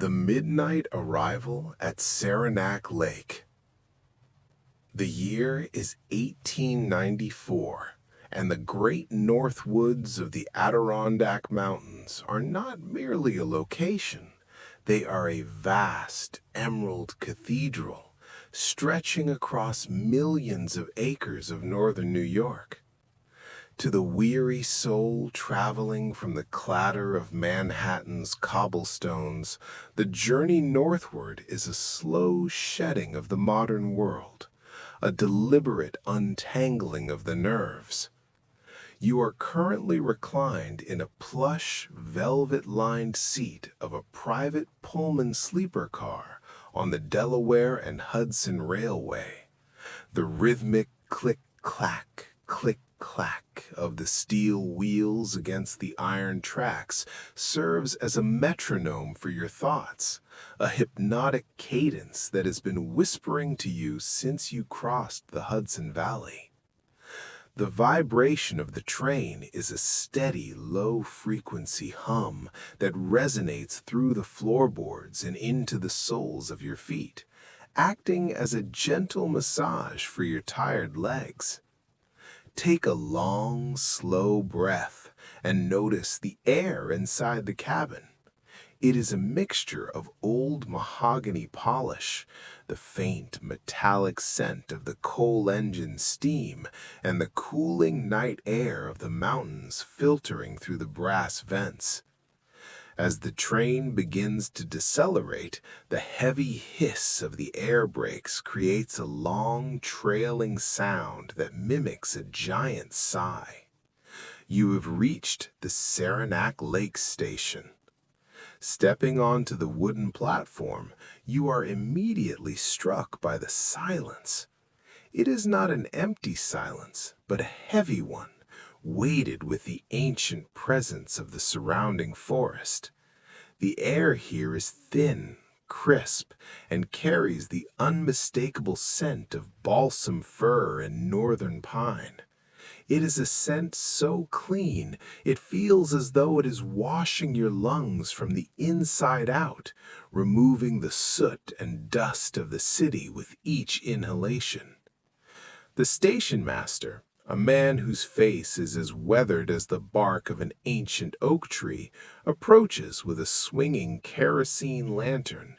The midnight arrival at Saranac Lake. The year is 1894, and the great north woods of the Adirondack Mountains are not merely a location. They are a vast emerald cathedral stretching across millions of acres of northern New York. To the weary soul traveling from the clatter of Manhattan's cobblestones, the journey northward is a slow shedding of the modern world, a deliberate untangling of the nerves. You are currently reclined in a plush, velvet-lined seat of a private Pullman sleeper car on the Delaware and Hudson Railway. The rhythmic click-clack, click-clack of the steel wheels against the iron tracks serves as a metronome for your thoughts, a hypnotic cadence that has been whispering to you since you crossed the Hudson Valley. The vibration of the train is a steady, low-frequency hum that resonates through the floorboards and into the soles of your feet, acting as a gentle massage for your tired legs. Take a long, slow breath and notice the air inside the cabin. It is a mixture of old mahogany polish, the faint metallic scent of the coal engine steam, and the cooling night air of the mountains filtering through the brass vents. As the train begins to decelerate, the heavy hiss of the air brakes creates a long, trailing sound that mimics a giant sigh. You have reached the Saranac Lake Station. Stepping onto the wooden platform, you are immediately struck by the silence. It is not an empty silence, but a heavy one, weighted with the ancient presence of the surrounding forest. The air here is thin, crisp, and carries the unmistakable scent of balsam fir and northern pine. It is a scent so clean, it feels as though it is washing your lungs from the inside out, removing the soot and dust of the city with each inhalation. The station master, a man whose face is as weathered as the bark of an ancient oak tree, approaches with a swinging kerosene lantern.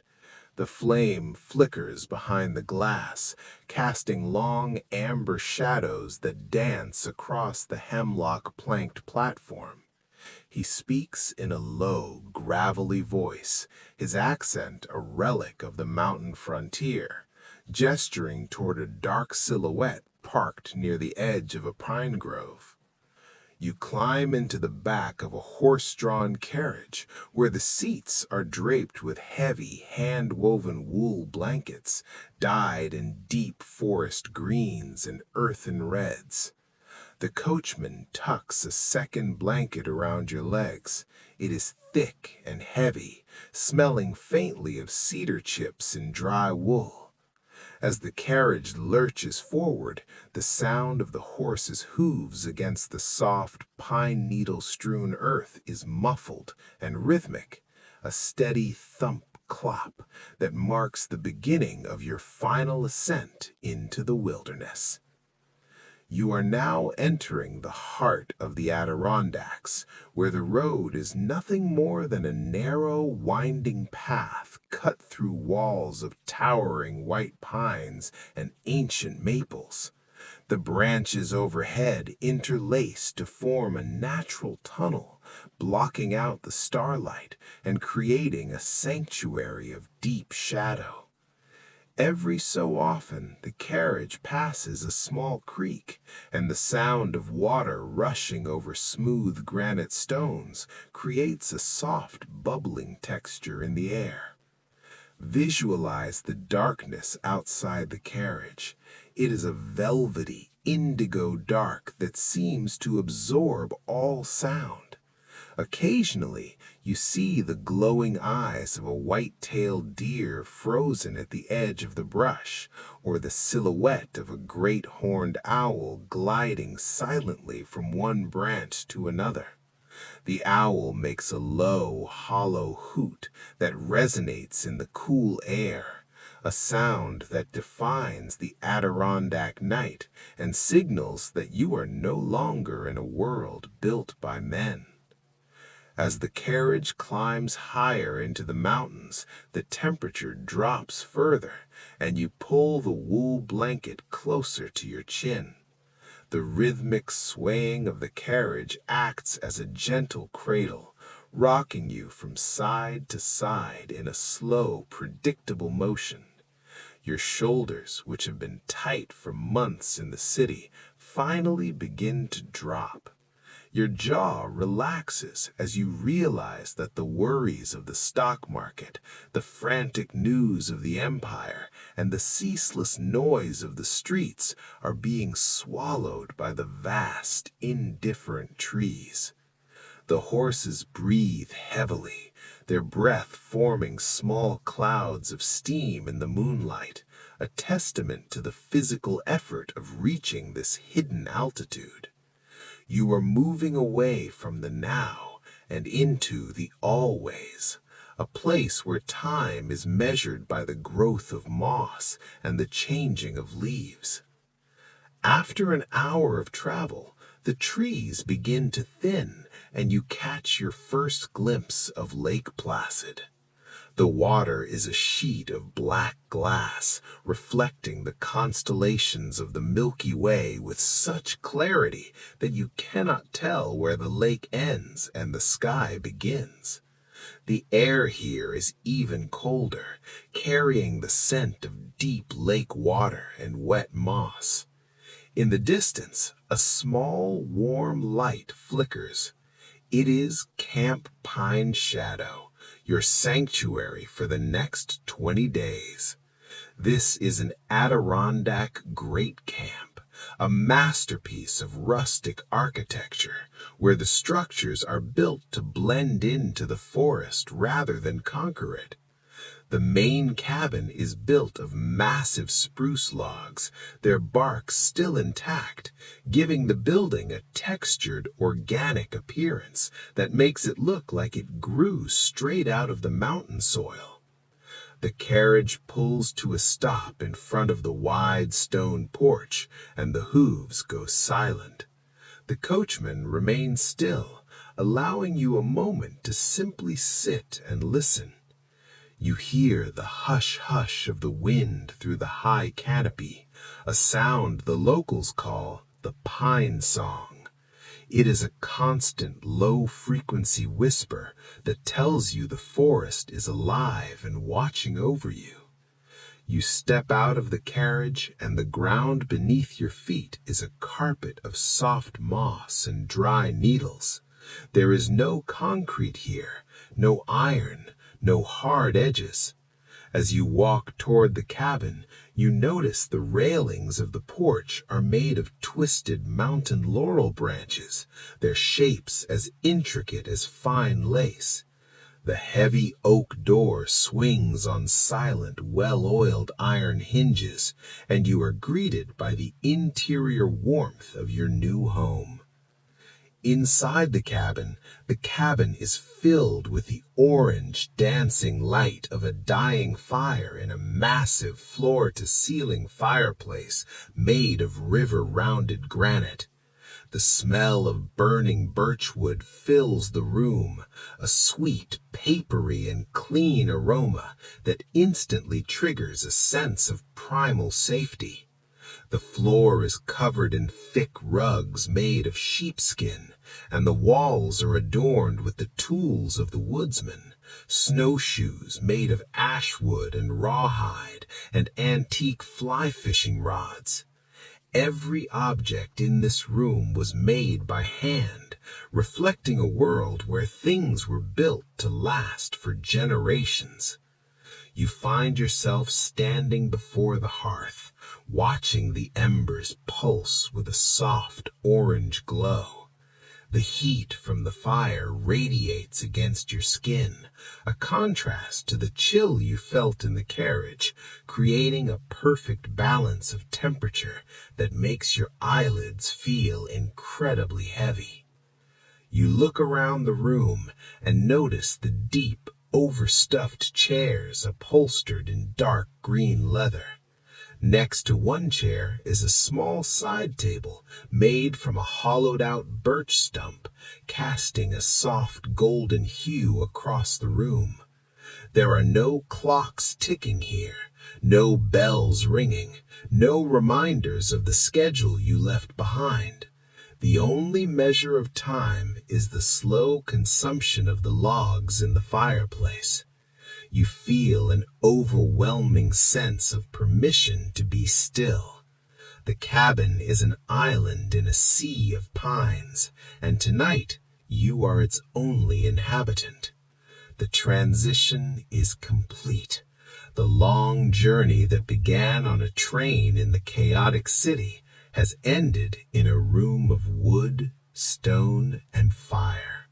The flame flickers behind the glass, casting long amber shadows that dance across the hemlock-planked platform. He speaks in a low, gravelly voice, his accent a relic of the mountain frontier, gesturing toward a dark silhouette parked near the edge of a pine grove. You climb into the back of a horse-drawn carriage where the seats are draped with heavy, hand-woven wool blankets dyed in deep forest greens and earthen reds. The coachman tucks a second blanket around your legs. It is thick and heavy, smelling faintly of cedar chips and dry wool. As the carriage lurches forward, the sound of the horse's hooves against the soft, pine-needle-strewn earth is muffled and rhythmic, a steady thump-clop that marks the beginning of your final ascent into the wilderness. You are now entering the heart of the Adirondacks, where the road is nothing more than a narrow, winding path cut through walls of towering white pines and ancient maples. The branches overhead interlace to form a natural tunnel, blocking out the starlight and creating a sanctuary of deep shadow. Every so often, the carriage passes a small creek, and the sound of water rushing over smooth granite stones creates a soft, bubbling texture in the air. Visualize the darkness outside the carriage. It is a velvety, indigo dark that seems to absorb all sound. Occasionally, you see the glowing eyes of a white-tailed deer frozen at the edge of the brush, or the silhouette of a great horned owl gliding silently from one branch to another. The owl makes a low, hollow hoot that resonates in the cool air, a sound that defines the Adirondack night and signals that you are no longer in a world built by men. As the carriage climbs higher into the mountains, the temperature drops further, and you pull the wool blanket closer to your chin. The rhythmic swaying of the carriage acts as a gentle cradle, rocking you from side to side in a slow, predictable motion. Your shoulders, which have been tight for months in the city, finally begin to drop. Your jaw relaxes as you realize that the worries of the stock market, the frantic news of the empire, and the ceaseless noise of the streets are being swallowed by the vast, indifferent trees. The horses breathe heavily, their breath forming small clouds of steam in the moonlight, a testament to the physical effort of reaching this hidden altitude. You are moving away from the now and into the always, a place where time is measured by the growth of moss and the changing of leaves. After an hour of travel, the trees begin to thin and you catch your first glimpse of Lake Placid. The water is a sheet of black glass, reflecting the constellations of the Milky Way with such clarity that you cannot tell where the lake ends and the sky begins. The air here is even colder, carrying the scent of deep lake water and wet moss. In the distance, a small, warm light flickers. It is Camp Pine Shadow, your sanctuary for the next 20 days. This is an Adirondack Great Camp, a masterpiece of rustic architecture, where the structures are built to blend into the forest rather than conquer it. The main cabin is built of massive spruce logs, their bark still intact, giving the building a textured, organic appearance that makes it look like it grew straight out of the mountain soil. The carriage pulls to a stop in front of the wide stone porch, and the hooves go silent. The coachman remains still, allowing you a moment to simply sit and listen. You hear the hush-hush of the wind through the high canopy, a sound the locals call the pine song. It is a constant, low-frequency whisper that tells you the forest is alive and watching over you. You step out of the carriage, and the ground beneath your feet is a carpet of soft moss and dry needles. There is no concrete here, no iron, no hard edges. As you walk toward the cabin, you notice the railings of the porch are made of twisted mountain laurel branches, their shapes as intricate as fine lace. The heavy oak door swings on silent, well-oiled iron hinges, and you are greeted by the interior warmth of your new home. Inside the cabin is filled with the orange dancing light of a dying fire in a massive floor-to-ceiling fireplace made of river-rounded granite. The smell of burning birchwood fills the room, a sweet, papery, and clean aroma that instantly triggers a sense of primal safety. The floor is covered in thick rugs made of sheepskin, and the walls are adorned with the tools of the woodsman, snowshoes made of ash wood and rawhide, and antique fly fishing rods. Every object in this room was made by hand, reflecting a world where things were built to last for generations. You find yourself standing before the hearth, watching the embers pulse with a soft orange glow. The heat from the fire radiates against your skin, a contrast to the chill you felt in the carriage, creating a perfect balance of temperature that makes your eyelids feel incredibly heavy. You look around the room and notice the deep, overstuffed chairs upholstered in dark green leather. Next to one chair is a small side table made from a hollowed-out birch stump, casting a soft golden hue across the room. There are no clocks ticking here, no bells ringing, no reminders of the schedule you left behind. The only measure of time is the slow consumption of the logs in the fireplace. You feel an overwhelming sense of permission to be still. The cabin is an island in a sea of pines, and tonight you are its only inhabitant. The transition is complete. The long journey that began on a train in the chaotic city has ended in a room of wood, stone, and fire.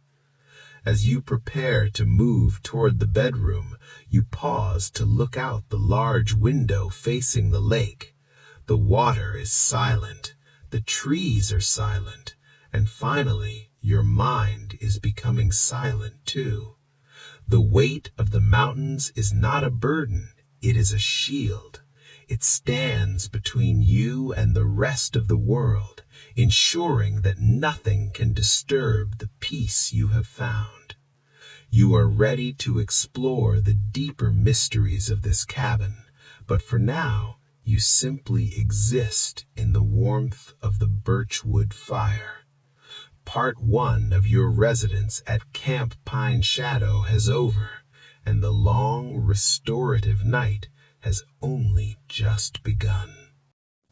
As you prepare to move toward the bedroom, you pause to look out the large window facing the lake. The water is silent, the trees are silent, and finally, your mind is becoming silent too. The weight of the mountains is not a burden, it is a shield. It stands between you and the rest of the world, ensuring that nothing can disturb the peace you have found. You are ready to explore the deeper mysteries of this cabin, but for now, you simply exist in the warmth of the birchwood fire. Part 1 of your residence at Camp Pine Shadow has over, and the long restorative night has only just begun.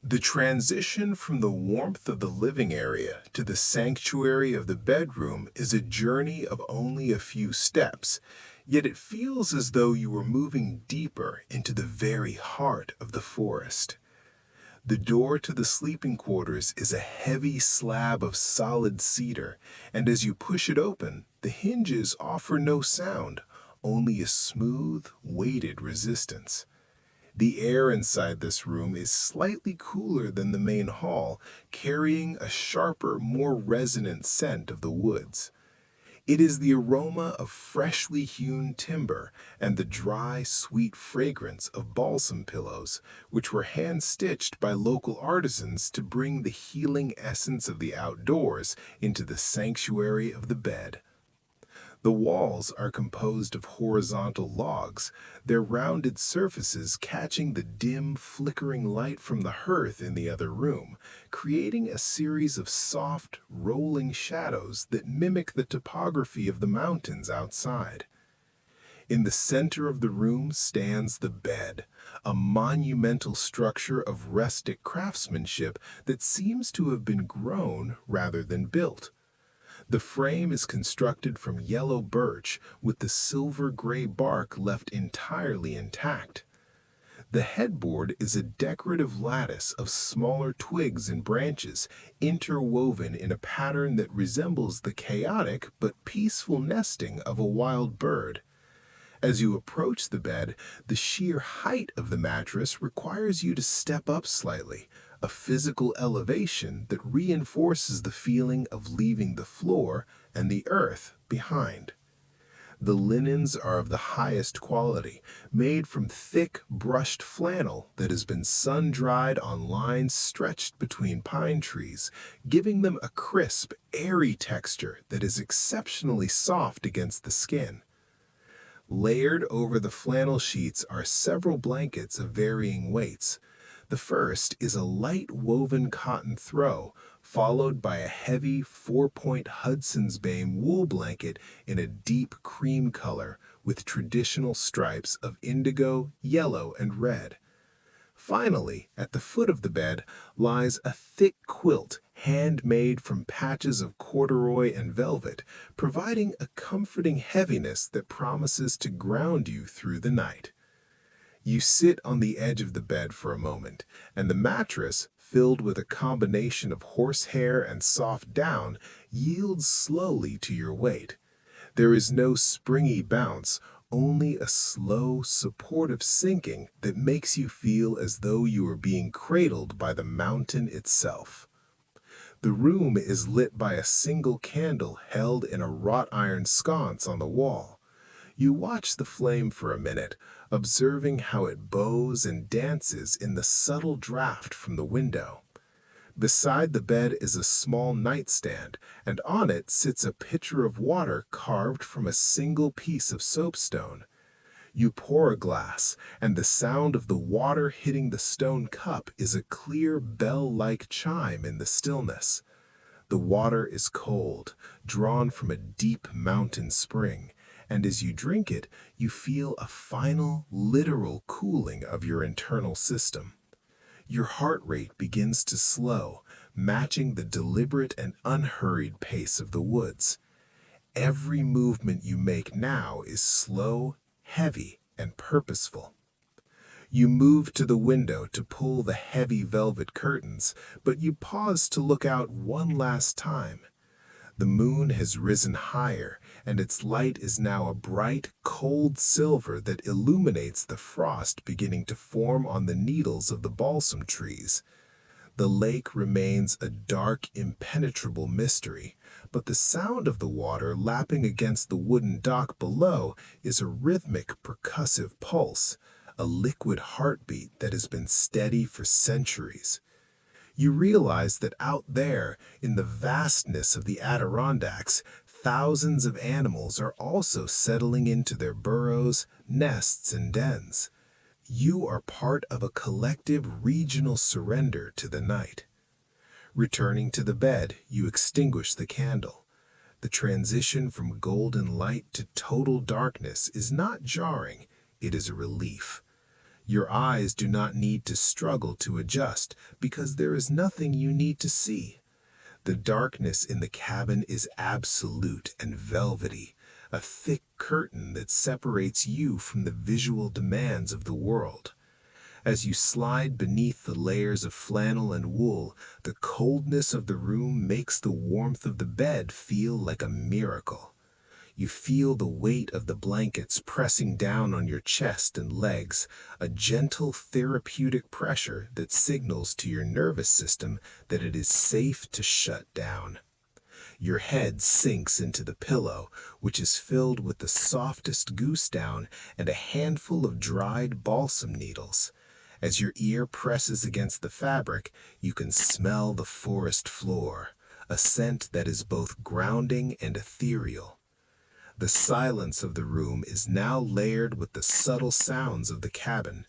The transition from the warmth of the living area to the sanctuary of the bedroom is a journey of only a few steps, yet it feels as though you were moving deeper into the very heart of the forest. The door to the sleeping quarters is a heavy slab of solid cedar, and as you push it open, the hinges offer no sound, only a smooth, weighted resistance. The air inside this room is slightly cooler than the main hall, carrying a sharper, more resonant scent of the woods. It is the aroma of freshly hewn timber and the dry, sweet fragrance of balsam pillows, which were hand-stitched by local artisans to bring the healing essence of the outdoors into the sanctuary of the bed. The walls are composed of horizontal logs, their rounded surfaces catching the dim, flickering light from the hearth in the other room, creating a series of soft, rolling shadows that mimic the topography of the mountains outside. In the center of the room stands the bed, a monumental structure of rustic craftsmanship that seems to have been grown rather than built. The frame is constructed from yellow birch with the silver-gray bark left entirely intact. The headboard is a decorative lattice of smaller twigs and branches interwoven in a pattern that resembles the chaotic but peaceful nesting of a wild bird. As you approach the bed, the sheer height of the mattress requires you to step up slightly, a physical elevation that reinforces the feeling of leaving the floor and the earth behind. The linens are of the highest quality, made from thick, brushed flannel that has been sun-dried on lines stretched between pine trees, giving them a crisp, airy texture that is exceptionally soft against the skin. Layered over the flannel sheets are several blankets of varying weights. The first is a light woven cotton throw, followed by a heavy 4-point Hudson's Bay wool blanket in a deep cream color with traditional stripes of indigo, yellow, and red. Finally, at the foot of the bed lies a thick quilt handmade from patches of corduroy and velvet, providing a comforting heaviness that promises to ground you through the night. You sit on the edge of the bed for a moment, and the mattress, filled with a combination of horsehair and soft down, yields slowly to your weight. There is no springy bounce, only a slow, supportive sinking that makes you feel as though you are being cradled by the mountain itself. The room is lit by a single candle held in a wrought iron sconce on the wall. You watch the flame for a minute, observing how it bows and dances in the subtle draft from the window. Beside the bed is a small nightstand, and on it sits a pitcher of water carved from a single piece of soapstone. You pour a glass, and the sound of the water hitting the stone cup is a clear bell-like chime in the stillness. The water is cold, drawn from a deep mountain spring, and as you drink it, you feel a final, literal cooling of your internal system. Your heart rate begins to slow, matching the deliberate and unhurried pace of the woods. Every movement you make now is slow, heavy, and purposeful. You move to the window to pull the heavy velvet curtains, but you pause to look out one last time. The moon has risen higher, and its light is now a bright, cold silver that illuminates the frost beginning to form on the needles of the balsam trees. The lake remains a dark, impenetrable mystery, but the sound of the water lapping against the wooden dock below is a rhythmic, percussive pulse, a liquid heartbeat that has been steady for centuries. You realize that out there, in the vastness of the Adirondacks, thousands of animals are also settling into their burrows, nests, and dens. You are part of a collective regional surrender to the night. Returning to the bed, you extinguish the candle. The transition from golden light to total darkness is not jarring, it is a relief. Your eyes do not need to struggle to adjust because there is nothing you need to see. The darkness in the cabin is absolute and velvety, a thick curtain that separates you from the visual demands of the world. As you slide beneath the layers of flannel and wool, the coldness of the room makes the warmth of the bed feel like a miracle. You feel the weight of the blankets pressing down on your chest and legs, a gentle therapeutic pressure that signals to your nervous system that it is safe to shut down. Your head sinks into the pillow, which is filled with the softest goose down and a handful of dried balsam needles. As your ear presses against the fabric, you can smell the forest floor, a scent that is both grounding and ethereal. The silence of the room is now layered with the subtle sounds of the cabin.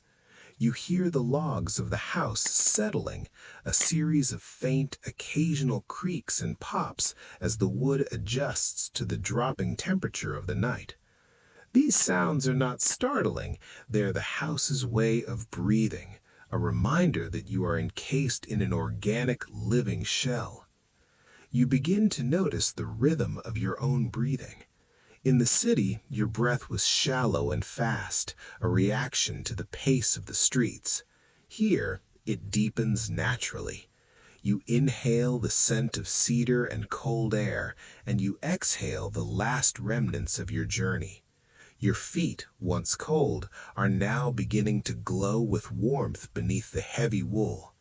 You hear the logs of the house settling, a series of faint, occasional creaks and pops as the wood adjusts to the dropping temperature of the night. These sounds are not startling, they're the house's way of breathing, a reminder that you are encased in an organic, living shell. You begin to notice the rhythm of your own breathing. In the city, your breath was shallow and fast, a reaction to the pace of the streets. Here, it deepens naturally. You inhale the scent of cedar and cold air, and you exhale the last remnants of your journey. Your feet, once cold, are now beginning to glow with warmth beneath the heavy wool.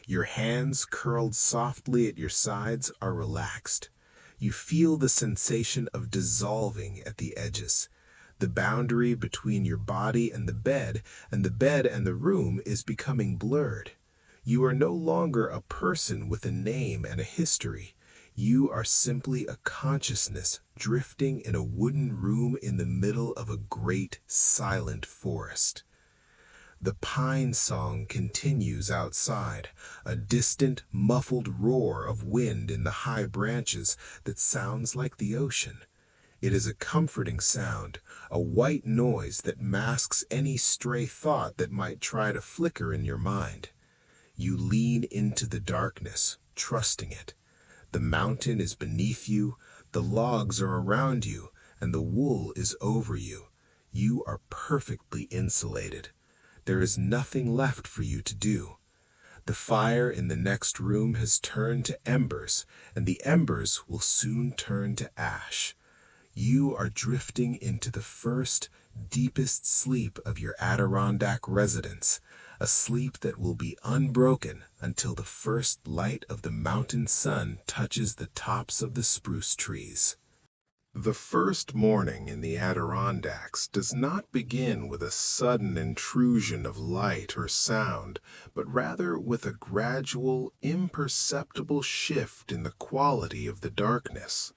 Your hands, curled softly at your sides, are relaxed. You feel the sensation of dissolving at the edges. The boundary between your body and the bed and the room is becoming blurred. You are no longer a person with a name and a history. You are simply a consciousness drifting in a wooden room in the middle of a great, silent forest. The pine song continues outside, a distant, muffled roar of wind in the high branches that sounds like the ocean. It is a comforting sound, a white noise that masks any stray thought that might try to flicker in your mind. You lean into the darkness, trusting it. The mountain is beneath you, the logs are around you, and the wool is over you. You are perfectly insulated. There is nothing left for you to do. The fire in the next room has turned to embers, and the embers will soon turn to ash. You are drifting into the first, deepest sleep of your Adirondack residence, a sleep that will be unbroken until the first light of the mountain sun touches the tops of the spruce trees. The first morning in the Adirondacks does not begin with a sudden intrusion of light or sound, but rather with a gradual, imperceptible shift in the quality of the darkness.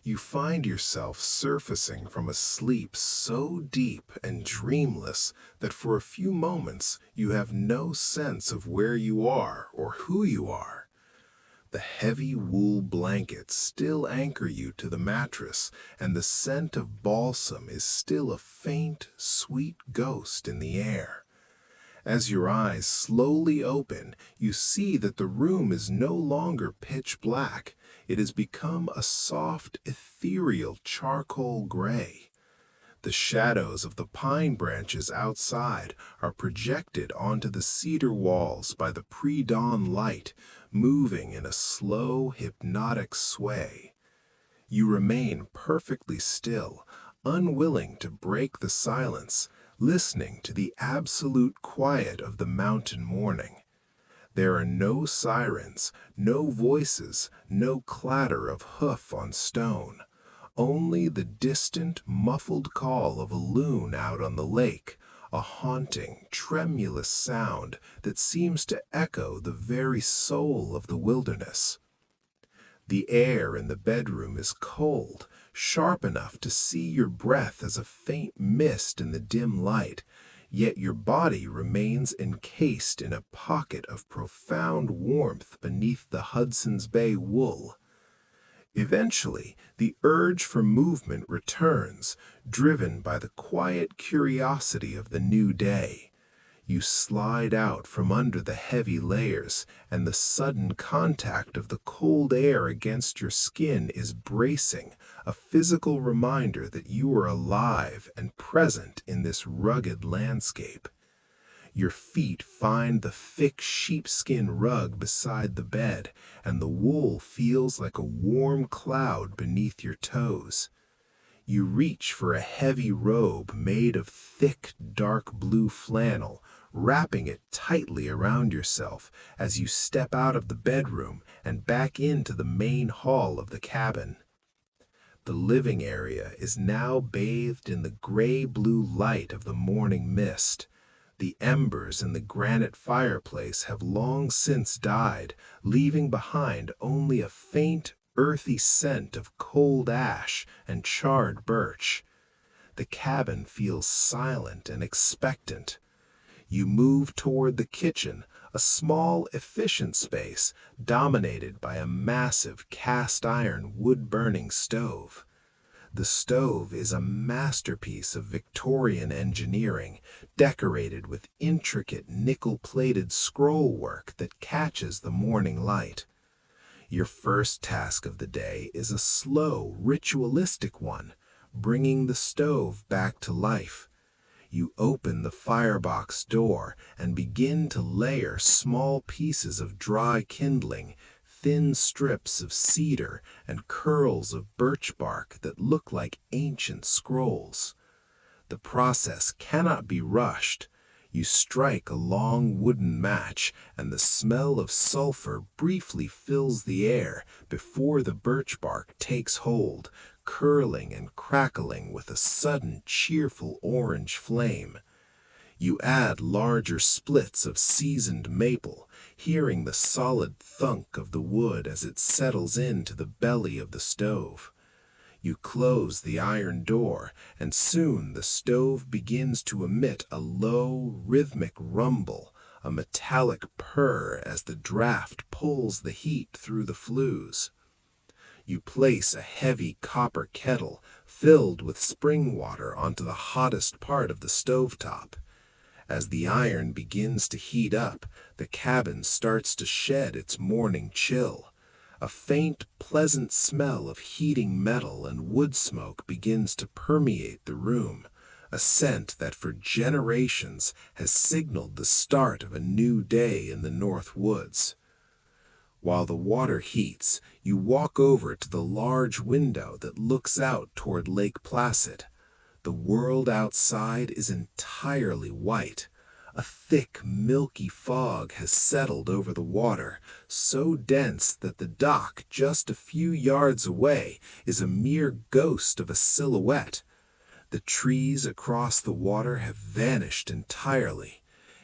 You find yourself surfacing from a sleep so deep and dreamless that for a few moments you have no sense of where you are or who you are. The heavy wool blankets still anchor you to the mattress, and the scent of balsam is still a faint, sweet ghost in the air. As your eyes slowly open, you see that the room is no longer pitch black. It has become a soft, ethereal charcoal gray. The shadows of the pine branches outside are projected onto the cedar walls by the pre-dawn light, moving in a slow, hypnotic sway. You remain perfectly still, unwilling to break the silence, listening to the absolute quiet of the mountain morning. There are no sirens, no voices, no clatter of hoof on stone. Only the distant, muffled call of a loon out on the lake, a haunting, tremulous sound that seems to echo the very soul of the wilderness. The air in the bedroom is cold, sharp enough to see your breath as a faint mist in the dim light, yet your body remains encased in a pocket of profound warmth beneath the Hudson's Bay wool. Eventually, the urge for movement returns, driven by the quiet curiosity of the new day. You slide out from under the heavy layers, and the sudden contact of the cold air against your skin is bracing, a physical reminder that you are alive and present in this rugged landscape. Your feet find the thick sheepskin rug beside the bed, and the wool feels like a warm cloud beneath your toes. You reach for a heavy robe made of thick, dark blue flannel, wrapping it tightly around yourself as you step out of the bedroom and back into the main hall of the cabin. The living area is now bathed in the gray-blue light of the morning mist. The embers in the granite fireplace have long since died, leaving behind only a faint, earthy scent of cold ash and charred birch. The cabin feels silent and expectant. You move toward the kitchen, a small, efficient space dominated by a massive cast-iron wood-burning stove. The stove is a masterpiece of Victorian engineering, decorated with intricate nickel-plated scrollwork that catches the morning light. Your first task of the day is a slow, ritualistic one, bringing the stove back to life. You open the firebox door and begin to layer small pieces of dry kindling, thin strips of cedar, and curls of birch bark that look like ancient scrolls. The process cannot be rushed. You strike a long wooden match, and the smell of sulfur briefly fills the air before the birch bark takes hold, curling and crackling with a sudden cheerful orange flame. You add larger splits of seasoned maple, hearing the solid thunk of the wood as it settles into the belly of the stove. You close the iron door, and soon the stove begins to emit a low, rhythmic rumble, a metallic purr as the draft pulls the heat through the flues. You place a heavy copper kettle filled with spring water onto the hottest part of the stovetop. As the iron begins to heat up, the cabin starts to shed its morning chill. A faint, pleasant smell of heating metal and wood smoke begins to permeate the room, a scent that for generations has signaled the start of a new day in the North Woods. While the water heats, you walk over to the large window that looks out toward Lake Placid. The world outside is entirely white. A thick, milky fog has settled over the water, so dense that the dock just a few yards away is a mere ghost of a silhouette. The trees across the water have vanished entirely.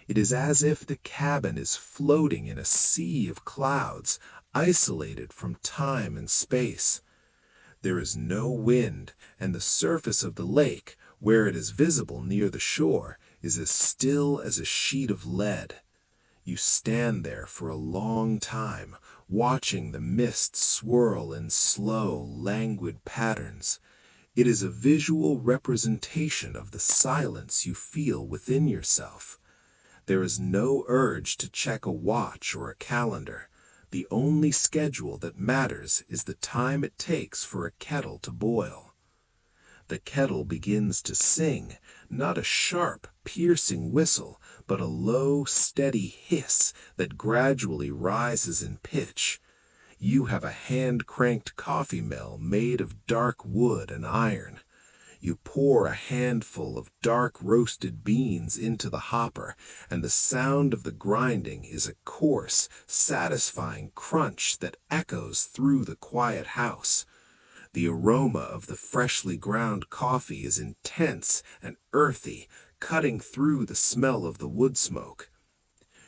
It is as if the cabin is floating in a sea of clouds, isolated from time and space. There is no wind, and the surface of the lake, where it is visible near the shore, is as still as a sheet of lead. You stand there for a long time, watching the mist swirl in slow, languid patterns. It is a visual representation of the silence you feel within yourself. There is no urge to check a watch or a calendar. The only schedule that matters is the time it takes for a kettle to boil. The kettle begins to sing, not a sharp, piercing whistle, but a low, steady hiss that gradually rises in pitch. You have a hand-cranked coffee mill made of dark wood and iron. You pour a handful of dark roasted beans into the hopper, and the sound of the grinding is a coarse, satisfying crunch that echoes through the quiet house. The aroma of the freshly ground coffee is intense and earthy, cutting through the smell of the wood smoke.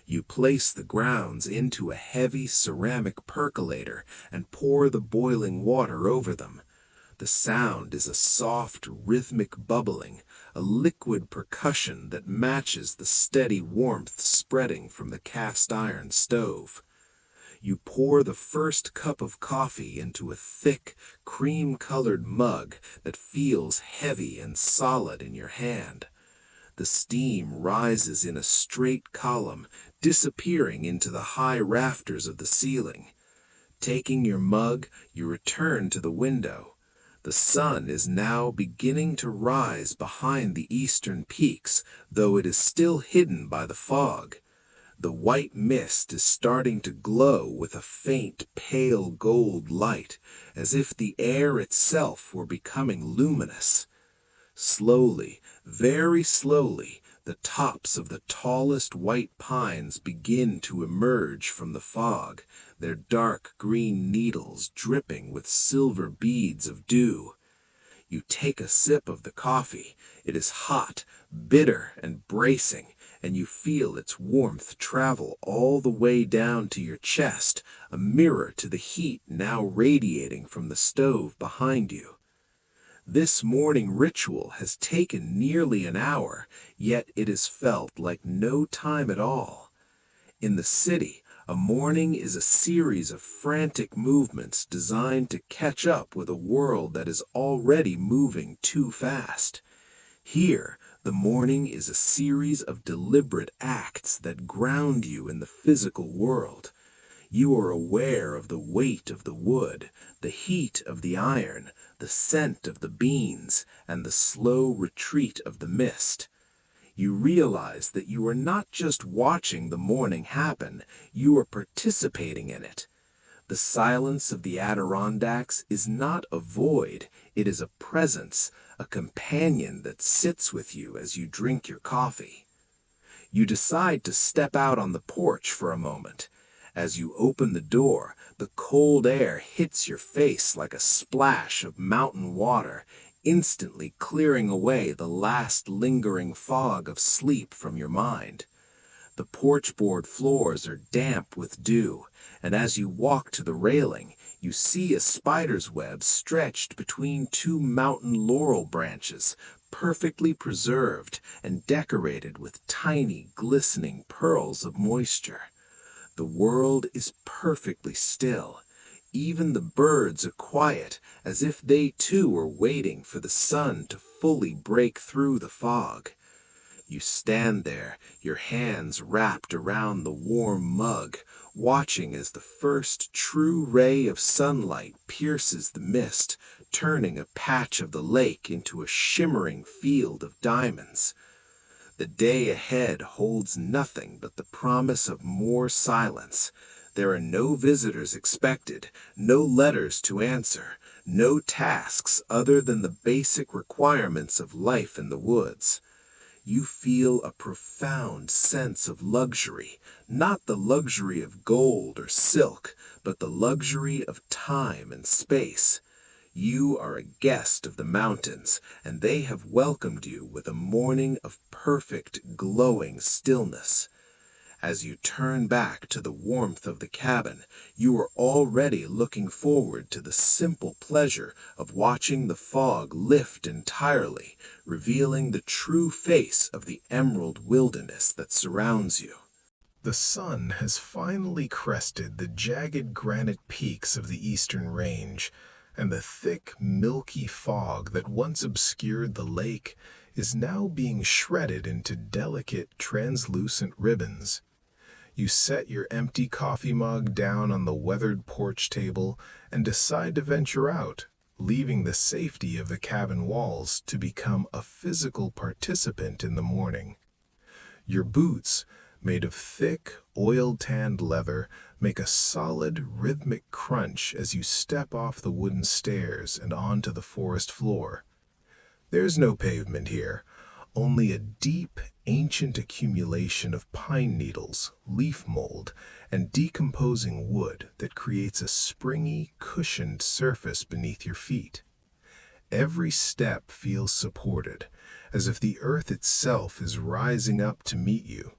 You place the grounds into a heavy ceramic percolator and pour the boiling water over them. The sound is a soft, rhythmic bubbling, a liquid percussion that matches the steady warmth spreading from the cast iron stove. You pour the first cup of coffee into a thick, cream-colored mug that feels heavy and solid in your hand. The steam rises in a straight column, disappearing into the high rafters of the ceiling. Taking your mug, you return to the window. The sun is now beginning to rise behind the eastern peaks, though it is still hidden by the fog. The white mist is starting to glow with a faint, pale gold light, as if the air itself were becoming luminous. Slowly, very slowly, the tops of the tallest white pines begin to emerge from the fog, their dark green needles dripping with silver beads of dew. You take a sip of the coffee. It is hot, bitter, and bracing, and you feel its warmth travel all the way down to your chest, a mirror to the heat now radiating from the stove behind you. This morning ritual has taken nearly an hour, yet it has felt like no time at all. In the city, a morning is a series of frantic movements designed to catch up with a world that is already moving too fast. Here, the morning is a series of deliberate acts that ground you in the physical world. You are aware of the weight of the wood, the heat of the iron, the scent of the beans, and the slow retreat of the mist. You realize that you are not just watching the morning happen, you are participating in it. The silence of the Adirondacks is not a void, it is a presence, a companion that sits with you as you drink your coffee. You decide to step out on the porch for a moment. As you open the door, the cold air hits your face like a splash of mountain water, instantly clearing away the last lingering fog of sleep from your mind. The porch-board floors are damp with dew, and as you walk to the railing, you see a spider's web stretched between two mountain laurel branches, perfectly preserved and decorated with tiny, glistening pearls of moisture. The world is perfectly still. Even the birds are quiet, as if they too are waiting for the sun to fully break through the fog. You stand there, your hands wrapped around the warm mug, watching as the first true ray of sunlight pierces the mist, turning a patch of the lake into a shimmering field of diamonds. The day ahead holds nothing but the promise of more silence. There are no visitors expected, no letters to answer, no tasks other than the basic requirements of life in the woods. you feel a profound sense of luxury, not the luxury of gold or silk, but the luxury of time and space. You are a guest of the mountains, and they have welcomed you with a morning of perfect, glowing stillness. As you turn back to the warmth of the cabin, you are already looking forward to the simple pleasure of watching the fog lift entirely, revealing the true face of the emerald wilderness that surrounds you. The sun has finally crested the jagged granite peaks of the eastern range, and the thick, milky fog that once obscured the lake is now being shredded into delicate, translucent ribbons. You set your empty coffee mug down on the weathered porch table and decide to venture out, leaving the safety of the cabin walls to become a physical participant in the morning. Your boots, made of thick, oil-tanned leather, make a solid, rhythmic crunch as you step off the wooden stairs and onto the forest floor. There's no pavement here, only a deep, ancient accumulation of pine needles, leaf mold, and decomposing wood that creates a springy, cushioned surface beneath your feet. Every step feels supported, as if the earth itself is rising up to meet you.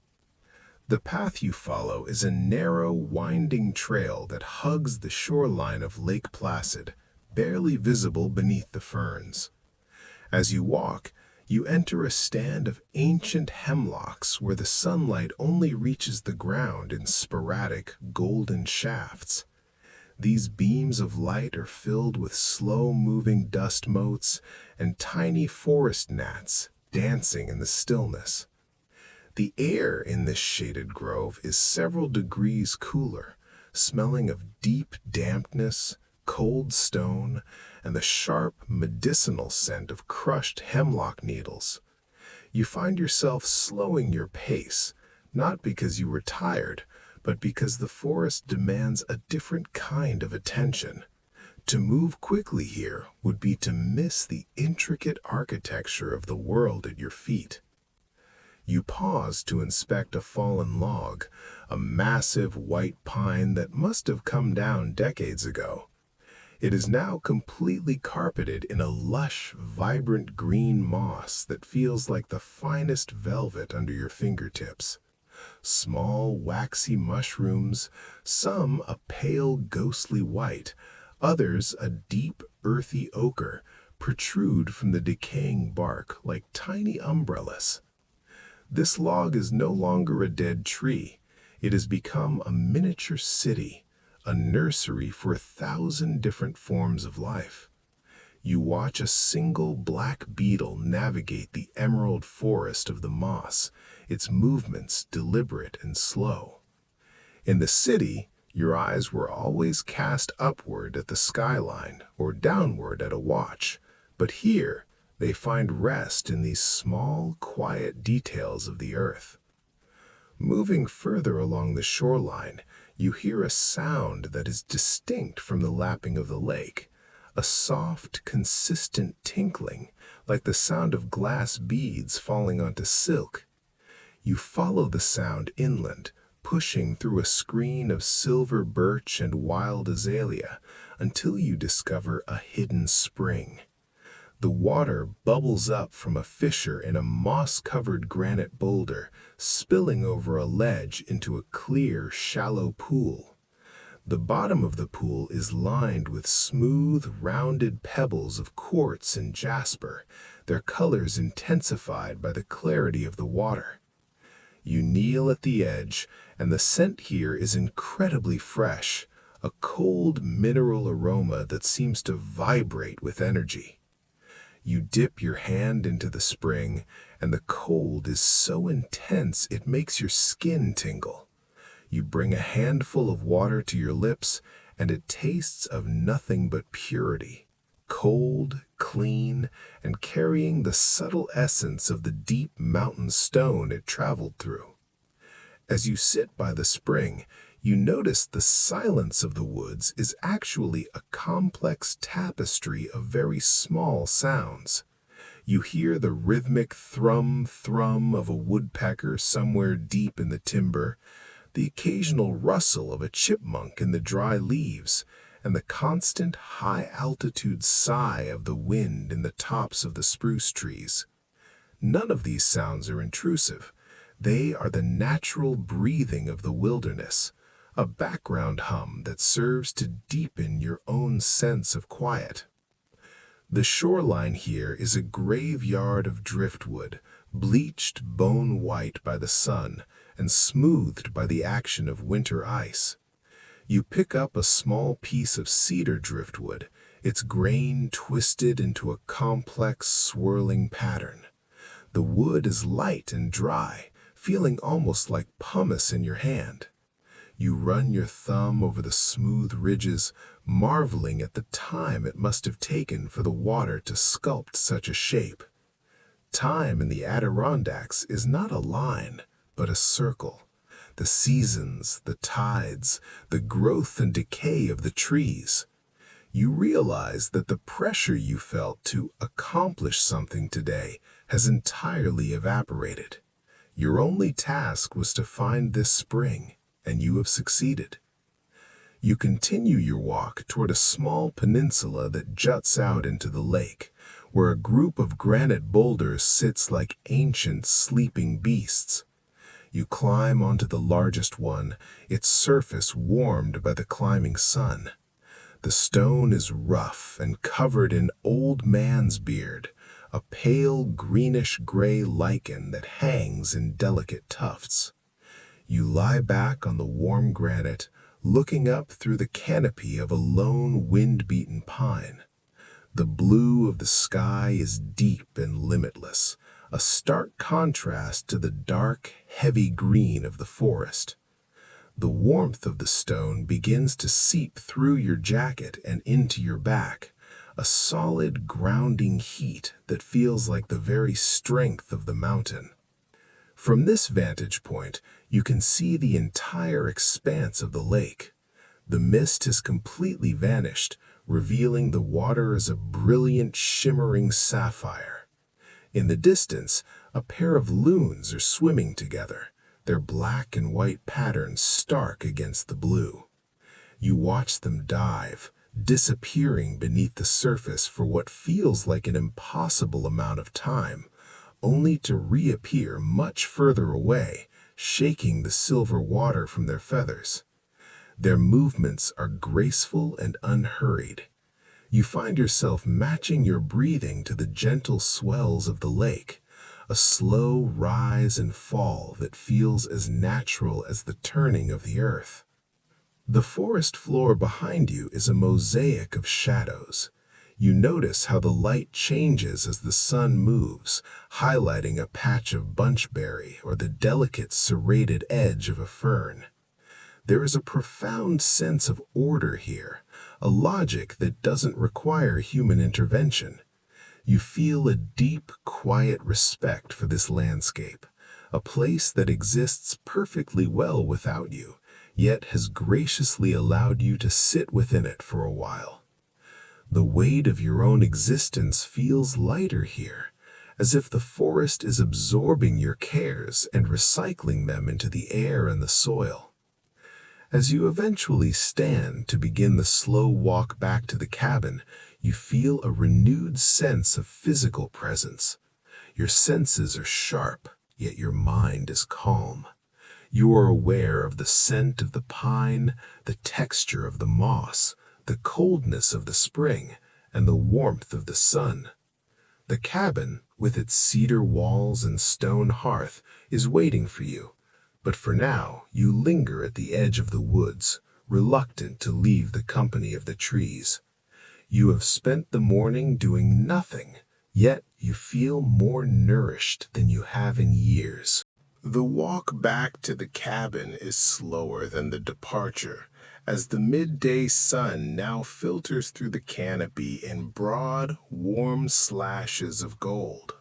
The path you follow is a narrow, winding trail that hugs the shoreline of Lake Placid, barely visible beneath the ferns. As you walk, you enter a stand of ancient hemlocks where the sunlight only reaches the ground in sporadic, golden shafts. These beams of light are filled with slow-moving dust motes and tiny forest gnats dancing in the stillness. The air in this shaded grove is several degrees cooler, smelling of deep dampness, cold stone, and the sharp, medicinal scent of crushed hemlock needles. You find yourself slowing your pace, not because you were tired, but because the forest demands a different kind of attention. To move quickly here would be to miss the intricate architecture of the world at your feet. You pause to inspect a fallen log, a massive white pine that must have come down decades ago. It is now completely carpeted in a lush, vibrant green moss that feels like the finest velvet under your fingertips. Small, waxy mushrooms, some a pale, ghostly white, others a deep, earthy ochre, protrude from the decaying bark like tiny umbrellas. This log is no longer a dead tree. It has become a miniature city, a nursery for 1,000 different forms of life. You watch a single black beetle navigate the emerald forest of the moss, its movements deliberate and slow. In the city, your eyes were always cast upward at the skyline or downward at a watch, but here they find rest in these small, quiet details of the earth. Moving further along the shoreline, you hear a sound that is distinct from the lapping of the lake, a soft, consistent tinkling, like the sound of glass beads falling onto silk. You follow the sound inland, pushing through a screen of silver birch and wild azalea, until you discover a hidden spring. The water bubbles up from a fissure in a moss-covered granite boulder, spilling over a ledge into a clear, shallow pool. The bottom of the pool is lined with smooth, rounded pebbles of quartz and jasper, their colors intensified by the clarity of the water. You kneel at the edge, and the scent here is incredibly fresh, a cold mineral aroma that seems to vibrate with energy. You dip your hand into the spring, and the cold is so intense it makes your skin tingle. You bring a handful of water to your lips, and it tastes of nothing but purity, cold, clean, and carrying the subtle essence of the deep mountain stone it traveled through. As you sit by the spring, you notice the silence of the woods is actually a complex tapestry of very small sounds. You hear the rhythmic thrum-thrum of a woodpecker somewhere deep in the timber, the occasional rustle of a chipmunk in the dry leaves, and the constant high-altitude sigh of the wind in the tops of the spruce trees. None of these sounds are intrusive. They are the natural breathing of the wilderness, a background hum that serves to deepen your own sense of quiet. The shoreline here is a graveyard of driftwood, bleached bone white by the sun and smoothed by the action of winter ice. You pick up a small piece of cedar driftwood, its grain twisted into a complex, swirling pattern. The wood is light and dry, feeling almost like pumice in your hand. You run your thumb over the smooth ridges, marveling at the time it must have taken for the water to sculpt such a shape. Time in the Adirondacks is not a line, but a circle. The seasons, the tides, the growth and decay of the trees. You realize that the pressure you felt to accomplish something today has entirely evaporated. Your only task was to find this spring, and you have succeeded. You continue your walk toward a small peninsula that juts out into the lake, where a group of granite boulders sits like ancient sleeping beasts. You climb onto the largest one, its surface warmed by the climbing sun. The stone is rough and covered in old man's beard, a pale greenish-gray lichen that hangs in delicate tufts. You lie back on the warm granite, looking up through the canopy of a lone wind-beaten pine. The blue of the sky is deep and limitless, a stark contrast to the dark, heavy green of the forest. The warmth of the stone begins to seep through your jacket and into your back, a solid, grounding heat that feels like the very strength of the mountain. From this vantage point, you can see the entire expanse of the lake. The mist has completely vanished, revealing the water as a brilliant, shimmering sapphire. In the distance, a pair of loons are swimming together, their black and white patterns stark against the blue. You watch them dive, disappearing beneath the surface for what feels like an impossible amount of time, only to reappear much further away, shaking the silver water from their feathers. Their movements are graceful and unhurried. You find yourself matching your breathing to the gentle swells of the lake, a slow rise and fall that feels as natural as the turning of the earth. The forest floor behind you is a mosaic of shadows. You notice how the light changes as the sun moves, highlighting a patch of bunchberry or the delicate serrated edge of a fern. There is a profound sense of order here, a logic that doesn't require human intervention. You feel a deep, quiet respect for this landscape, a place that exists perfectly well without you, yet has graciously allowed you to sit within it for a while. The weight of your own existence feels lighter here, as if the forest is absorbing your cares and recycling them into the air and the soil. As you eventually stand to begin the slow walk back to the cabin, you feel a renewed sense of physical presence. Your senses are sharp, yet your mind is calm. You are aware of the scent of the pine, the texture of the moss, the coldness of the spring, and the warmth of the sun. The cabin, with its cedar walls and stone hearth, is waiting for you. But for now, you linger at the edge of the woods, reluctant to leave the company of the trees. You have spent the morning doing nothing, yet you feel more nourished than you have in years. The walk back to the cabin is slower than the departure, as the midday sun now filters through the canopy in broad, warm slashes of gold.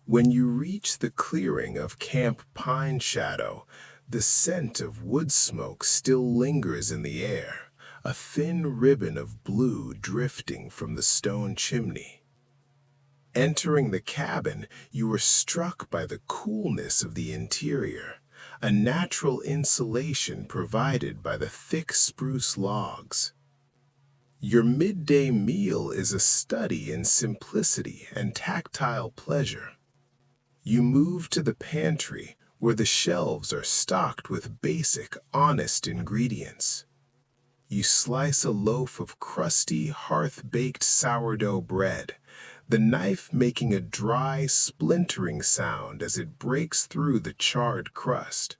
When you reach the clearing of Camp Pine Shadow, the scent of wood smoke still lingers in the air, a thin ribbon of blue drifting from the stone chimney. Entering the cabin, you were struck by the coolness of the interior, a natural insulation provided by the thick spruce logs. Your midday meal is a study in simplicity and tactile pleasure. You move to the pantry, where the shelves are stocked with basic, honest ingredients. You slice a loaf of crusty, hearth-baked sourdough bread, the knife making a dry, splintering sound as it breaks through the charred crust.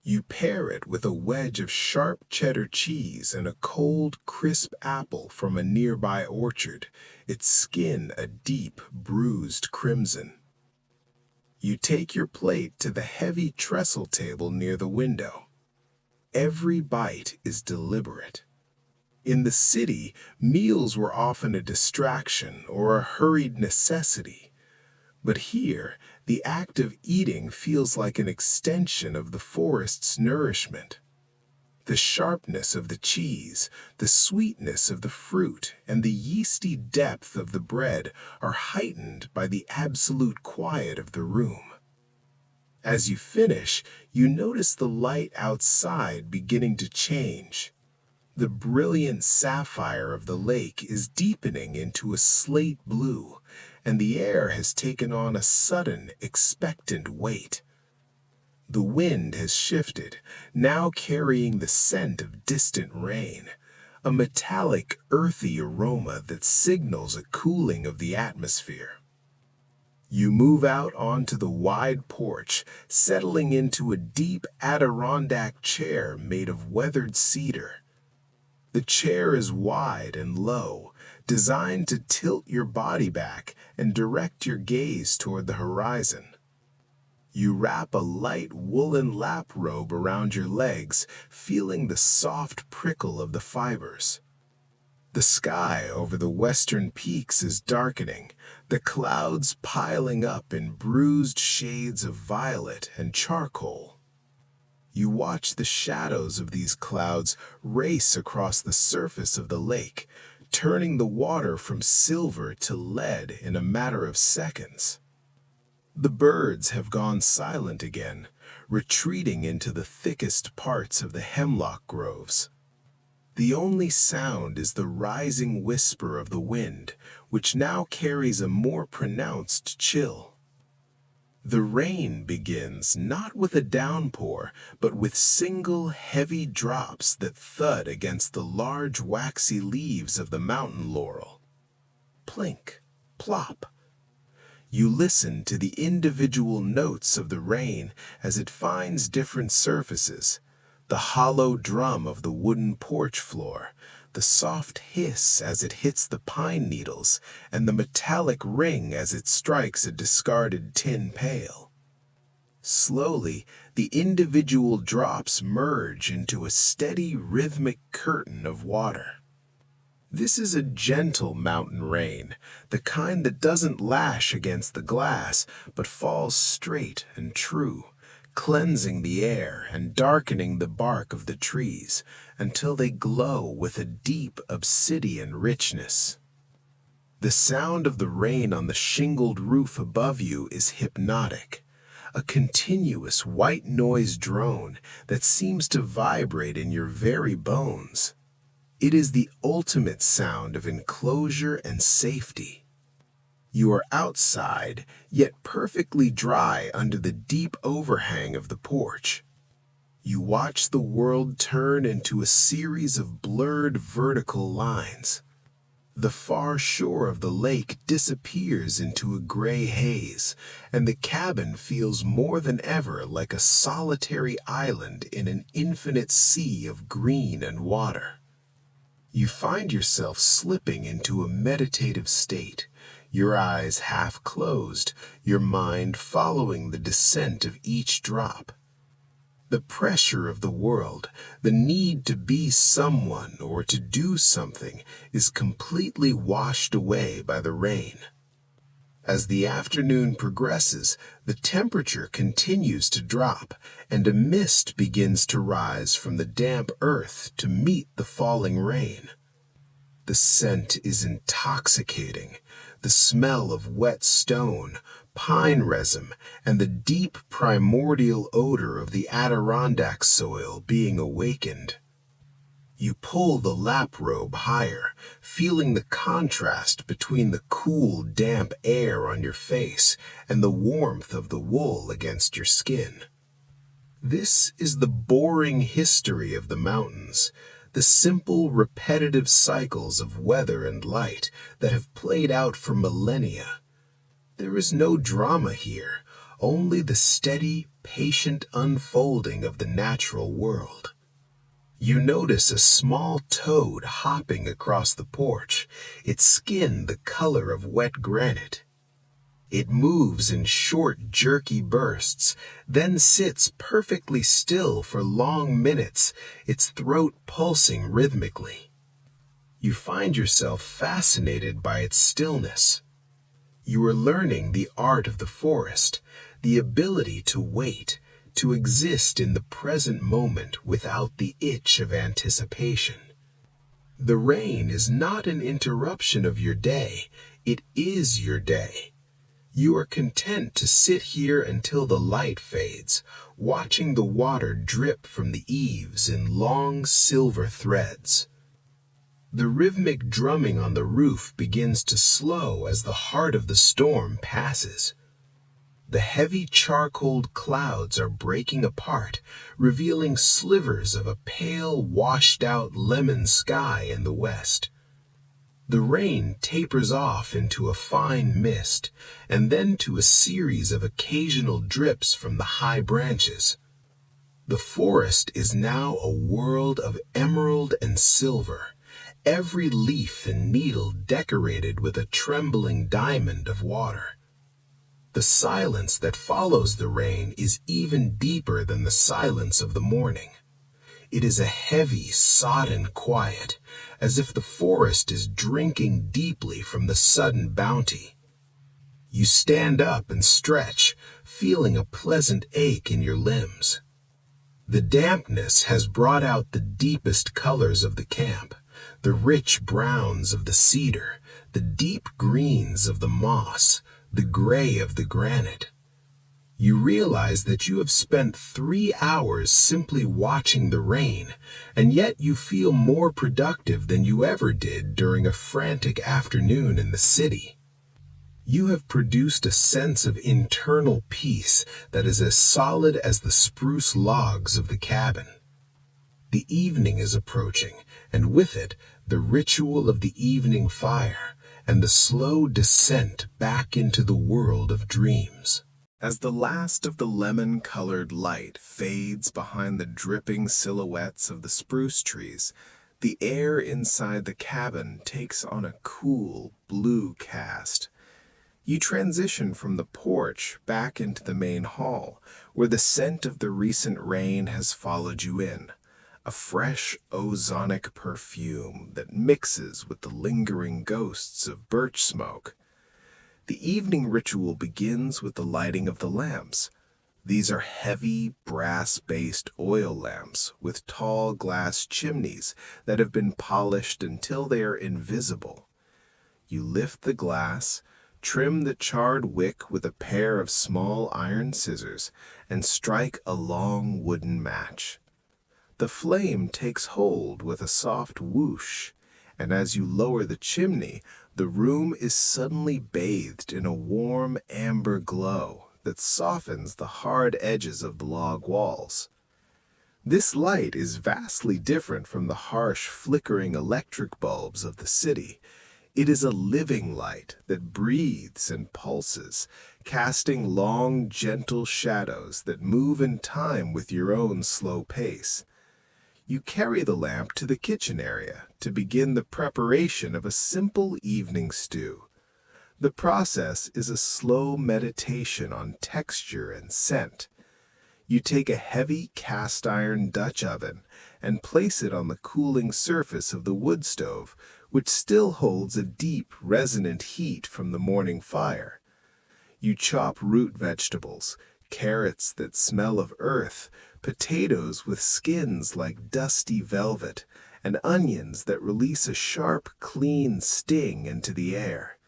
You pair it with a wedge of sharp cheddar cheese and a cold, crisp apple from a nearby orchard, its skin a deep, bruised crimson. You take your plate to the heavy trestle table near the window. Every bite is deliberate. In the city, meals were often a distraction or a hurried necessity. But here, the act of eating feels like an extension of the forest's nourishment. The sharpness of the cheese, the sweetness of the fruit, and the yeasty depth of the bread are heightened by the absolute quiet of the room. As you finish, you notice the light outside beginning to change. The brilliant sapphire of the lake is deepening into a slate blue, and the air has taken on a sudden, expectant weight. The wind has shifted, now carrying the scent of distant rain, a metallic, earthy aroma that signals a cooling of the atmosphere. You move out onto the wide porch, settling into a deep Adirondack chair made of weathered cedar. The chair is wide and low, designed to tilt your body back and direct your gaze toward the horizon. You wrap a light woolen lap robe around your legs, feeling the soft prickle of the fibers. The sky over the western peaks is darkening, the clouds piling up in bruised shades of violet and charcoal. You watch the shadows of these clouds race across the surface of the lake, turning the water from silver to lead in a matter of seconds. The birds have gone silent again, retreating into the thickest parts of the hemlock groves. The only sound is the rising whisper of the wind, which now carries a more pronounced chill. The rain begins not with a downpour, but with single heavy drops that thud against the large waxy leaves of the mountain laurel. Plink, plop. You listen to the individual notes of the rain as it finds different surfaces. The hollow drum of the wooden porch floor, the soft hiss as it hits the pine needles, and the metallic ring as it strikes a discarded tin pail. Slowly, the individual drops merge into a steady, rhythmic curtain of water. This is a gentle mountain rain, the kind that doesn't lash against the glass, but falls straight and true, cleansing the air and darkening the bark of the trees until they glow with a deep obsidian richness. The sound of the rain on the shingled roof above you is hypnotic, a continuous white noise drone that seems to vibrate in your very bones. It is the ultimate sound of enclosure and safety. You are outside, yet perfectly dry under the deep overhang of the porch. You watch the world turn into a series of blurred vertical lines. The far shore of the lake disappears into a gray haze, and the cabin feels more than ever like a solitary island in an infinite sea of green and water. You find yourself slipping into a meditative state, your eyes half closed, your mind following the descent of each drop. The pressure of the world, the need to be someone or to do something, is completely washed away by the rain. As the afternoon progresses, the temperature continues to drop, and a mist begins to rise from the damp earth to meet the falling rain. The scent is intoxicating, the smell of wet stone, pine resin, and the deep primordial odor of the Adirondack soil being awakened. You pull the lap robe higher, feeling the contrast between the cool, damp air on your face and the warmth of the wool against your skin. This is the boring history of the mountains, the simple, repetitive cycles of weather and light that have played out for millennia. There is no drama here, only the steady, patient unfolding of the natural world. You notice a small toad hopping across the porch, its skin the color of wet granite. It moves in short, jerky bursts, then sits perfectly still for long minutes, its throat pulsing rhythmically. You find yourself fascinated by its stillness. You are learning the art of the forest, the ability to wait, to exist in the present moment without the itch of anticipation. The rain is not an interruption of your day, it is your day. You are content to sit here until the light fades, watching the water drip from the eaves in long silver threads. The rhythmic drumming on the roof begins to slow as the heart of the storm passes. The heavy charcoaled clouds are breaking apart, revealing slivers of a pale, washed-out lemon sky in the west. The rain tapers off into a fine mist, and then to a series of occasional drips from the high branches. The forest is now a world of emerald and silver, every leaf and needle decorated with a trembling diamond of water. The silence that follows the rain is even deeper than the silence of the morning. It is a heavy, sodden quiet, as if the forest is drinking deeply from the sudden bounty. You stand up and stretch, feeling a pleasant ache in your limbs. The dampness has brought out the deepest colors of the camp, the rich browns of the cedar, the deep greens of the moss, the gray of the granite. You realize that you have spent 3 hours simply watching the rain, and yet you feel more productive than you ever did during a frantic afternoon in the city. You have produced a sense of internal peace that is as solid as the spruce logs of the cabin. The evening is approaching, and with it, the ritual of the evening fire and the slow descent back into the world of dreams. As the last of the lemon-colored light fades behind the dripping silhouettes of the spruce trees, the air inside the cabin takes on a cool, blue cast. You transition from the porch back into the main hall, where the scent of the recent rain has followed you in, a fresh, ozonic perfume that mixes with the lingering ghosts of birch smoke. The evening ritual begins with the lighting of the lamps. These are heavy, brass-based oil lamps with tall glass chimneys that have been polished until they are invisible. You lift the glass, trim the charred wick with a pair of small iron scissors, and strike a long wooden match. The flame takes hold with a soft whoosh, and as you lower the chimney, the room is suddenly bathed in a warm amber glow that softens the hard edges of the log walls. This light is vastly different from the harsh, flickering electric bulbs of the city. It is a living light that breathes and pulses, casting long, gentle shadows that move in time with your own slow pace. You carry the lamp to the kitchen area to begin the preparation of a simple evening stew. The process is a slow meditation on texture and scent. You take a heavy cast-iron Dutch oven and place it on the cooling surface of the wood stove, which still holds a deep, resonant heat from the morning fire. You chop root vegetables, carrots that smell of earth, potatoes with skins like dusty velvet, and onions that release a sharp, clean sting into the air.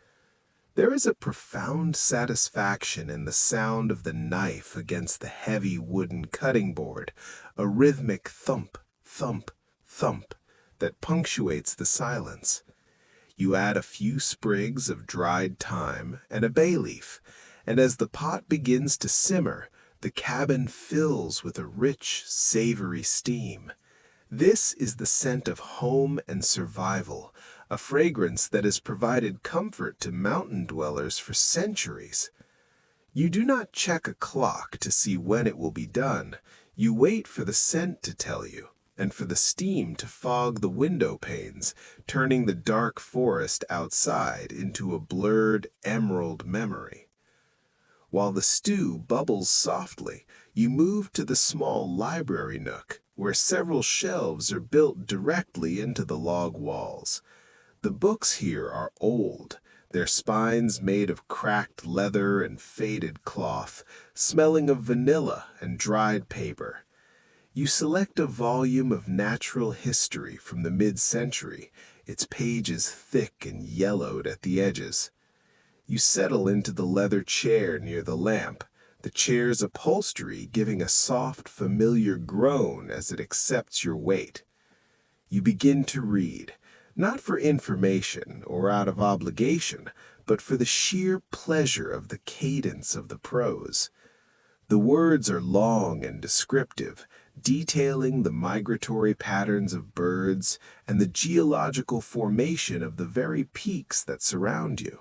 There is a profound satisfaction in the sound of the knife against the heavy wooden cutting board, a rhythmic thump, thump, thump that punctuates the silence. You add a few sprigs of dried thyme and a bay leaf, and as the pot begins to simmer, the cabin fills with a rich, savory steam. This is the scent of home and survival, a fragrance that has provided comfort to mountain dwellers for centuries. You do not check a clock to see when it will be done. You wait for the scent to tell you, and for the steam to fog the window panes, turning the dark forest outside into a blurred emerald memory. While the stew bubbles softly, you move to the small library nook, where several shelves are built directly into the log walls. The books here are old, their spines made of cracked leather and faded cloth, smelling of vanilla and dried paper. You select a volume of natural history from the mid-century, its pages thick and yellowed at the edges. You settle into the leather chair near the lamp, the chair's upholstery giving a soft, familiar groan as it accepts your weight. You begin to read, not for information or out of obligation, but for the sheer pleasure of the cadence of the prose. The words are long and descriptive, detailing the migratory patterns of birds and the geological formation of the very peaks that surround you.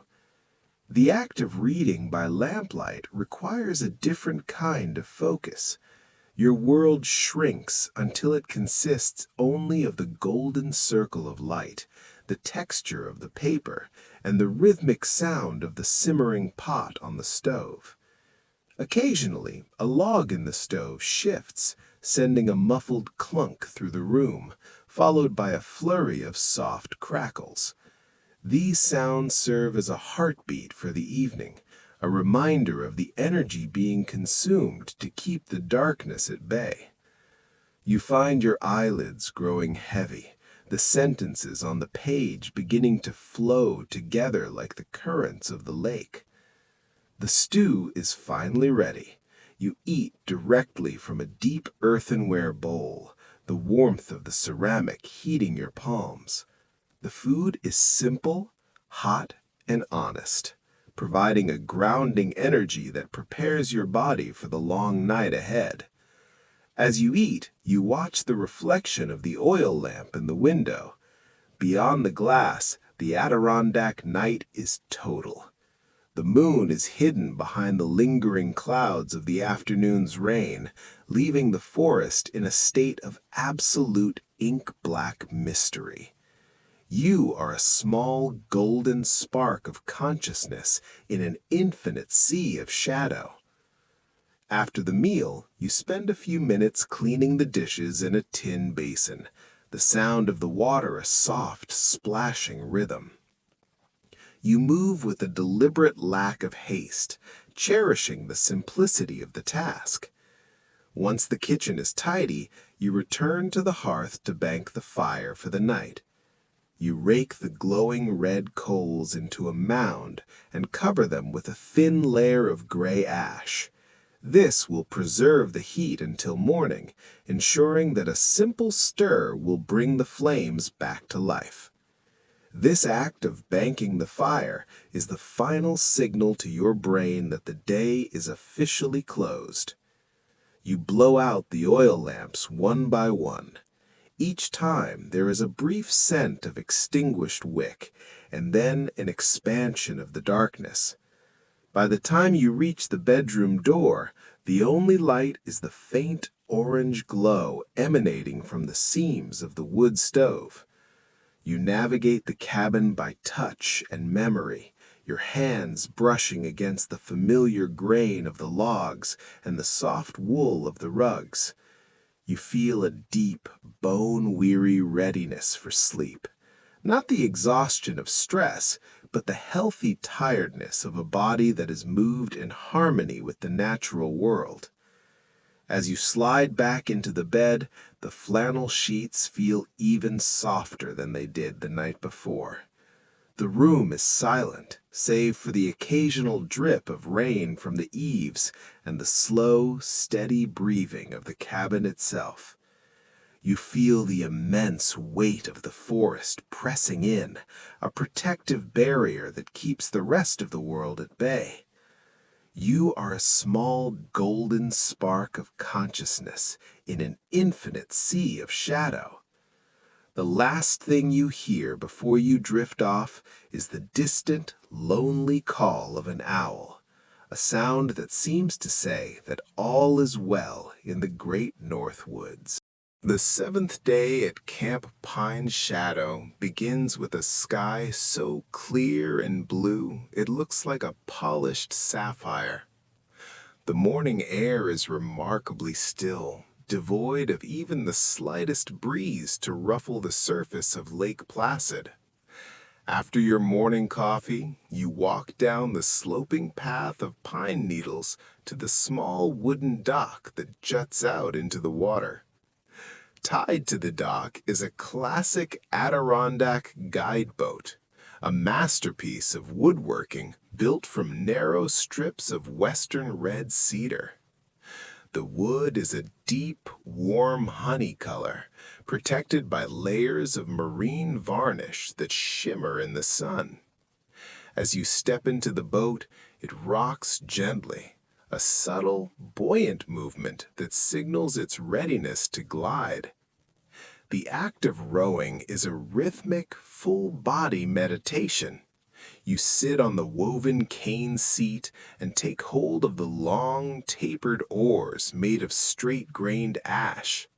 The act of reading by lamplight requires a different kind of focus. Your world shrinks until it consists only of the golden circle of light, the texture of the paper, and the rhythmic sound of the simmering pot on the stove. Occasionally, a log in the stove shifts, sending a muffled clunk through the room, followed by a flurry of soft crackles. These sounds serve as a heartbeat for the evening, a reminder of the energy being consumed to keep the darkness at bay. You find your eyelids growing heavy, the sentences on the page beginning to flow together like the currents of the lake. The stew is finally ready. You eat directly from a deep earthenware bowl, the warmth of the ceramic heating your palms. The food is simple, hot, and honest, providing a grounding energy that prepares your body for the long night ahead. As you eat, you watch the reflection of the oil lamp in the window. Beyond the glass, the Adirondack night is total. The moon is hidden behind the lingering clouds of the afternoon's rain, leaving the forest in a state of absolute ink-black mystery. You are a small golden spark of consciousness in an infinite sea of shadow. After the meal, you spend a few minutes cleaning the dishes in a tin basin, the sound of the water a soft, splashing rhythm. You move with a deliberate lack of haste, cherishing the simplicity of the task. Once the kitchen is tidy, you return to the hearth to bank the fire for the night. You rake the glowing red coals into a mound and cover them with a thin layer of gray ash. This will preserve the heat until morning, ensuring that a simple stir will bring the flames back to life. This act of banking the fire is the final signal to your brain that the day is officially closed. You blow out the oil lamps one by one. Each time there is a brief scent of extinguished wick, and then an expansion of the darkness. By the time you reach the bedroom door, the only light is the faint orange glow emanating from the seams of the wood stove. You navigate the cabin by touch and memory, your hands brushing against the familiar grain of the logs and the soft wool of the rugs. You feel a deep, bone-weary readiness for sleep. Not the exhaustion of stress, but the healthy tiredness of a body that is moved in harmony with the natural world. As you slide back into the bed, the flannel sheets feel even softer than they did the night before. The room is silent, save for the occasional drip of rain from the eaves and the slow, steady breathing of the cabin itself. You feel the immense weight of the forest pressing in, a protective barrier that keeps the rest of the world at bay. You are a small golden spark of consciousness in an infinite sea of shadow. The last thing you hear before you drift off is the distant, lonely call of an owl, a sound that seems to say that all is well in the great North Woods. The seventh day at Camp Pine Shadow begins with a sky so clear and blue it looks like a polished sapphire. The morning air is remarkably still, devoid of even the slightest breeze to ruffle the surface of Lake Placid. After your morning coffee, you walk down the sloping path of pine needles to the small wooden dock that juts out into the water. Tied to the dock is a classic Adirondack guide boat, a masterpiece of woodworking built from narrow strips of western red cedar. The wood is a deep, warm honey color, protected by layers of marine varnish that shimmer in the sun. As you step into the boat, it rocks gently, a subtle, buoyant movement that signals its readiness to glide. The act of rowing is a rhythmic, full-body meditation. You sit on the woven cane seat and take hold of the long, tapered oars made of straight-grained ash.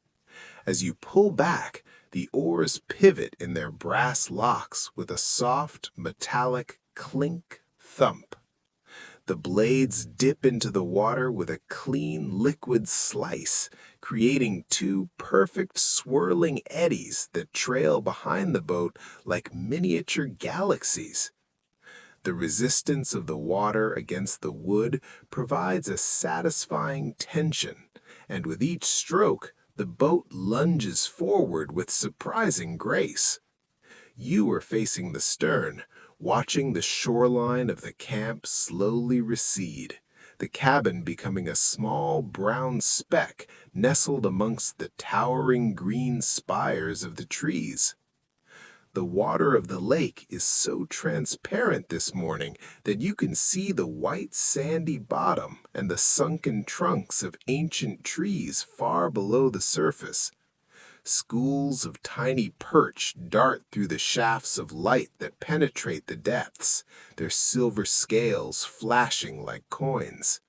As you pull back, the oars pivot in their brass locks with a soft, metallic clink thump. The blades dip into the water with a clean, liquid slice, creating two perfect swirling eddies that trail behind the boat like miniature galaxies. The resistance of the water against the wood provides a satisfying tension, and with each stroke, the boat lunges forward with surprising grace. You are facing the stern, watching the shoreline of the camp slowly recede, the cabin becoming a small brown speck nestled amongst the towering green spires of the trees. The water of the lake is so transparent this morning that you can see the white sandy bottom and the sunken trunks of ancient trees far below the surface. Schools of tiny perch dart through the shafts of light that penetrate the depths, their silver scales flashing like coins.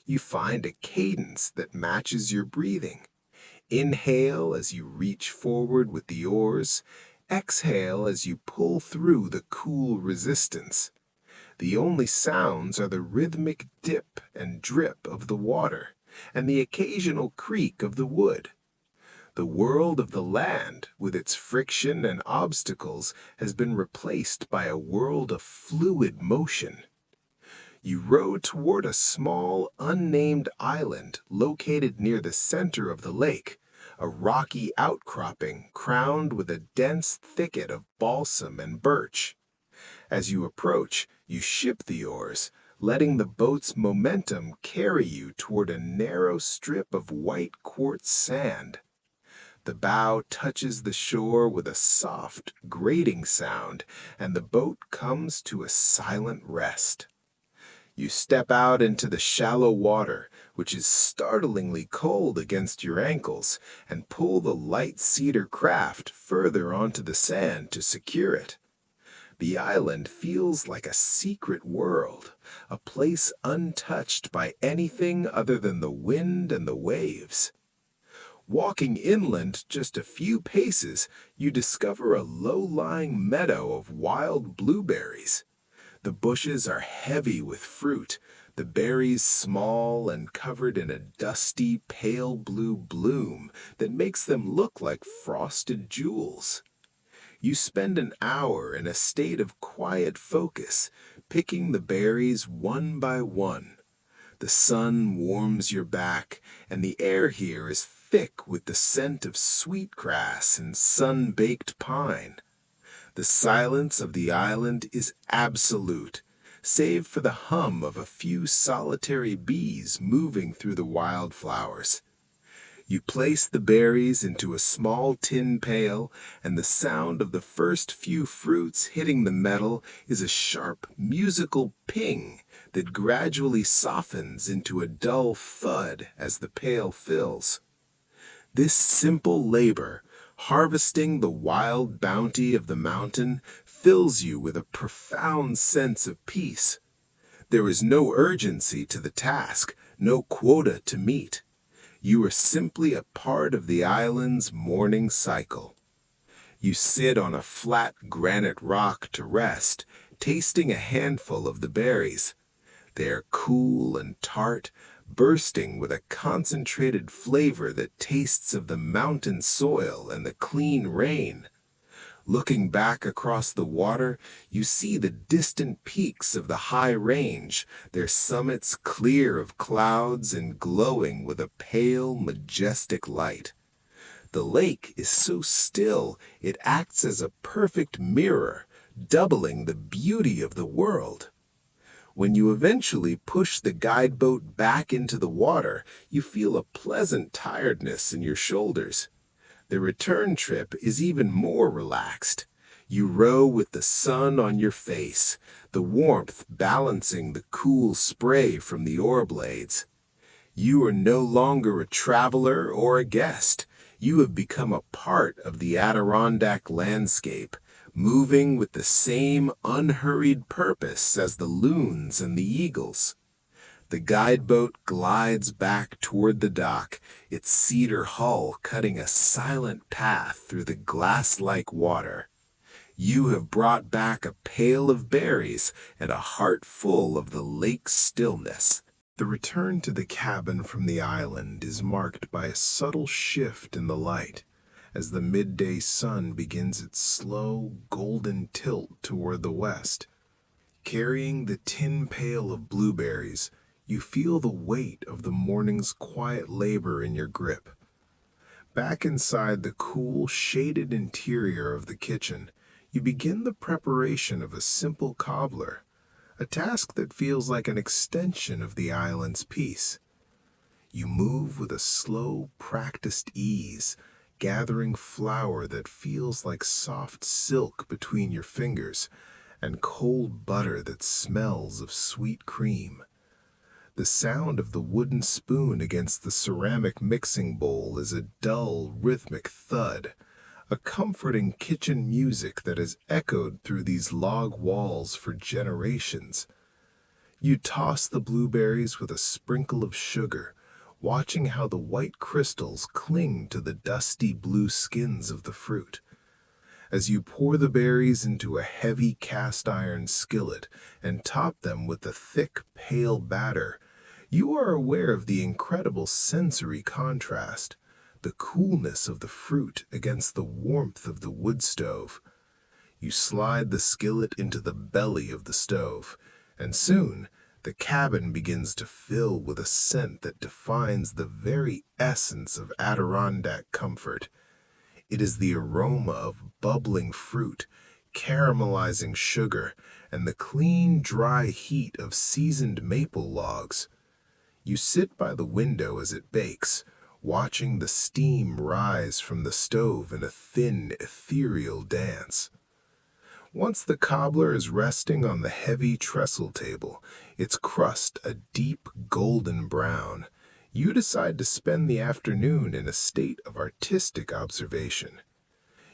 You find a cadence that matches your breathing. Inhale as you reach forward with the oars. Exhale as you pull through the cool resistance. The only sounds are the rhythmic dip and drip of the water and the occasional creak of the wood. The world of the land, with its friction and obstacles, has been replaced by a world of fluid motion. You row toward a small, unnamed island located near the center of the lake, a rocky outcropping crowned with a dense thicket of balsam and birch. As you approach, you ship the oars, letting the boat's momentum carry you toward a narrow strip of white quartz sand. The bow touches the shore with a soft, grating sound, and the boat comes to a silent rest. You step out into the shallow water, which is startlingly cold against your ankles, and pull the light cedar craft further onto the sand to secure it. The island feels like a secret world, a place untouched by anything other than the wind and the waves. Walking inland just a few paces, you discover a low-lying meadow of wild blueberries. The bushes are heavy with fruit, the berries small and covered in a dusty, pale blue bloom that makes them look like frosted jewels. You spend an hour in a state of quiet focus, picking the berries one by one. The sun warms your back, and the air here is thick with the scent of sweetgrass and sun-baked pine. The silence of the island is absolute, save for the hum of a few solitary bees moving through the wildflowers. You place the berries into a small tin pail, and the sound of the first few fruits hitting the metal is a sharp, musical ping that gradually softens into a dull thud as the pail fills. This simple labor, harvesting the wild bounty of the mountain, fills you with a profound sense of peace. There is no urgency to the task, no quota to meet. You are simply a part of the island's morning cycle. You sit on a flat granite rock to rest, tasting a handful of the berries. They are cool and tart, bursting with a concentrated flavor that tastes of the mountain soil and the clean rain. Looking back across the water, you see the distant peaks of the high range, their summits clear of clouds and glowing with a pale, majestic light. The lake is so still it acts as a perfect mirror, doubling the beauty of the world. When you eventually push the guide boat back into the water, you feel a pleasant tiredness in your shoulders. The return trip is even more relaxed. You row with the sun on your face, the warmth balancing the cool spray from the oar blades. You are no longer a traveler or a guest. You have become a part of the Adirondack landscape, moving with the same unhurried purpose as the loons and the eagles. The guideboat glides back toward the dock, its cedar hull cutting a silent path through the glass-like water. You have brought back a pail of berries and a heart full of the lake's stillness. The return to the cabin from the island is marked by a subtle shift in the light, as the midday sun begins its slow, golden tilt toward the west. Carrying the tin pail of blueberries, you feel the weight of the morning's quiet labor in your grip. Back inside the cool, shaded interior of the kitchen, you begin the preparation of a simple cobbler, a task that feels like an extension of the island's peace. You move with a slow, practiced ease, gathering flour that feels like soft silk between your fingers, and cold butter that smells of sweet cream. The sound of the wooden spoon against the ceramic mixing bowl is a dull, rhythmic thud, a comforting kitchen music that has echoed through these log walls for generations. You toss the blueberries with a sprinkle of sugar, watching how the white crystals cling to the dusty blue skins of the fruit. As you pour the berries into a heavy cast-iron skillet and top them with the thick, pale batter, you are aware of the incredible sensory contrast, the coolness of the fruit against the warmth of the wood stove. You slide the skillet into the belly of the stove, and soon the cabin begins to fill with a scent that defines the very essence of Adirondack comfort. It is the aroma of bubbling fruit, caramelizing sugar, and the clean, dry heat of seasoned maple logs. You sit by the window as it bakes, watching the steam rise from the stove in a thin, ethereal dance. Once the cobbler is resting on the heavy trestle table, its crust a deep golden brown, you decide to spend the afternoon in a state of artistic observation.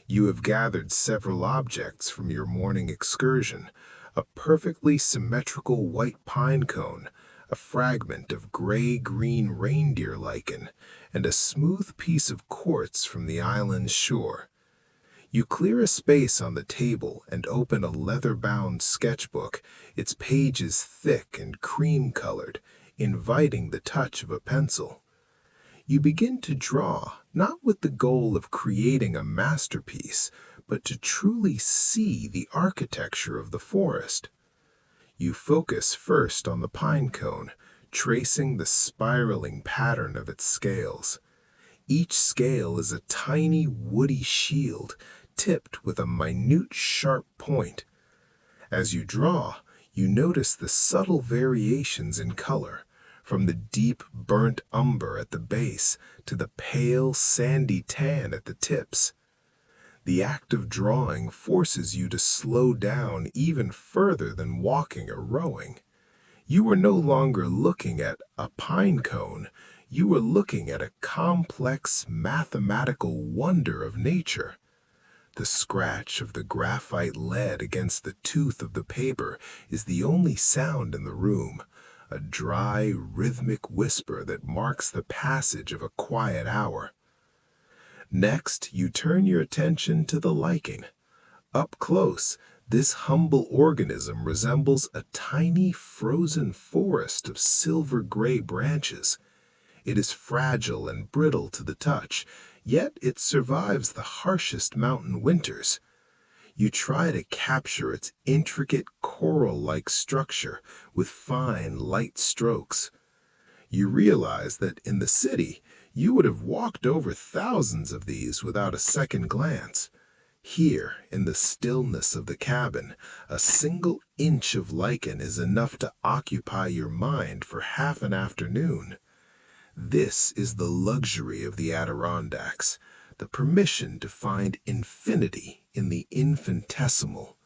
You have gathered several objects from your morning excursion: a perfectly symmetrical white pine cone, a fragment of gray-green reindeer lichen, and a smooth piece of quartz from the island's shore. You clear a space on the table and open a leather-bound sketchbook, its pages thick and cream-colored, inviting the touch of a pencil. You begin to draw, not with the goal of creating a masterpiece, but to truly see the architecture of the forest. You focus first on the pine cone, tracing the spiraling pattern of its scales. Each scale is a tiny woody shield, tipped with a minute sharp point. As you draw, you notice the subtle variations in color, from the deep burnt umber at the base to the pale sandy tan at the tips. The act of drawing forces you to slow down even further than walking or rowing. You are no longer looking at a pine cone, you are looking at a complex mathematical wonder of nature. The scratch of the graphite lead against the tooth of the paper is the only sound in the room, a dry, rhythmic whisper that marks the passage of a quiet hour. Next, you turn your attention to the lichen. Up close, this humble organism resembles a tiny frozen forest of silver-gray branches. It is fragile and brittle to the touch, yet it survives the harshest mountain winters. You try to capture its intricate coral-like structure with fine, light strokes. You realize that in the city, you would have walked over thousands of these without a second glance. Here, in the stillness of the cabin, a single inch of lichen is enough to occupy your mind for half an afternoon. This is the luxury of the Adirondacks, the permission to find infinity in the infinitesimal.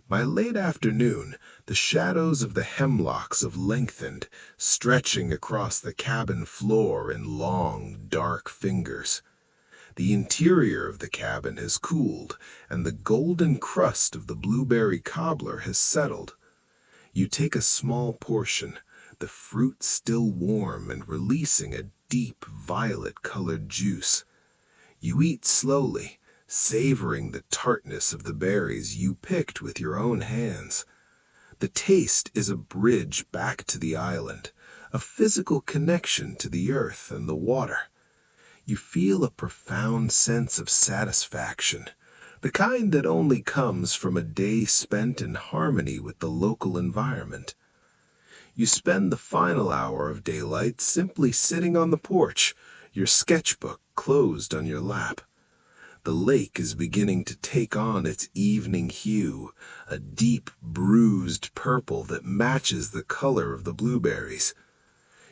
By late afternoon, the shadows of the hemlocks have lengthened, stretching across the cabin floor in long, dark fingers. The interior of the cabin has cooled, and the golden crust of the blueberry cobbler has settled. You take a small portion, the fruit still warm and releasing a deep violet-colored juice. You eat slowly, savoring the tartness of the berries you picked with your own hands. The taste is a bridge back to the island, a physical connection to the earth and the water. You feel a profound sense of satisfaction, the kind that only comes from a day spent in harmony with the local environment. You spend the final hour of daylight simply sitting on the porch, your sketchbook closed on your lap. The lake is beginning to take on its evening hue, a deep, bruised purple that matches the color of the blueberries.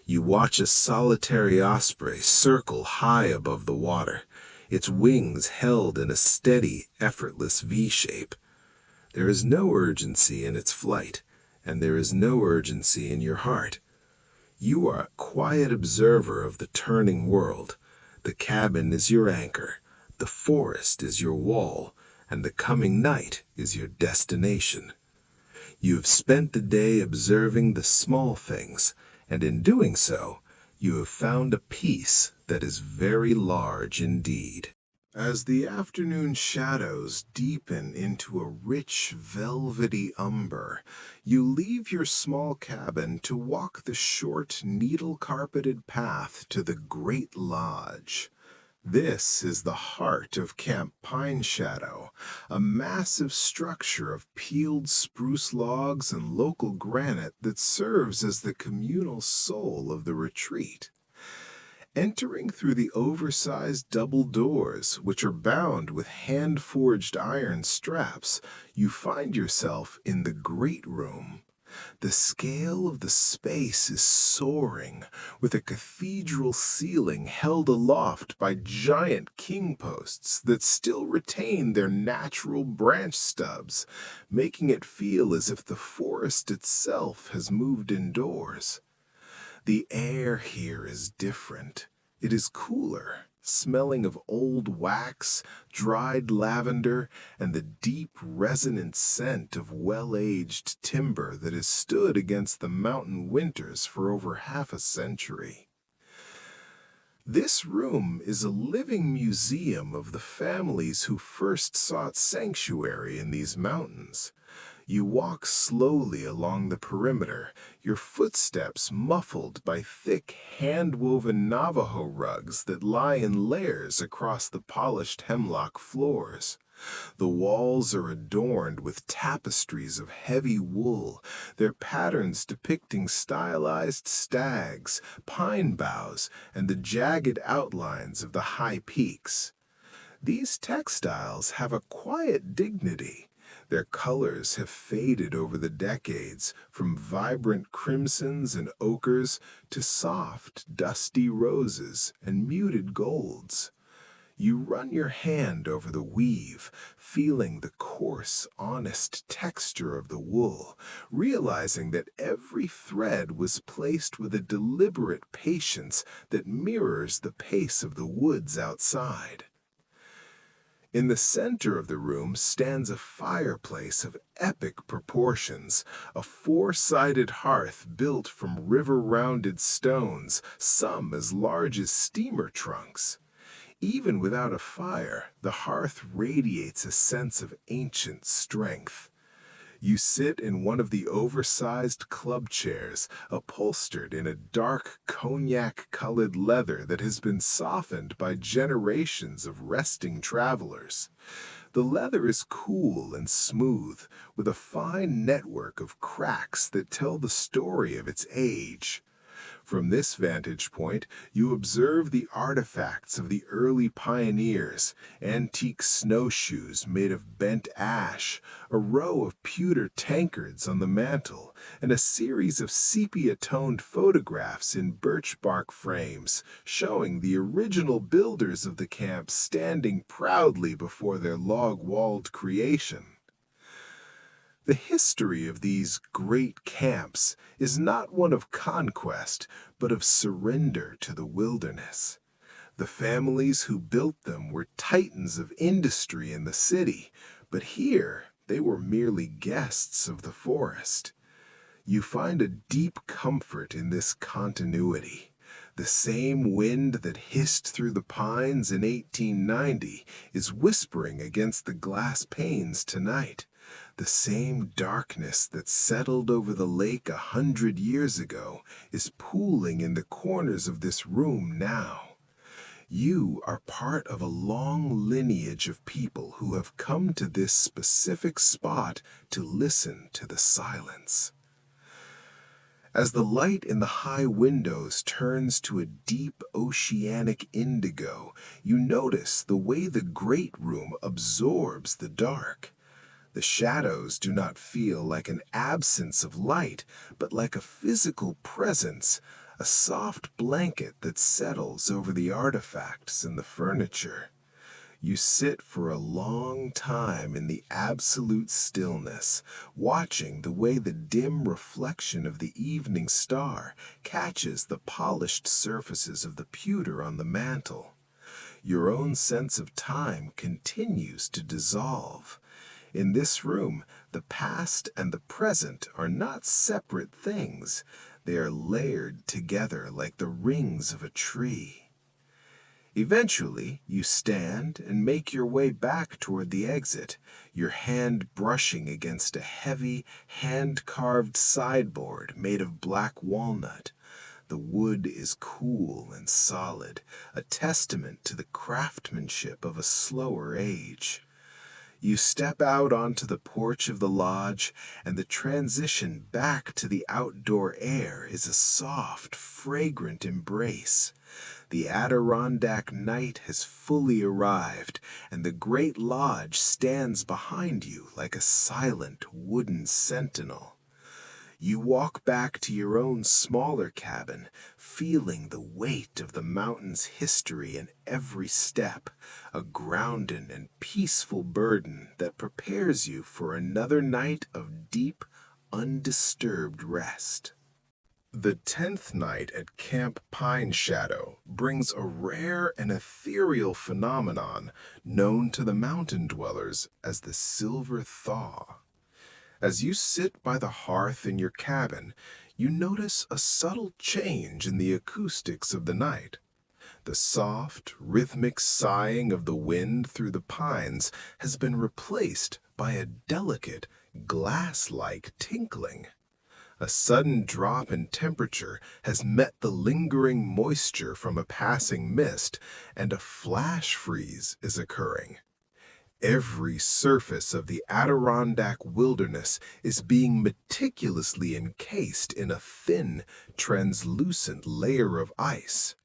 You watch a solitary osprey circle high above the water, its wings held in a steady, effortless V-shape. There is no urgency in its flight, and there is no urgency in your heart. You are a quiet observer of the turning world. The cabin is your anchor, the forest is your wall, and the coming night is your destination. You have spent the day observing the small things, and in doing so, you have found a peace that is very large indeed. As the afternoon shadows deepen into a rich, velvety umber, you leave your small cabin to walk the short, needle-carpeted path to the Great Lodge. This is the heart of Camp Pine Shadow, a massive structure of peeled spruce logs and local granite that serves as the communal soul of the retreat. Entering through the oversized double doors, which are bound with hand-forged iron straps, you find yourself in the great room. The scale of the space is soaring, with a cathedral ceiling held aloft by giant king posts that still retain their natural branch stubs, making it feel as if the forest itself has moved indoors. The air here is different. It is cooler, smelling of old wax, dried lavender, and the deep resonant scent of well-aged timber that has stood against the mountain winters for over half a century. This room is a living museum of the families who first sought sanctuary in these mountains. You walk slowly along the perimeter, your footsteps muffled by thick, hand-woven Navajo rugs that lie in layers across the polished hemlock floors. The walls are adorned with tapestries of heavy wool, their patterns depicting stylized stags, pine boughs, and the jagged outlines of the high peaks. These textiles have a quiet dignity. Their colors have faded over the decades, from vibrant crimsons and ochres to soft, dusty roses and muted golds. You run your hand over the weave, feeling the coarse, honest texture of the wool, realizing that every thread was placed with a deliberate patience that mirrors the pace of the woods outside. In the center of the room stands a fireplace of epic proportions, a four-sided hearth built from river-rounded stones, some as large as steamer trunks. Even without a fire, the hearth radiates a sense of ancient strength. You sit in one of the oversized club chairs, upholstered in a dark cognac-colored leather that has been softened by generations of resting travelers. The leather is cool and smooth, with a fine network of cracks that tell the story of its age. From this vantage point, you observe the artifacts of the early pioneers, antique snowshoes made of bent ash, a row of pewter tankards on the mantel, and a series of sepia-toned photographs in birch bark frames, showing the original builders of the camp standing proudly before their log-walled creation. The history of these great camps is not one of conquest, but of surrender to the wilderness. The families who built them were titans of industry in the city, but here they were merely guests of the forest. You find a deep comfort in this continuity. The same wind that hissed through the pines in 1890 is whispering against the glass panes tonight. The same darkness that settled over the lake 100 years ago is pooling in the corners of this room now. You are part of a long lineage of people who have come to this specific spot to listen to the silence. As the light in the high windows turns to a deep oceanic indigo, you notice the way the great room absorbs the dark. The shadows do not feel like an absence of light, but like a physical presence, a soft blanket that settles over the artifacts and the furniture. You sit for a long time in the absolute stillness, watching the way the dim reflection of the evening star catches the polished surfaces of the pewter on the mantel. Your own sense of time continues to dissolve. In this room, the past and the present are not separate things. They are layered together like the rings of a tree. Eventually, you stand and make your way back toward the exit, your hand brushing against a heavy, hand-carved sideboard made of black walnut. The wood is cool and solid, a testament to the craftsmanship of a slower age. You step out onto the porch of the lodge, and the transition back to the outdoor air is a soft, fragrant embrace. The Adirondack night has fully arrived, and the great lodge stands behind you like a silent wooden sentinel. You walk back to your own smaller cabin, feeling the weight of the mountain's history in every step, a grounded and peaceful burden that prepares you for another night of deep, undisturbed rest. The 10th night at Camp Pine Shadow brings a rare and ethereal phenomenon known to the mountain dwellers as the silver thaw. As you sit by the hearth in your cabin, you notice a subtle change in the acoustics of the night. The soft, rhythmic sighing of the wind through the pines has been replaced by a delicate, glass-like tinkling. A sudden drop in temperature has met the lingering moisture from a passing mist, and a flash freeze is occurring. Every surface of the Adirondack wilderness is being meticulously encased in a thin, translucent layer of ice.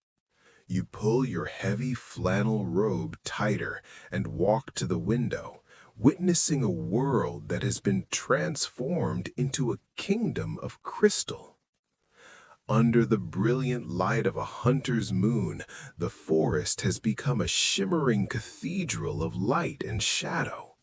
You pull your heavy flannel robe tighter and walk to the window, witnessing a world that has been transformed into a kingdom of crystal. Under the brilliant light of a hunter's moon, the forest has become a shimmering cathedral of light and shadow.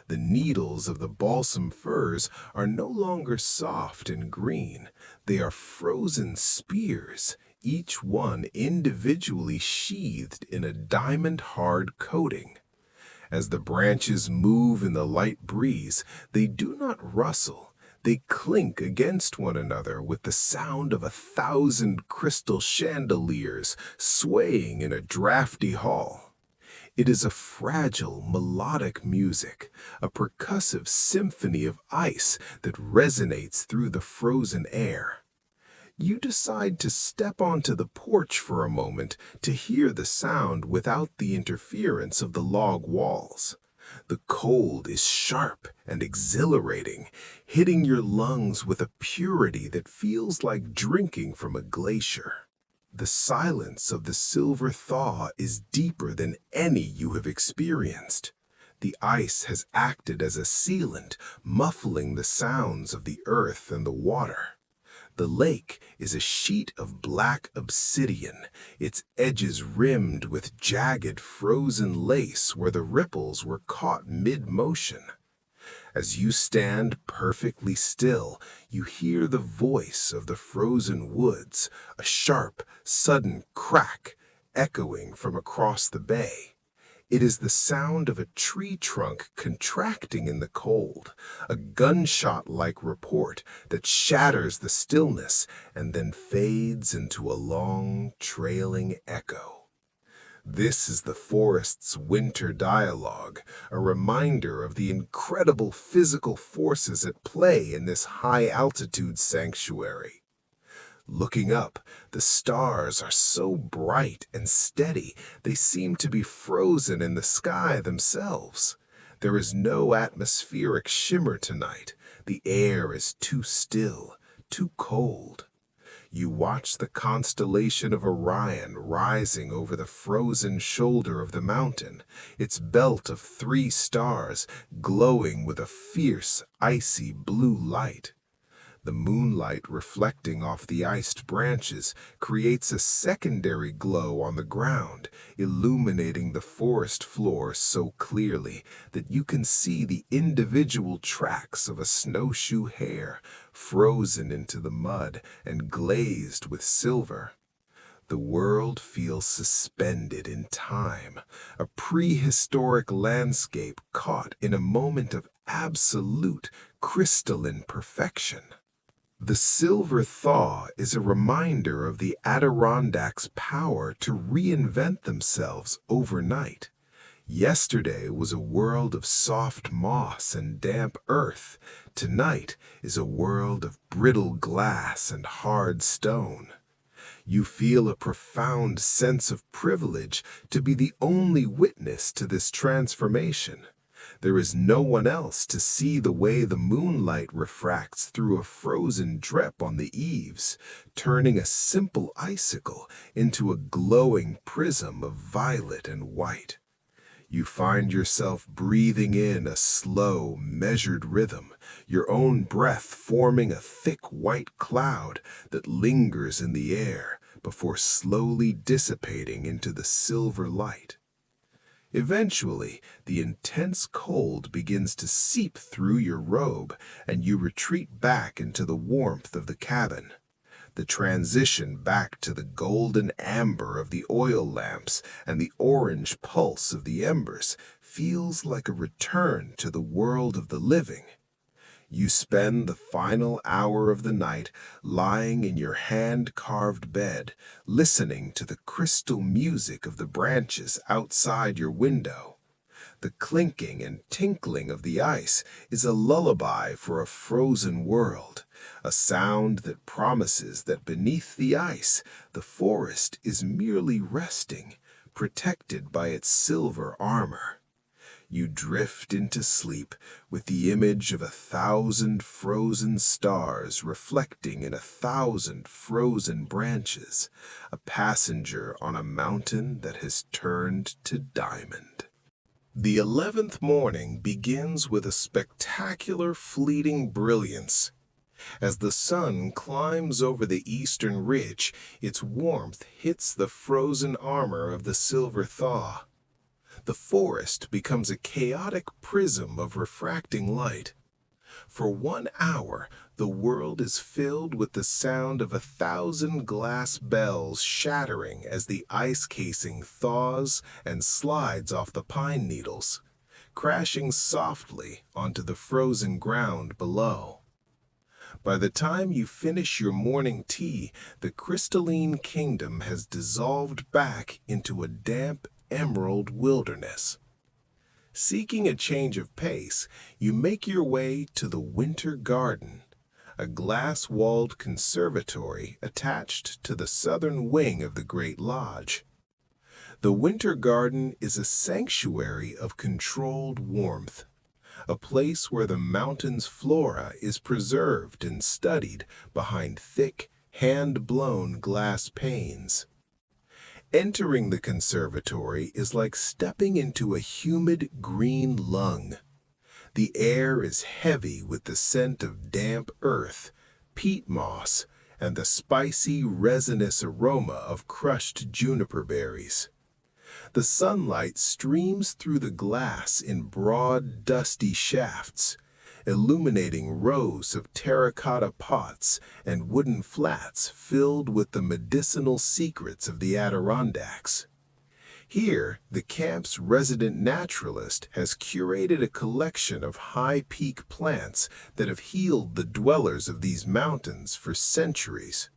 The needles of the balsam firs are no longer soft and green. They are frozen spears, each one individually sheathed in a diamond-hard coating. As the branches move in the light breeze, they do not rustle. They clink against one another with the sound of 1,000 crystal chandeliers swaying in a drafty hall. It is a fragile, melodic music, a percussive symphony of ice that resonates through the frozen air. You decide to step onto the porch for a moment to hear the sound without the interference of the log walls. The cold is sharp and exhilarating, hitting your lungs with a purity that feels like drinking from a glacier. The silence of the silver thaw is deeper than any you have experienced. The ice has acted as a sealant, muffling the sounds of the earth and the water. The lake is a sheet of black obsidian, its edges rimmed with jagged frozen lace where the ripples were caught mid-motion. As you stand perfectly still, you hear the voice of the frozen woods, a sharp, sudden crack echoing from across the bay. It is the sound of a tree trunk contracting in the cold, a gunshot-like report that shatters the stillness and then fades into a long, trailing echo. This is the forest's winter dialogue, a reminder of the incredible physical forces at play in this high-altitude sanctuary. Looking up, the stars are so bright and steady they seem to be frozen in the sky themselves. There is no atmospheric shimmer tonight. The air is too still, too cold. You watch the constellation of Orion rising over the frozen shoulder of the mountain, its belt of 3 stars glowing with a fierce, icy blue light. The moonlight reflecting off the iced branches creates a secondary glow on the ground, illuminating the forest floor so clearly that you can see the individual tracks of a snowshoe hare frozen into the mud and glazed with silver. The world feels suspended in time, a prehistoric landscape caught in a moment of absolute crystalline perfection. The silver thaw is a reminder of the Adirondacks' power to reinvent themselves overnight. Yesterday was a world of soft moss and damp earth. Tonight is a world of brittle glass and hard stone. You feel a profound sense of privilege to be the only witness to this transformation. There is no one else to see the way the moonlight refracts through a frozen drip on the eaves, turning a simple icicle into a glowing prism of violet and white. You find yourself breathing in a slow, measured rhythm, your own breath forming a thick white cloud that lingers in the air before slowly dissipating into the silver light. Eventually, the intense cold begins to seep through your robe, and you retreat back into the warmth of the cabin. The transition back to the golden amber of the oil lamps and the orange pulse of the embers feels like a return to the world of the living. You spend the final hour of the night lying in your hand-carved bed, listening to the crystal music of the branches outside your window. The clinking and tinkling of the ice is a lullaby for a frozen world, a sound that promises that beneath the ice, the forest is merely resting, protected by its silver armor. You drift into sleep with the image of 1,000 frozen stars reflecting in 1,000 frozen branches, a passenger on a mountain that has turned to diamond. The 11th morning begins with a spectacular fleeting brilliance. As the sun climbs over the eastern ridge, its warmth hits the frozen armor of the silver thaw. The forest becomes a chaotic prism of refracting light. For 1 hour, the world is filled with the sound of 1,000 glass bells shattering as the ice casing thaws and slides off the pine needles, crashing softly onto the frozen ground below. By the time you finish your morning tea, the crystalline kingdom has dissolved back into a damp emerald wilderness. Seeking a change of pace, you make your way to the Winter Garden, a glass-walled conservatory attached to the southern wing of the Great Lodge. The Winter Garden is a sanctuary of controlled warmth, a place where the mountain's flora is preserved and studied behind thick, hand-blown glass panes. Entering the conservatory is like stepping into a humid green lung. The air is heavy with the scent of damp earth, peat moss, and the spicy, resinous aroma of crushed juniper berries. The sunlight streams through the glass in broad, dusty shafts, illuminating rows of terracotta pots and wooden flats filled with the medicinal secrets of the Adirondacks. Here, the camp's resident naturalist has curated a collection of high-peak plants that have healed the dwellers of these mountains for centuries.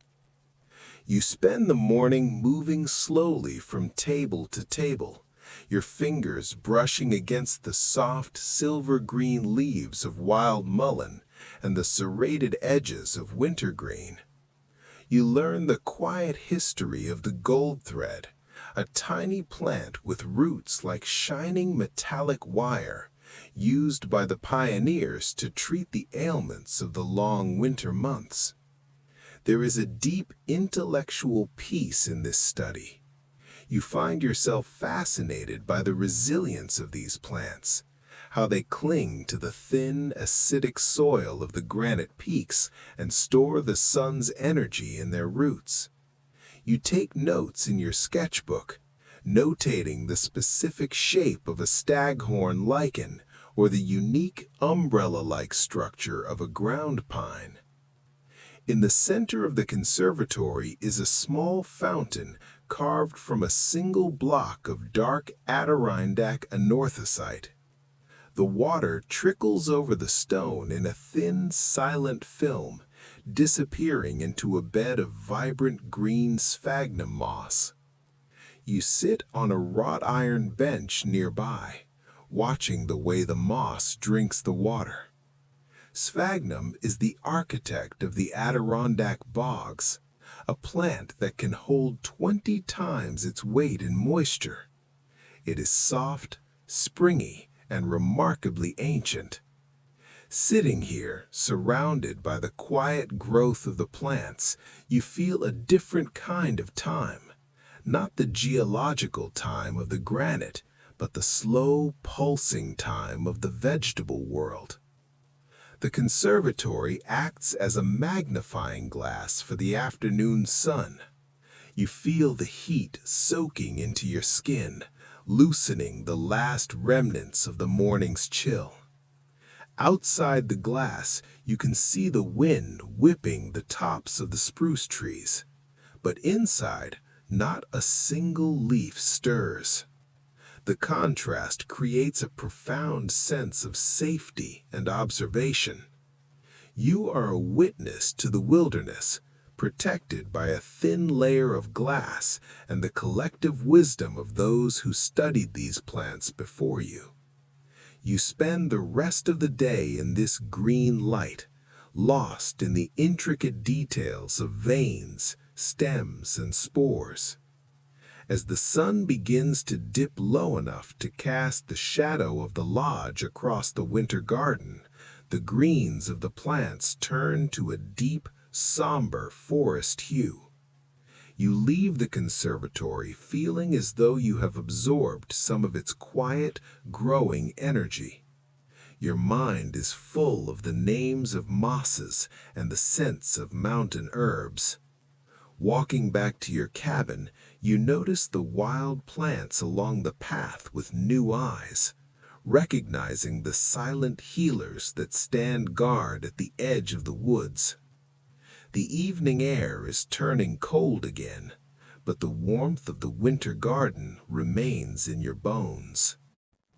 You spend the morning moving slowly from table to table, your fingers brushing against the soft silver-green leaves of wild mullein and the serrated edges of wintergreen. You learn the quiet history of the goldthread, a tiny plant with roots like shining metallic wire, used by the pioneers to treat the ailments of the long winter months. There is a deep intellectual peace in this study. You find yourself fascinated by the resilience of these plants, how they cling to the thin, acidic soil of the granite peaks and store the sun's energy in their roots. You take notes in your sketchbook, notating the specific shape of a staghorn lichen or the unique umbrella-like structure of a ground pine. In the center of the conservatory is a small fountain carved from a single block of dark Adirondack anorthosite. The water trickles over the stone in a thin, silent film, disappearing into a bed of vibrant green sphagnum moss. You sit on a wrought iron bench nearby, watching the way the moss drinks the water. Sphagnum is the architect of the Adirondack bogs, a plant that can hold 20 times its weight in moisture. It is soft, springy, and remarkably ancient. Sitting here, surrounded by the quiet growth of the plants, you feel a different kind of time, not the geological time of the granite, but the slow, pulsing time of the vegetable world. The conservatory acts as a magnifying glass for the afternoon sun. You feel the heat soaking into your skin, loosening the last remnants of the morning's chill. Outside the glass, you can see the wind whipping the tops of the spruce trees. But inside, not a single leaf stirs. The contrast creates a profound sense of safety and observation. You are a witness to the wilderness, protected by a thin layer of glass and the collective wisdom of those who studied these plants before you. You spend the rest of the day in this green light, lost in the intricate details of veins, stems, and spores. As the sun begins to dip low enough to cast the shadow of the lodge across the winter garden, the greens of the plants turn to a deep, somber forest hue. You leave the conservatory feeling as though you have absorbed some of its quiet, growing energy. Your mind is full of the names of mosses and the scents of mountain herbs. Walking back to your cabin, you notice the wild plants along the path with new eyes, recognizing the silent healers that stand guard at the edge of the woods. The evening air is turning cold again, but the warmth of the winter garden remains in your bones.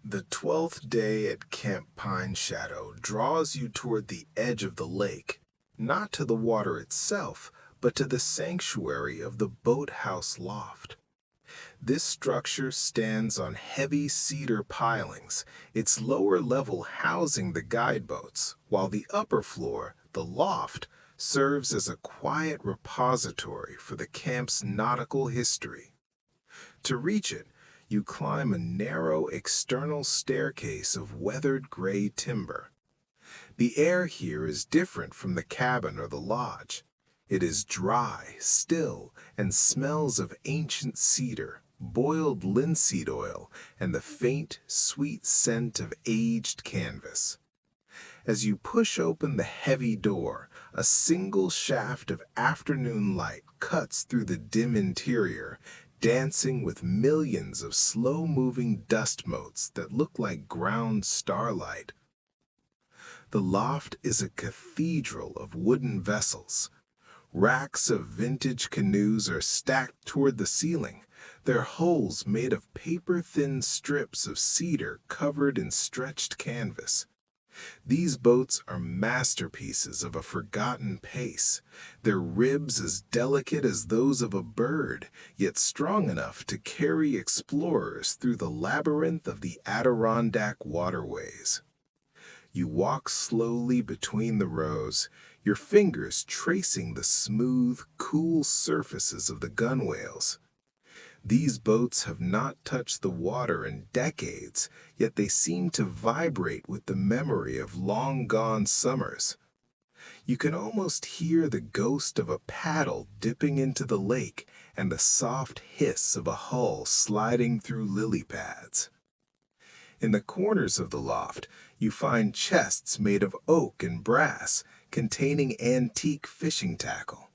The 12th day at Camp Pine Shadow draws you toward the edge of the lake, not to the water itself, but to the sanctuary of the boathouse loft. This structure stands on heavy cedar pilings, its lower level housing the guide boats, while the upper floor, the loft, serves as a quiet repository for the camp's nautical history. To reach it, you climb a narrow external staircase of weathered gray timber. The air here is different from the cabin or the lodge. It is dry, still, and smells of ancient cedar, boiled linseed oil, and the faint, sweet scent of aged canvas. As you push open the heavy door, a single shaft of afternoon light cuts through the dim interior, dancing with millions of slow-moving dust motes that look like ground starlight. The loft is a cathedral of wooden vessels. Racks of vintage canoes are stacked toward the ceiling, their hulls made of paper-thin strips of cedar covered in stretched canvas. These boats are masterpieces of a forgotten pace, their ribs as delicate as those of a bird, yet strong enough to carry explorers through the labyrinth of the Adirondack waterways. You walk slowly between the rows, your fingers tracing the smooth, cool surfaces of the gunwales. These boats have not touched the water in decades, yet they seem to vibrate with the memory of long-gone summers. You can almost hear the ghost of a paddle dipping into the lake and the soft hiss of a hull sliding through lily pads. In the corners of the loft, you find chests made of oak and brass containing antique fishing tackle.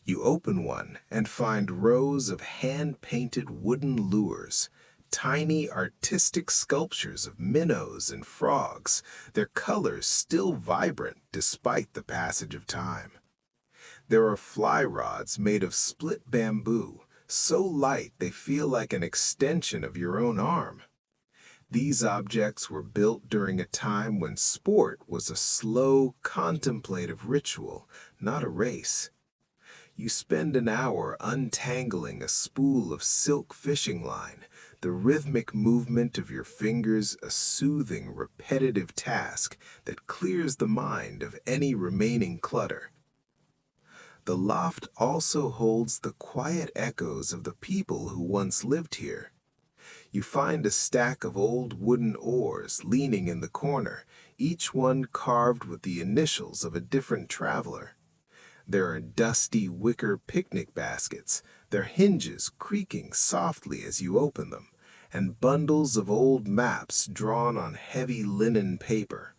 You open one and find rows of hand-painted wooden lures, tiny artistic sculptures of minnows and frogs, their colors still vibrant despite the passage of time. There are fly rods made of split bamboo, so light they feel like an extension of your own arm. These objects were built during a time when sport was a slow, contemplative ritual, not a race. You spend an hour untangling a spool of silk fishing line, the rhythmic movement of your fingers a soothing, repetitive task that clears the mind of any remaining clutter. The loft also holds the quiet echoes of the people who once lived here. You find a stack of old wooden oars leaning in the corner, each one carved with the initials of a different traveler. There are dusty wicker picnic baskets, their hinges creaking softly as you open them, and bundles of old maps drawn on heavy linen paper.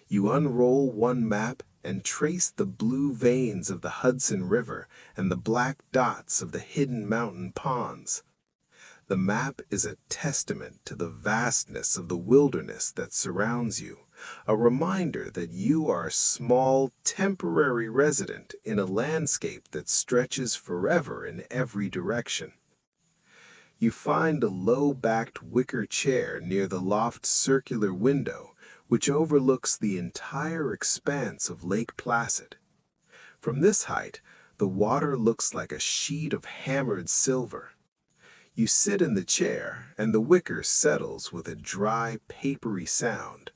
You unroll one map and trace the blue veins of the Hudson River and the black dots of the hidden mountain ponds. The map is a testament to the vastness of the wilderness that surrounds you, a reminder that you are a small, temporary resident in a landscape that stretches forever in every direction. You find a low-backed wicker chair near the loft's circular window, which overlooks the entire expanse of Lake Placid. From this height, the water looks like a sheet of hammered silver. You sit in the chair, and the wicker settles with a dry, papery sound.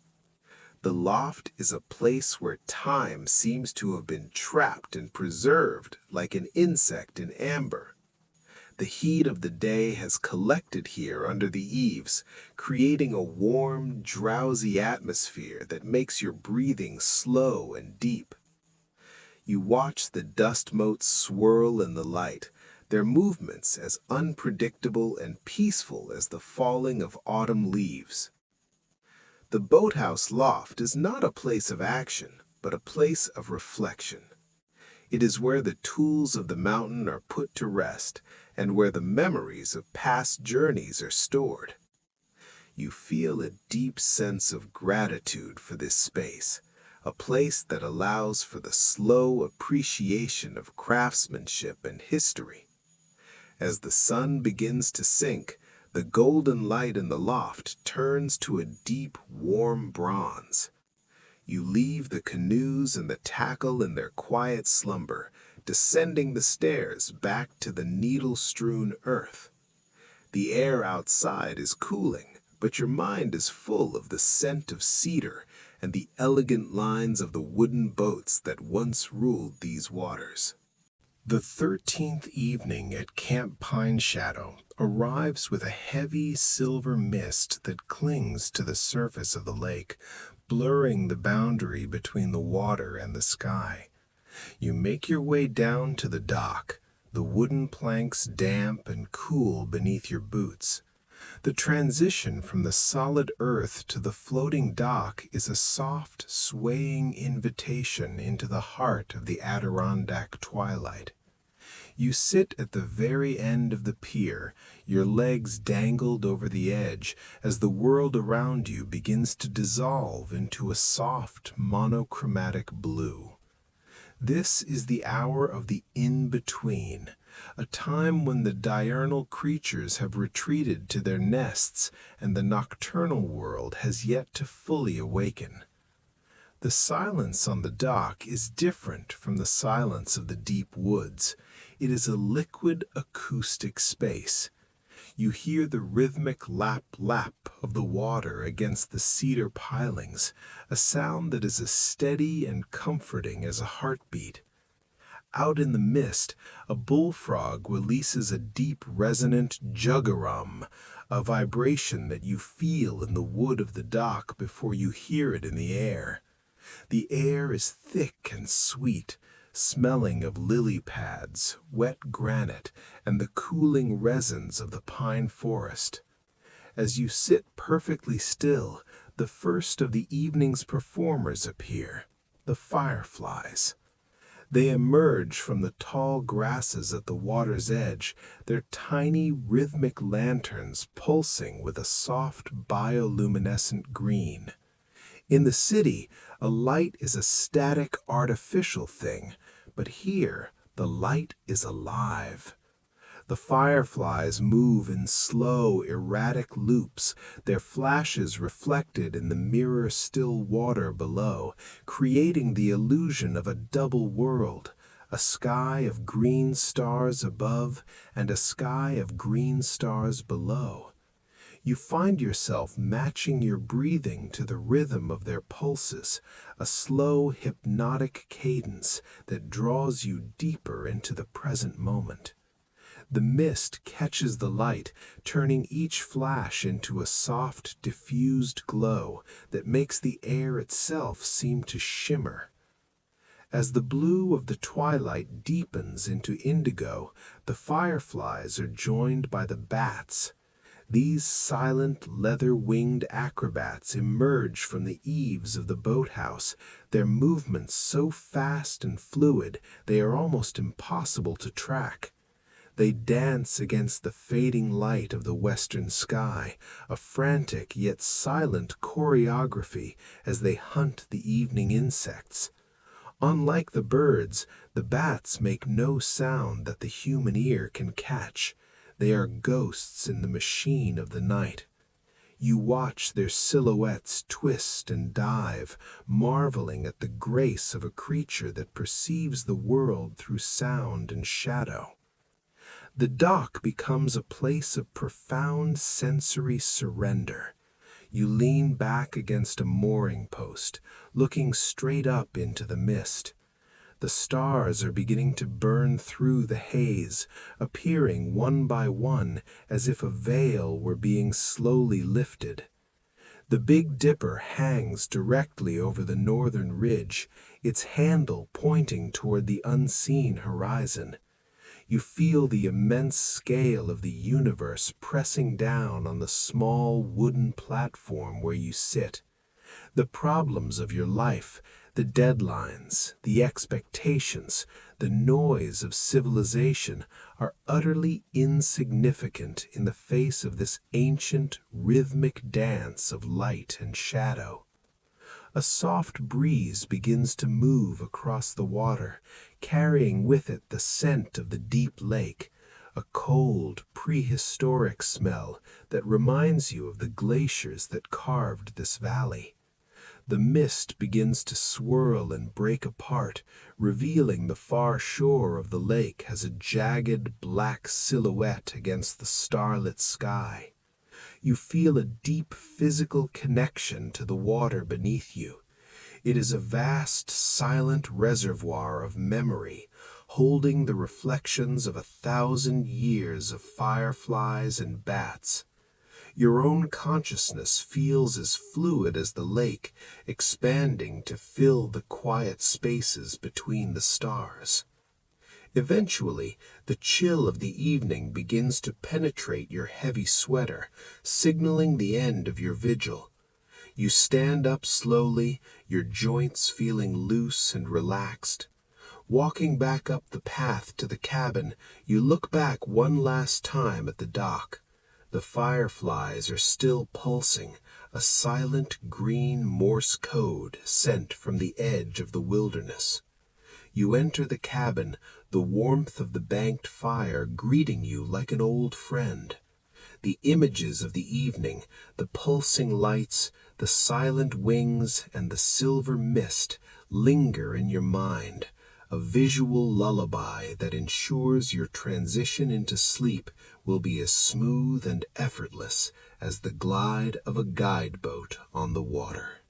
The loft is a place where time seems to have been trapped and preserved like an insect in amber. The heat of the day has collected here under the eaves, creating a warm, drowsy atmosphere that makes your breathing slow and deep. You watch the dust motes swirl in the light, their movements as unpredictable and peaceful as the falling of autumn leaves. The boathouse loft is not a place of action, but a place of reflection. It is where the tools of the mountain are put to rest and where the memories of past journeys are stored. You feel a deep sense of gratitude for this space, a place that allows for the slow appreciation of craftsmanship and history. As the sun begins to sink, the golden light in the loft turns to a deep, warm bronze. You leave the canoes and the tackle in their quiet slumber, descending the stairs back to the needle-strewn earth. The air outside is cooling, but your mind is full of the scent of cedar and the elegant lines of the wooden boats that once ruled these waters. The 13th evening at Camp Pine Shadow arrives with a heavy silver mist that clings to the surface of the lake, blurring the boundary between the water and the sky. You make your way down to the dock, the wooden planks damp and cool beneath your boots. The transition from the solid earth to the floating dock is a soft, swaying invitation into the heart of the Adirondack twilight. You sit at the very end of the pier, your legs dangled over the edge as the world around you begins to dissolve into a soft, monochromatic blue. This is the hour of the in-between, a time when the diurnal creatures have retreated to their nests and the nocturnal world has yet to fully awaken. The silence on the dock is different from the silence of the deep woods. It is a liquid acoustic space. You hear the rhythmic lap-lap of the water against the cedar pilings, a sound that is as steady and comforting as a heartbeat. Out in the mist, a bullfrog releases a deep, resonant juggarum, a vibration that you feel in the wood of the dock before you hear it in the air. The air is thick and sweet, smelling of lily pads, wet granite, and the cooling resins of the pine forest. As you sit perfectly still, the first of the evening's performers appear, the fireflies. They emerge from the tall grasses at the water's edge, their tiny rhythmic lanterns pulsing with a soft bioluminescent green. In the city, a light is a static, artificial thing, but here the light is alive. The fireflies move in slow, erratic loops, their flashes reflected in the mirror-still water below, creating the illusion of a double world, a sky of green stars above and a sky of green stars below. You find yourself matching your breathing to the rhythm of their pulses, a slow, hypnotic cadence that draws you deeper into the present moment. The mist catches the light, turning each flash into a soft, diffused glow that makes the air itself seem to shimmer. As the blue of the twilight deepens into indigo, the fireflies are joined by the bats. These silent, leather-winged acrobats emerge from the eaves of the boathouse, their movements so fast and fluid they are almost impossible to track. They dance against the fading light of the western sky, a frantic yet silent choreography as they hunt the evening insects. Unlike the birds, the bats make no sound that the human ear can catch. They are ghosts in the machine of the night. You watch their silhouettes twist and dive, marveling at the grace of a creature that perceives the world through sound and shadow. The dock becomes a place of profound sensory surrender. You lean back against a mooring post, looking straight up into the mist. The stars are beginning to burn through the haze, appearing one by one as if a veil were being slowly lifted. The Big Dipper hangs directly over the northern ridge, its handle pointing toward the unseen horizon. You feel the immense scale of the universe pressing down on the small wooden platform where you sit. The problems of your life, the deadlines, the expectations, the noise of civilization are utterly insignificant in the face of this ancient, rhythmic dance of light and shadow. A soft breeze begins to move across the water, carrying with it the scent of the deep lake, a cold, prehistoric smell that reminds you of the glaciers that carved this valley. The mist begins to swirl and break apart, revealing the far shore of the lake as a jagged black silhouette against the starlit sky. You feel a deep physical connection to the water beneath you. It is a vast, silent reservoir of memory, holding the reflections of 1,000 years of fireflies and bats. Your own consciousness feels as fluid as the lake, expanding to fill the quiet spaces between the stars. Eventually, the chill of the evening begins to penetrate your heavy sweater, signaling the end of your vigil. You stand up slowly, your joints feeling loose and relaxed. Walking back up the path to the cabin, you look back one last time at the dock. The fireflies are still pulsing, a silent green Morse code sent from the edge of the wilderness. You enter the cabin, the warmth of the banked fire greeting you like an old friend. The images of the evening, the pulsing lights, the silent wings, and the silver mist linger in your mind, a visual lullaby that ensures your transition into sleep will be as smooth and effortless as the glide of a guide boat on the water.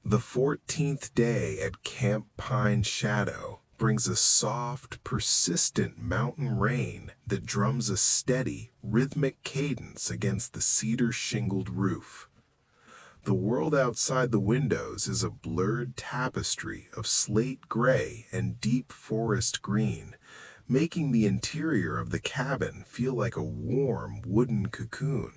The 14th day at Camp Pine Shadow brings a soft, persistent mountain rain that drums a steady, rhythmic cadence against the cedar-shingled roof. The world outside the windows is a blurred tapestry of slate gray and deep forest green, making the interior of the cabin feel like a warm wooden cocoon.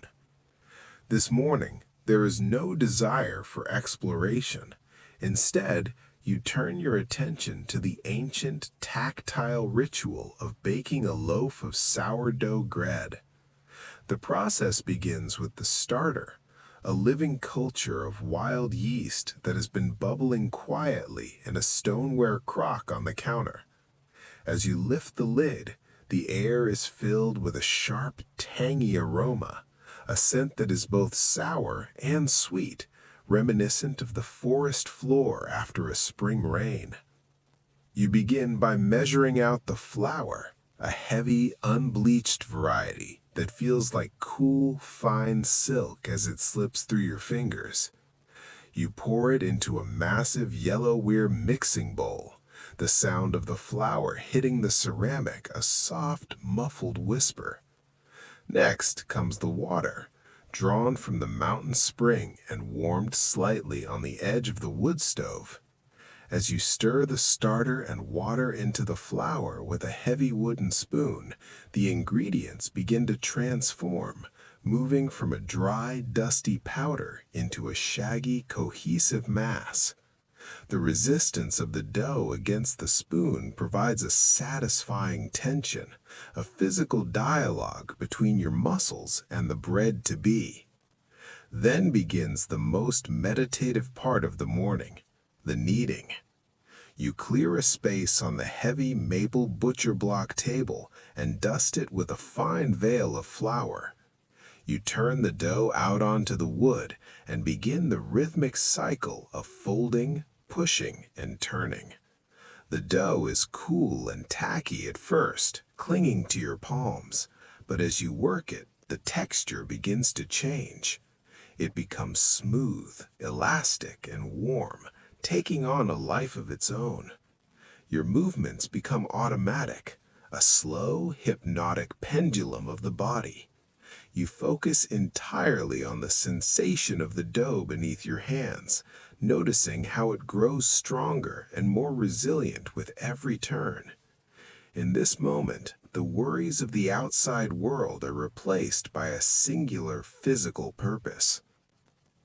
This morning, there is no desire for exploration. Instead, you turn your attention to the ancient, tactile ritual of baking a loaf of sourdough bread. The process begins with the starter, a living culture of wild yeast that has been bubbling quietly in a stoneware crock on the counter. As you lift the lid, the air is filled with a sharp, tangy aroma, a scent that is both sour and sweet, reminiscent of the forest floor after a spring rain. You begin by measuring out the flour, a heavy, unbleached variety that feels like cool, fine silk as it slips through your fingers. You pour it into a massive yellow-ware mixing bowl, the sound of the flour hitting the ceramic a soft, muffled whisper. Next comes the water, drawn from the mountain spring and warmed slightly on the edge of the wood stove. As you stir the starter and water into the flour with a heavy wooden spoon, the ingredients begin to transform, moving from a dry, dusty powder into a shaggy, cohesive mass. The resistance of the dough against the spoon provides a satisfying tension, a physical dialogue between your muscles and the bread to be. Then begins the most meditative part of the morning, the kneading. You clear a space on the heavy maple butcher block table and dust it with a fine veil of flour. You turn the dough out onto the wood and begin the rhythmic cycle of folding, pushing, and turning. The dough is cool and tacky at first, clinging to your palms, but as you work it, the texture begins to change. It becomes smooth, elastic, and warm, taking on a life of its own. Your movements become automatic, a slow, hypnotic pendulum of the body. You focus entirely on the sensation of the dough beneath your hands, noticing how it grows stronger and more resilient with every turn. In this moment, the worries of the outside world are replaced by a singular physical purpose.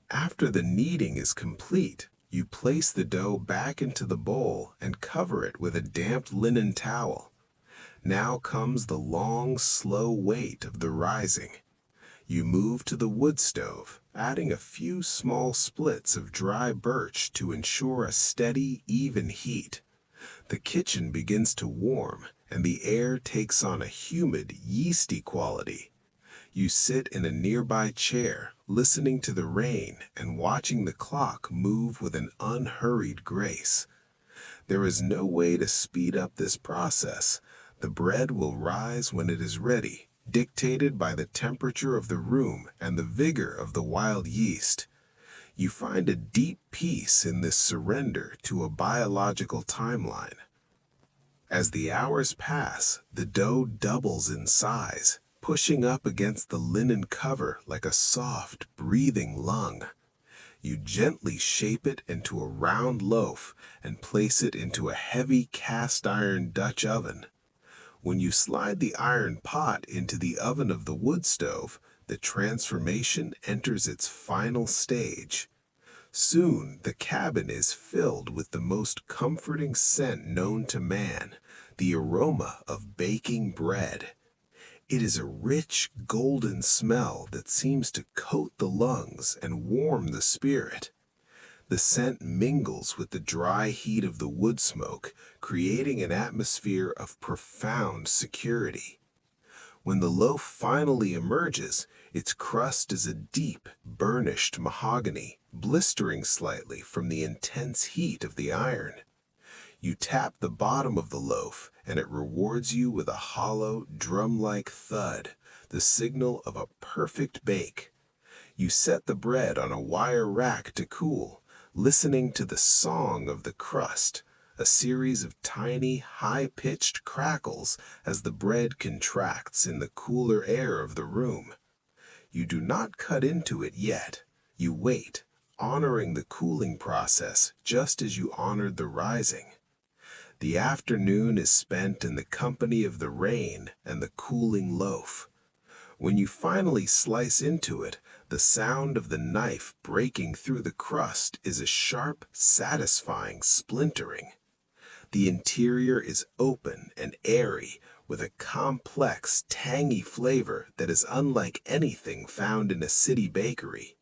After the kneading is complete, you place the dough back into the bowl and cover it with a damp linen towel. Now comes the long, slow wait of the rising. You move to the wood stove, adding a few small splits of dry birch to ensure a steady, even heat. The kitchen begins to warm, and the air takes on a humid, yeasty quality. You sit in a nearby chair, listening to the rain and watching the clock move with an unhurried grace. There is no way to speed up this process. The bread will rise when it is ready, dictated by the temperature of the room and the vigor of the wild yeast. You find a deep peace in this surrender to a biological timeline. As the hours pass, the dough doubles in size, pushing up against the linen cover like a soft, breathing lung. You gently shape it into a round loaf and place it into a heavy cast-iron Dutch oven. When you slide the iron pot into the oven of the wood stove, the transformation enters its final stage. Soon the cabin is filled with the most comforting scent known to man, the aroma of baking bread. It is a rich, golden smell that seems to coat the lungs and warm the spirit. The scent mingles with the dry heat of the wood smoke, creating an atmosphere of profound security. When the loaf finally emerges, its crust is a deep, burnished mahogany, blistering slightly from the intense heat of the iron. You tap the bottom of the loaf, and it rewards you with a hollow, drum-like thud, the signal of a perfect bake. You set the bread on a wire rack to cool, listening to the song of the crust, a series of tiny, high-pitched crackles as the bread contracts in the cooler air of the room. You do not cut into it yet. You wait, honoring the cooling process just as you honored the rising. The afternoon is spent in the company of the rain and the cooling loaf. When you finally slice into it, the sound of the knife breaking through the crust is a sharp, satisfying splintering. The interior is open and airy, with a complex, tangy flavor that is unlike anything found in a city bakery.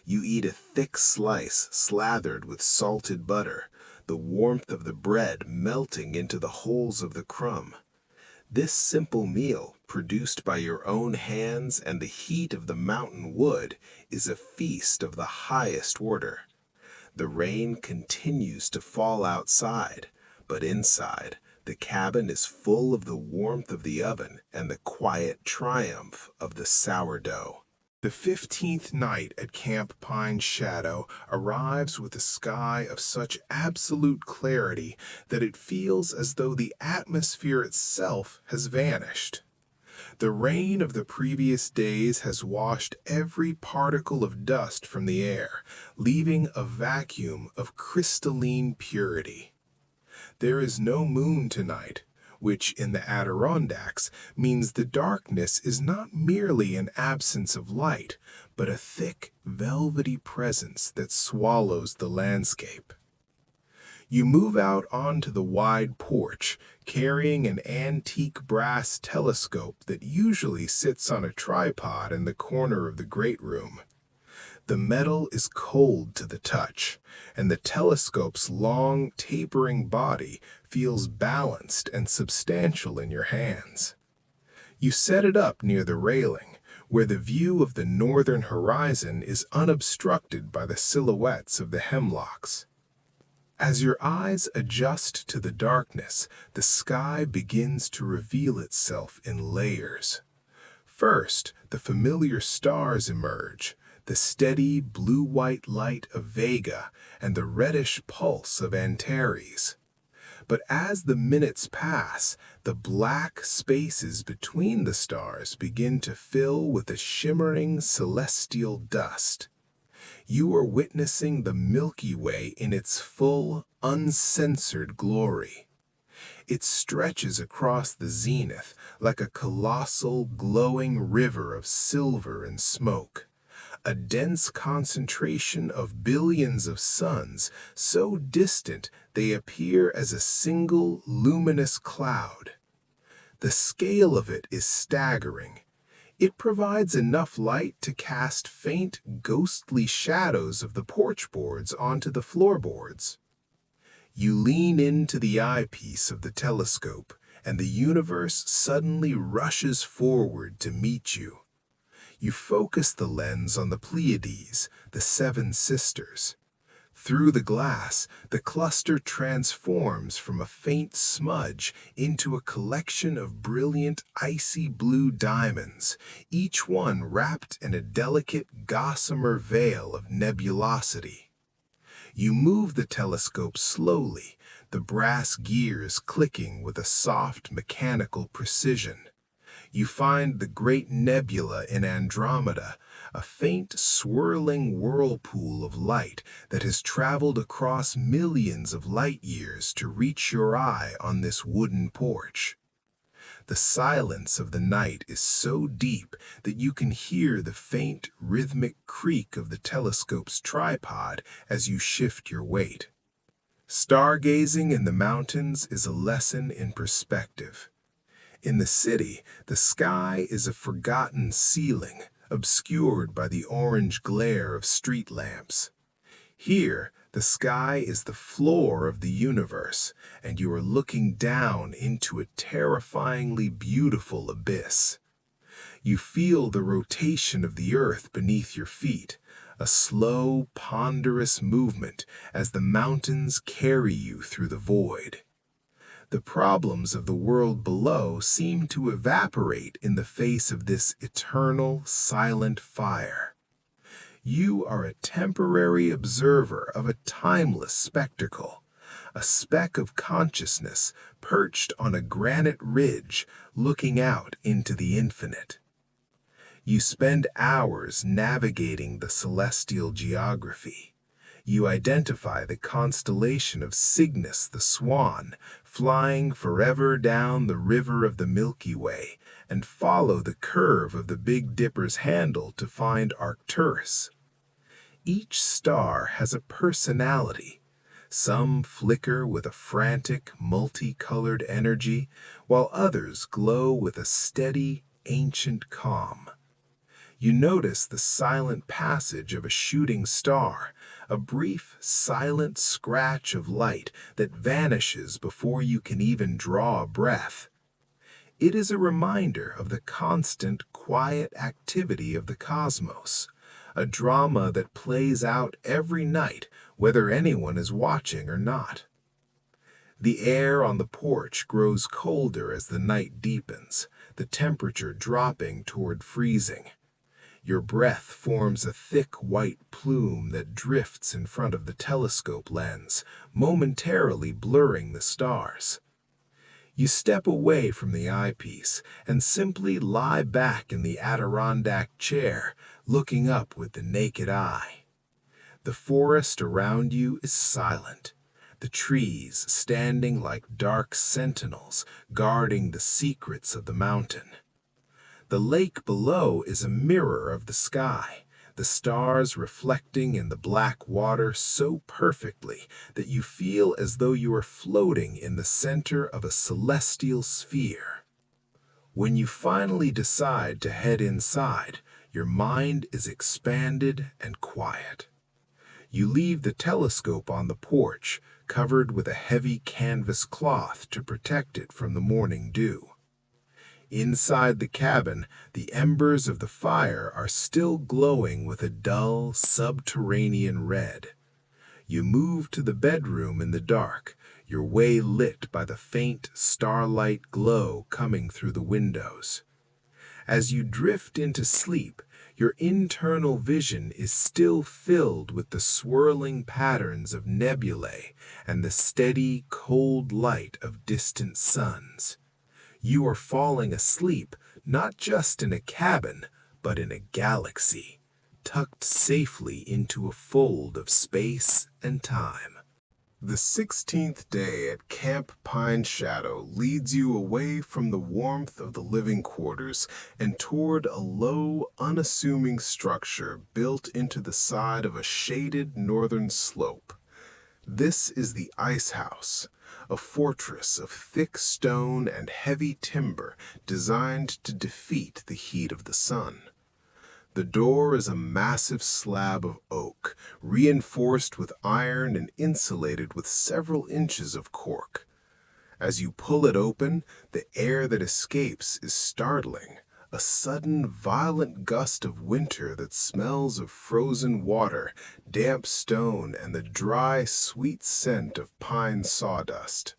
You eat a thick slice slathered with salted butter, the warmth of the bread melting into the holes of the crumb. This simple meal, produced by your own hands and the heat of the mountain wood, is a feast of the highest order. The rain continues to fall outside, but inside, the cabin is full of the warmth of the oven and the quiet triumph of the sourdough. The 15th night at Camp Pine Shadow arrives with a sky of such absolute clarity that it feels as though the atmosphere itself has vanished. The rain of the previous days has washed every particle of dust from the air, leaving a vacuum of crystalline purity. There is no moon tonight, which in the Adirondacks means the darkness is not merely an absence of light, but a thick, velvety presence that swallows the landscape. You move out onto the wide porch, carrying an antique brass telescope that usually sits on a tripod in the corner of the great room. The metal is cold to the touch, and the telescope's long, tapering body feels balanced and substantial in your hands. You set it up near the railing, where the view of the northern horizon is unobstructed by the silhouettes of the hemlocks. As your eyes adjust to the darkness, the sky begins to reveal itself in layers. First, the familiar stars emerge, the steady blue-white light of Vega and the reddish pulse of Antares. But as the minutes pass, the black spaces between the stars begin to fill with a shimmering celestial dust. You are witnessing the Milky Way in its full, uncensored glory. It stretches across the zenith like a colossal, glowing river of silver and smoke, a dense concentration of billions of suns so distant they appear as a single luminous cloud. The scale of it is staggering. It provides enough light to cast faint, ghostly shadows of the porch boards onto the floorboards. You lean into the eyepiece of the telescope, and the universe suddenly rushes forward to meet you. You focus the lens on the Pleiades, the seven sisters. Through the glass, the cluster transforms from a faint smudge into a collection of brilliant icy blue diamonds, each one wrapped in a delicate gossamer veil of nebulosity. You move the telescope slowly, the brass gears clicking with a soft mechanical precision. You find the great nebula in Andromeda, a faint swirling whirlpool of light that has traveled across millions of light years to reach your eye on this wooden porch. The silence of the night is so deep that you can hear the faint rhythmic creak of the telescope's tripod as you shift your weight. Stargazing in the mountains is a lesson in perspective. In the city, the sky is a forgotten ceiling, obscured by the orange glare of street lamps. Here, the sky is the floor of the universe, and you are looking down into a terrifyingly beautiful abyss. You feel the rotation of the earth beneath your feet, a slow, ponderous movement as the mountains carry you through the void. The problems of the world below seem to evaporate in the face of this eternal, silent fire. You are a temporary observer of a timeless spectacle, a speck of consciousness perched on a granite ridge looking out into the infinite. You spend hours navigating the celestial geography. You identify the constellation of Cygnus the Swan, flying forever down the river of the Milky Way, and follow the curve of the Big Dipper's handle to find Arcturus. Each star has a personality. Some flicker with a frantic, multicolored energy, while others glow with a steady, ancient calm. You notice the silent passage of a shooting star, a brief, silent scratch of light that vanishes before you can even draw a breath. It is a reminder of the constant, quiet activity of the cosmos, a drama that plays out every night, whether anyone is watching or not. The air on the porch grows colder as the night deepens, the temperature dropping toward freezing. Your breath forms a thick white plume that drifts in front of the telescope lens, momentarily blurring the stars. You step away from the eyepiece and simply lie back in the Adirondack chair, looking up with the naked eye. The forest around you is silent, the trees standing like dark sentinels guarding the secrets of the mountain. The lake below is a mirror of the sky, the stars reflecting in the black water so perfectly that you feel as though you are floating in the center of a celestial sphere. When you finally decide to head inside, your mind is expanded and quiet. You leave the telescope on the porch, covered with a heavy canvas cloth to protect it from the morning dew. Inside the cabin, the embers of the fire are still glowing with a dull, subterranean red. You move to the bedroom in the dark, your way lit by the faint starlight glow coming through the windows. As you drift into sleep, Your internal vision is still filled with the swirling patterns of nebulae and the steady, cold light of distant suns. You are falling asleep not just in a cabin, but in a galaxy, tucked safely into a fold of space and time. The 16th day at Camp Pine Shadow leads you away from the warmth of the living quarters and toward a low, unassuming structure built into the side of a shaded northern slope. This is the Ice House, a fortress of thick stone and heavy timber designed to defeat the heat of the sun. The door is a massive slab of oak, reinforced with iron and insulated with several inches of cork. As you pull it open, the air that escapes is startling, a sudden, violent gust of winter that smells of frozen water, damp stone, and the dry, sweet scent of pine sawdust.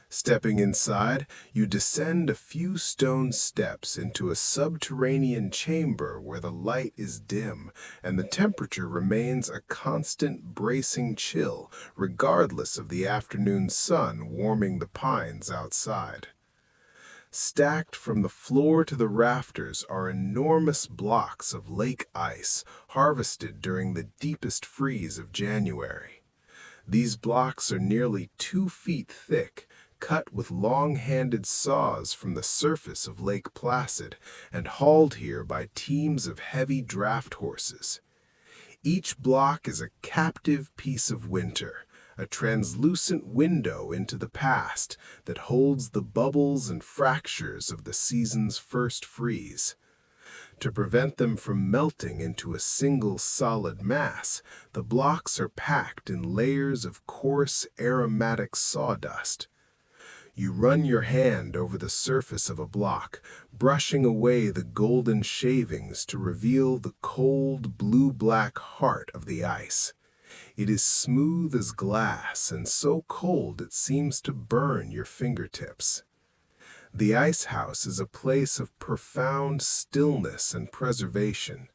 Stepping inside, you descend a few stone steps into a subterranean chamber where the light is dim and the temperature remains a constant bracing chill, regardless of the afternoon sun warming the pines outside. Stacked from the floor to the rafters are enormous blocks of lake ice harvested during the deepest freeze of January. These blocks are nearly 2 feet thick, cut with long-handed saws from the surface of Lake Placid and hauled here by teams of heavy draft horses. Each block is a captive piece of winter, a translucent window into the past that holds the bubbles and fractures of the season's first freeze. To prevent them from melting into a single solid mass, the blocks are packed in layers of coarse aromatic sawdust. You run your hand over the surface of a block, brushing away the golden shavings to reveal the cold, blue-black heart of the ice. It is smooth as glass and so cold it seems to burn your fingertips. The ice house is a place of profound stillness and preservation.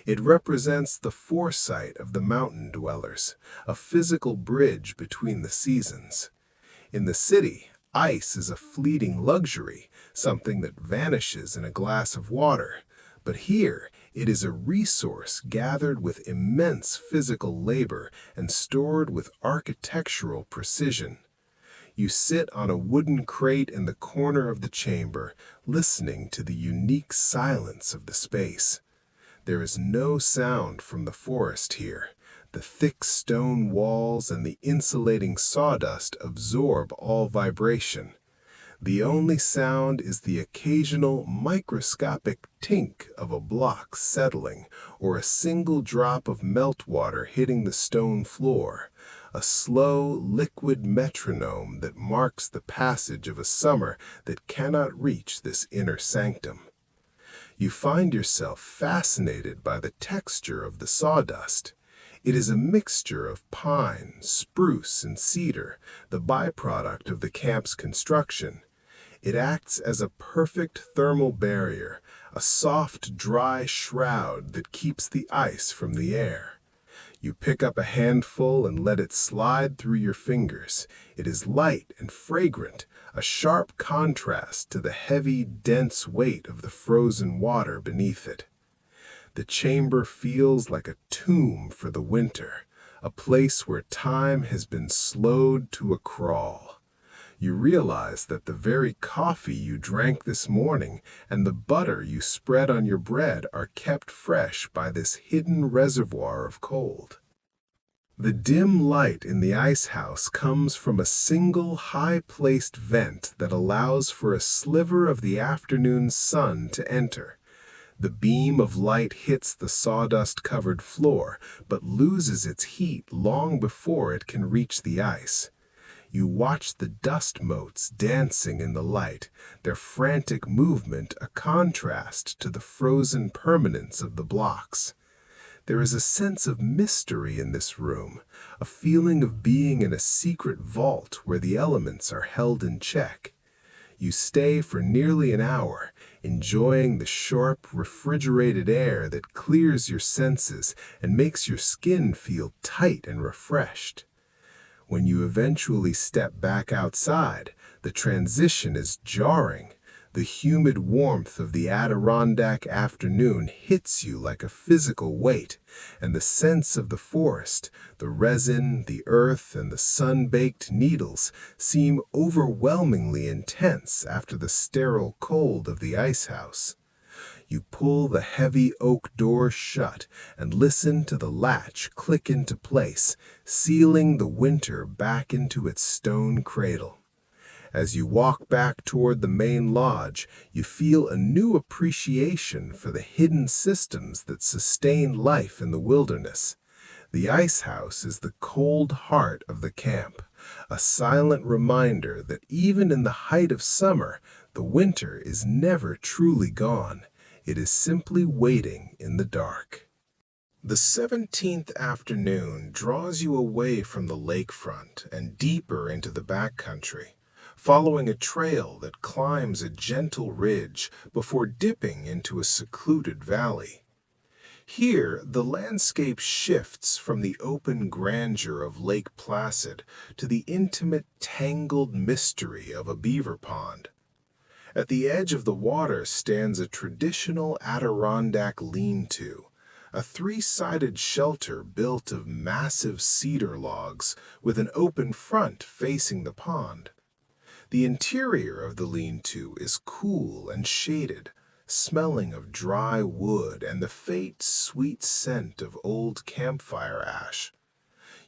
It represents the foresight of the mountain dwellers, a physical bridge between the seasons. In the city, ice is a fleeting luxury, something that vanishes in a glass of water. But here, it is a resource gathered with immense physical labor and stored with architectural precision. You sit on a wooden crate in the corner of the chamber, listening to the unique silence of the space. There is no sound from the forest here. The thick stone walls and the insulating sawdust absorb all vibration. The only sound is the occasional microscopic tink of a block settling or a single drop of meltwater hitting the stone floor, a slow, liquid metronome that marks the passage of a summer that cannot reach this inner sanctum. You find yourself fascinated by the texture of the sawdust. It is a mixture of pine, spruce, and cedar, the byproduct of the camp's construction. It acts as a perfect thermal barrier, a soft, dry shroud that keeps the ice from the air. You pick up a handful and let it slide through your fingers. It is light and fragrant, a sharp contrast to the heavy, dense weight of the frozen water beneath it. The chamber feels like a tomb for the winter, a place where time has been slowed to a crawl. You realize that the very coffee you drank this morning and the butter you spread on your bread are kept fresh by this hidden reservoir of cold. The dim light in the ice house comes from a single high-placed vent that allows for a sliver of the afternoon sun to enter. The beam of light hits the sawdust-covered floor, but loses its heat long before it can reach the ice. You watch the dust motes dancing in the light, their frantic movement a contrast to the frozen permanence of the blocks. There is a sense of mystery in this room, a feeling of being in a secret vault where the elements are held in check. You stay for nearly an hour, enjoying the sharp, refrigerated air that clears your senses and makes your skin feel tight and refreshed. When you eventually step back outside, the transition is jarring. The humid warmth of the Adirondack afternoon hits you like a physical weight, and the scents of the forest, the resin, the earth, and the sun-baked needles seem overwhelmingly intense after the sterile cold of the ice house. You pull the heavy oak door shut and listen to the latch click into place, sealing the winter back into its stone cradle. As you walk back toward the main lodge, you feel a new appreciation for the hidden systems that sustain life in the wilderness. The ice house is the cold heart of the camp, a silent reminder that even in the height of summer, the winter is never truly gone. It is simply waiting in the dark. The 17th afternoon draws you away from the lakefront and deeper into the backcountry, following a trail that climbs a gentle ridge before dipping into a secluded valley. Here, the landscape shifts from the open grandeur of Lake Placid to the intimate, tangled mystery of a beaver pond. At the edge of the water stands a traditional Adirondack lean-to, a three-sided shelter built of massive cedar logs with an open front facing the pond. The interior of the lean-to is cool and shaded, smelling of dry wood and the faint, sweet scent of old campfire ash.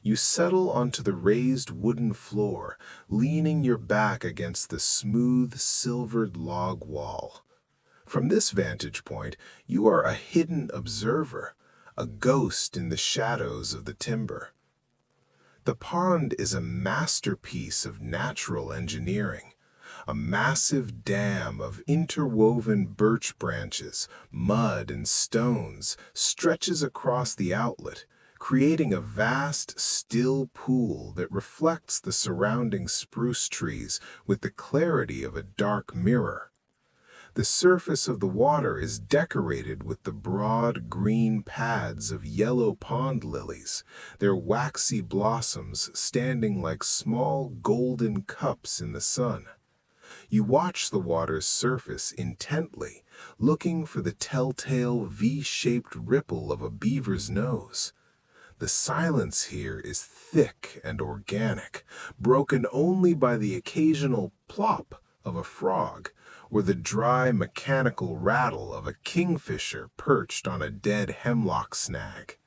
You settle onto the raised wooden floor, leaning your back against the smooth, silvered log wall. From this vantage point, you are a hidden observer, a ghost in the shadows of the timber. The pond is a masterpiece of natural engineering. A massive dam of interwoven birch branches, mud, and stones stretches across the outlet, creating a vast, still pool that reflects the surrounding spruce trees with the clarity of a dark mirror. The surface of the water is decorated with the broad green pads of yellow pond lilies, their waxy blossoms standing like small golden cups in the sun. You watch the water's surface intently, looking for the telltale V-shaped ripple of a beaver's nose. The silence here is thick and organic, broken only by the occasional plop of a frog or the dry mechanical rattle of a kingfisher perched on a dead hemlock snag.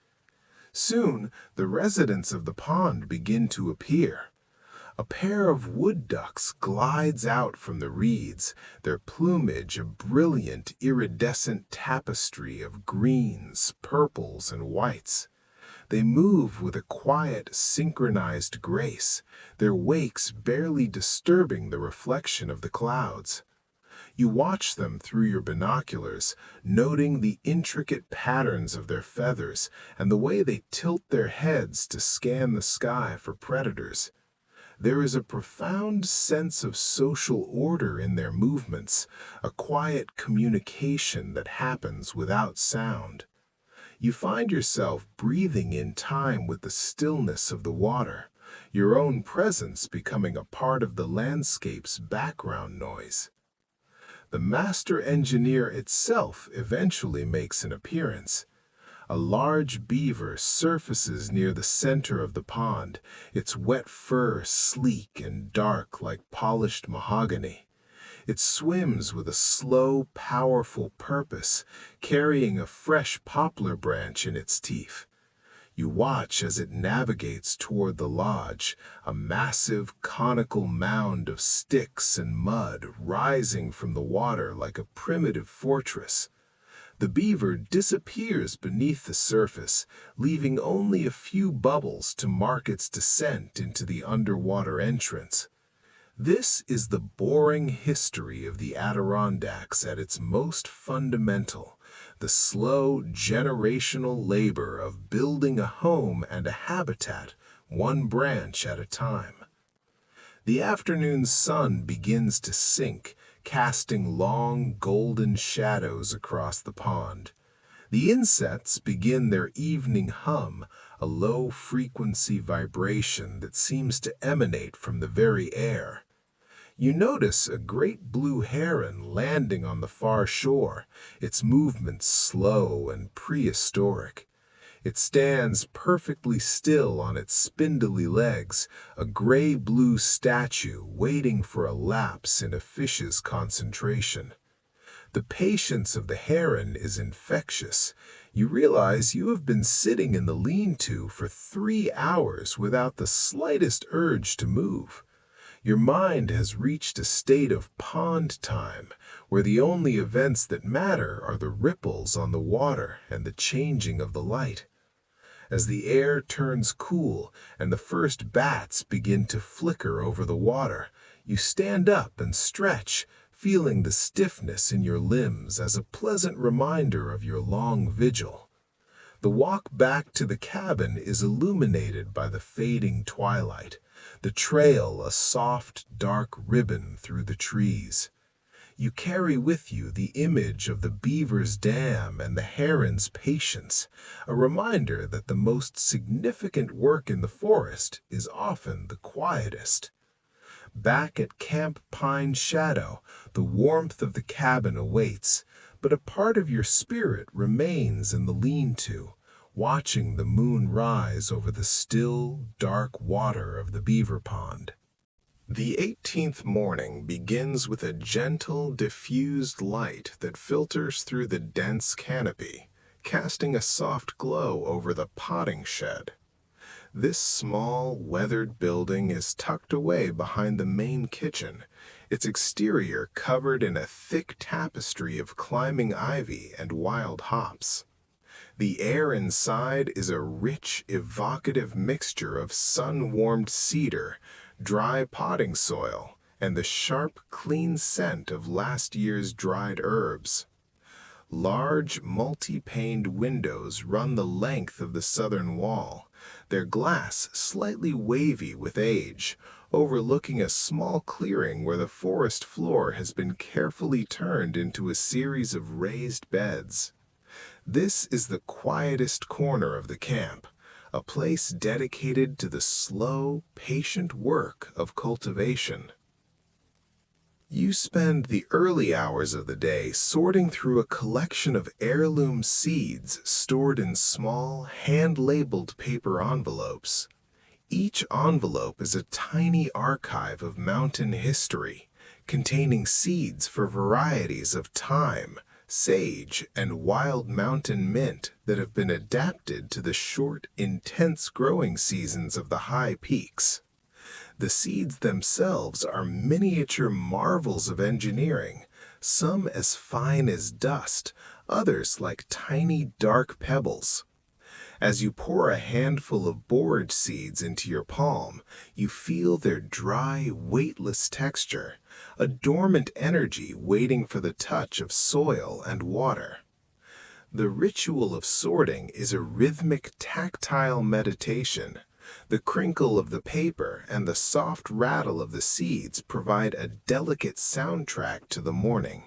Soon, the residents of the pond begin to appear. A pair of wood ducks glides out from the reeds, their plumage a brilliant, iridescent tapestry of greens, purples, and whites. They move with a quiet, synchronized grace, their wakes barely disturbing the reflection of the clouds. You watch them through your binoculars, noting the intricate patterns of their feathers and the way they tilt their heads to scan the sky for predators. There is a profound sense of social order in their movements, a quiet communication that happens without sound. You find yourself breathing in time with the stillness of the water, your own presence becoming a part of the landscape's background noise. The master engineer itself eventually makes an appearance. A large beaver surfaces near the center of the pond, its wet fur sleek and dark like polished mahogany. It swims with a slow, powerful purpose, carrying a fresh poplar branch in its teeth. You watch as it navigates toward the lodge, a massive, conical mound of sticks and mud rising from the water like a primitive fortress. The beaver disappears beneath the surface, leaving only a few bubbles to mark its descent into the underwater entrance. This is the boring history of the Adirondacks at its most fundamental, the slow, generational labor of building a home and a habitat, one branch at a time. The afternoon sun begins to sink, casting long golden shadows across the pond. The insects begin their evening hum, a low-frequency vibration that seems to emanate from the very air. You notice a great blue heron landing on the far shore, its movements slow and prehistoric. It stands perfectly still on its spindly legs, a gray-blue statue waiting for a lapse in a fish's concentration. The patience of the heron is infectious. You realize you have been sitting in the lean-to for 3 hours without the slightest urge to move. Your mind has reached a state of pond time, where the only events that matter are the ripples on the water and the changing of the light. As the air turns cool and the first bats begin to flicker over the water, you stand up and stretch, feeling the stiffness in your limbs as a pleasant reminder of your long vigil. The walk back to the cabin is illuminated by the fading twilight, the trail a soft, dark ribbon through the trees. You carry with you the image of the beaver's dam and the heron's patience, a reminder that the most significant work in the forest is often the quietest. Back at Camp Pine Shadow, the warmth of the cabin awaits, but a part of your spirit remains in the lean-to, watching the moon rise over the still, dark water of the beaver pond. The 18th morning begins with a gentle, diffused light that filters through the dense canopy, casting a soft glow over the potting shed. This small, weathered building is tucked away behind the main kitchen, its exterior covered in a thick tapestry of climbing ivy and wild hops. The air inside is a rich, evocative mixture of sun-warmed cedar, dry potting soil, and the sharp, clean scent of last year's dried herbs. Large, multi-paned windows run the length of the southern wall, their glass slightly wavy with age, overlooking a small clearing where the forest floor has been carefully turned into a series of raised beds. This is the quietest corner of the camp, a place dedicated to the slow, patient work of cultivation. You spend the early hours of the day sorting through a collection of heirloom seeds stored in small, hand-labeled paper envelopes. Each envelope is a tiny archive of mountain history, containing seeds for varieties of thyme, sage, and wild mountain mint that have been adapted to the short, intense growing seasons of the high peaks. The seeds themselves are miniature marvels of engineering, some as fine as dust, others like tiny dark pebbles. As you pour a handful of borage seeds into your palm, you feel their dry, weightless texture, a dormant energy waiting for the touch of soil and water. The ritual of sorting is a rhythmic, tactile meditation. The crinkle of the paper and the soft rattle of the seeds provide a delicate soundtrack to the morning.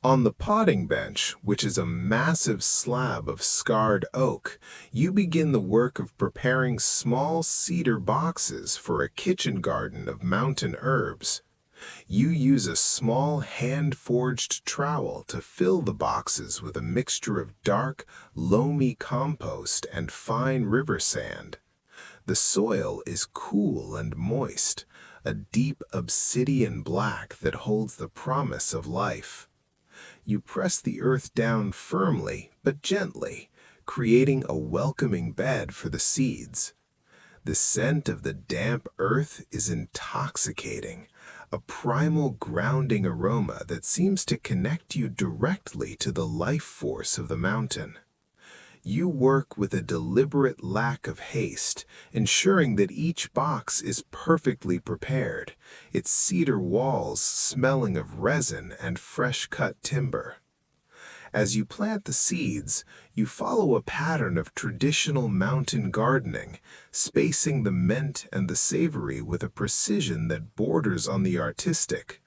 On the potting bench, which is a massive slab of scarred oak, you begin the work of preparing small cedar boxes for a kitchen garden of mountain herbs. You use a small hand-forged trowel to fill the boxes with a mixture of dark, loamy compost and fine river sand. The soil is cool and moist, a deep obsidian black that holds the promise of life. You press the earth down firmly but gently, creating a welcoming bed for the seeds. The scent of the damp earth is intoxicating, a primal grounding aroma that seems to connect you directly to the life force of the mountain. You work with a deliberate lack of haste, ensuring that each box is perfectly prepared, its cedar walls smelling of resin and fresh-cut timber. As you plant the seeds, you follow a pattern of traditional mountain gardening, spacing the mint and the savory with a precision that borders on the artistic.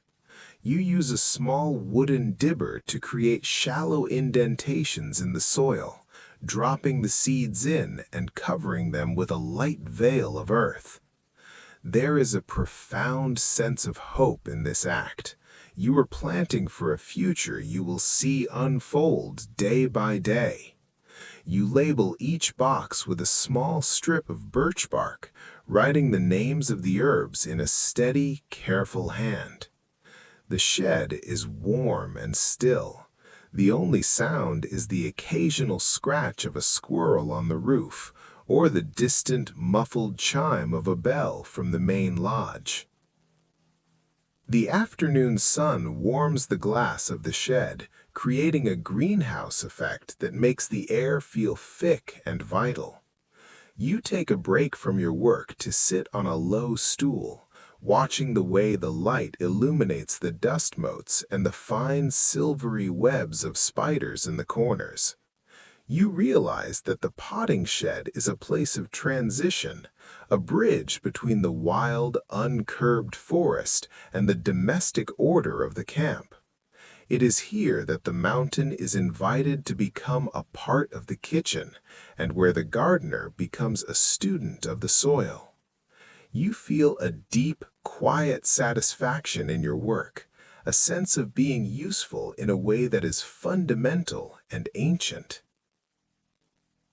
You use a small wooden dibber to create shallow indentations in the soil, dropping the seeds in and covering them with a light veil of earth. There is a profound sense of hope in this act. You are planting for a future you will see unfold day by day. You label each box with a small strip of birch bark, writing the names of the herbs in a steady, careful hand. The shed is warm and still. The only sound is the occasional scratch of a squirrel on the roof, or the distant, muffled chime of a bell from the main lodge. The afternoon sun warms the glass of the shed, creating a greenhouse effect that makes the air feel thick and vital. You take a break from your work to sit on a low stool, watching the way the light illuminates the dust motes and the fine silvery webs of spiders in the corners. You realize that the potting shed is a place of transition, a bridge between the wild, uncurbed forest and the domestic order of the camp. It is here that the mountain is invited to become a part of the kitchen, and where the gardener becomes a student of the soil. You feel a deep, quiet satisfaction in your work, a sense of being useful in a way that is fundamental and ancient.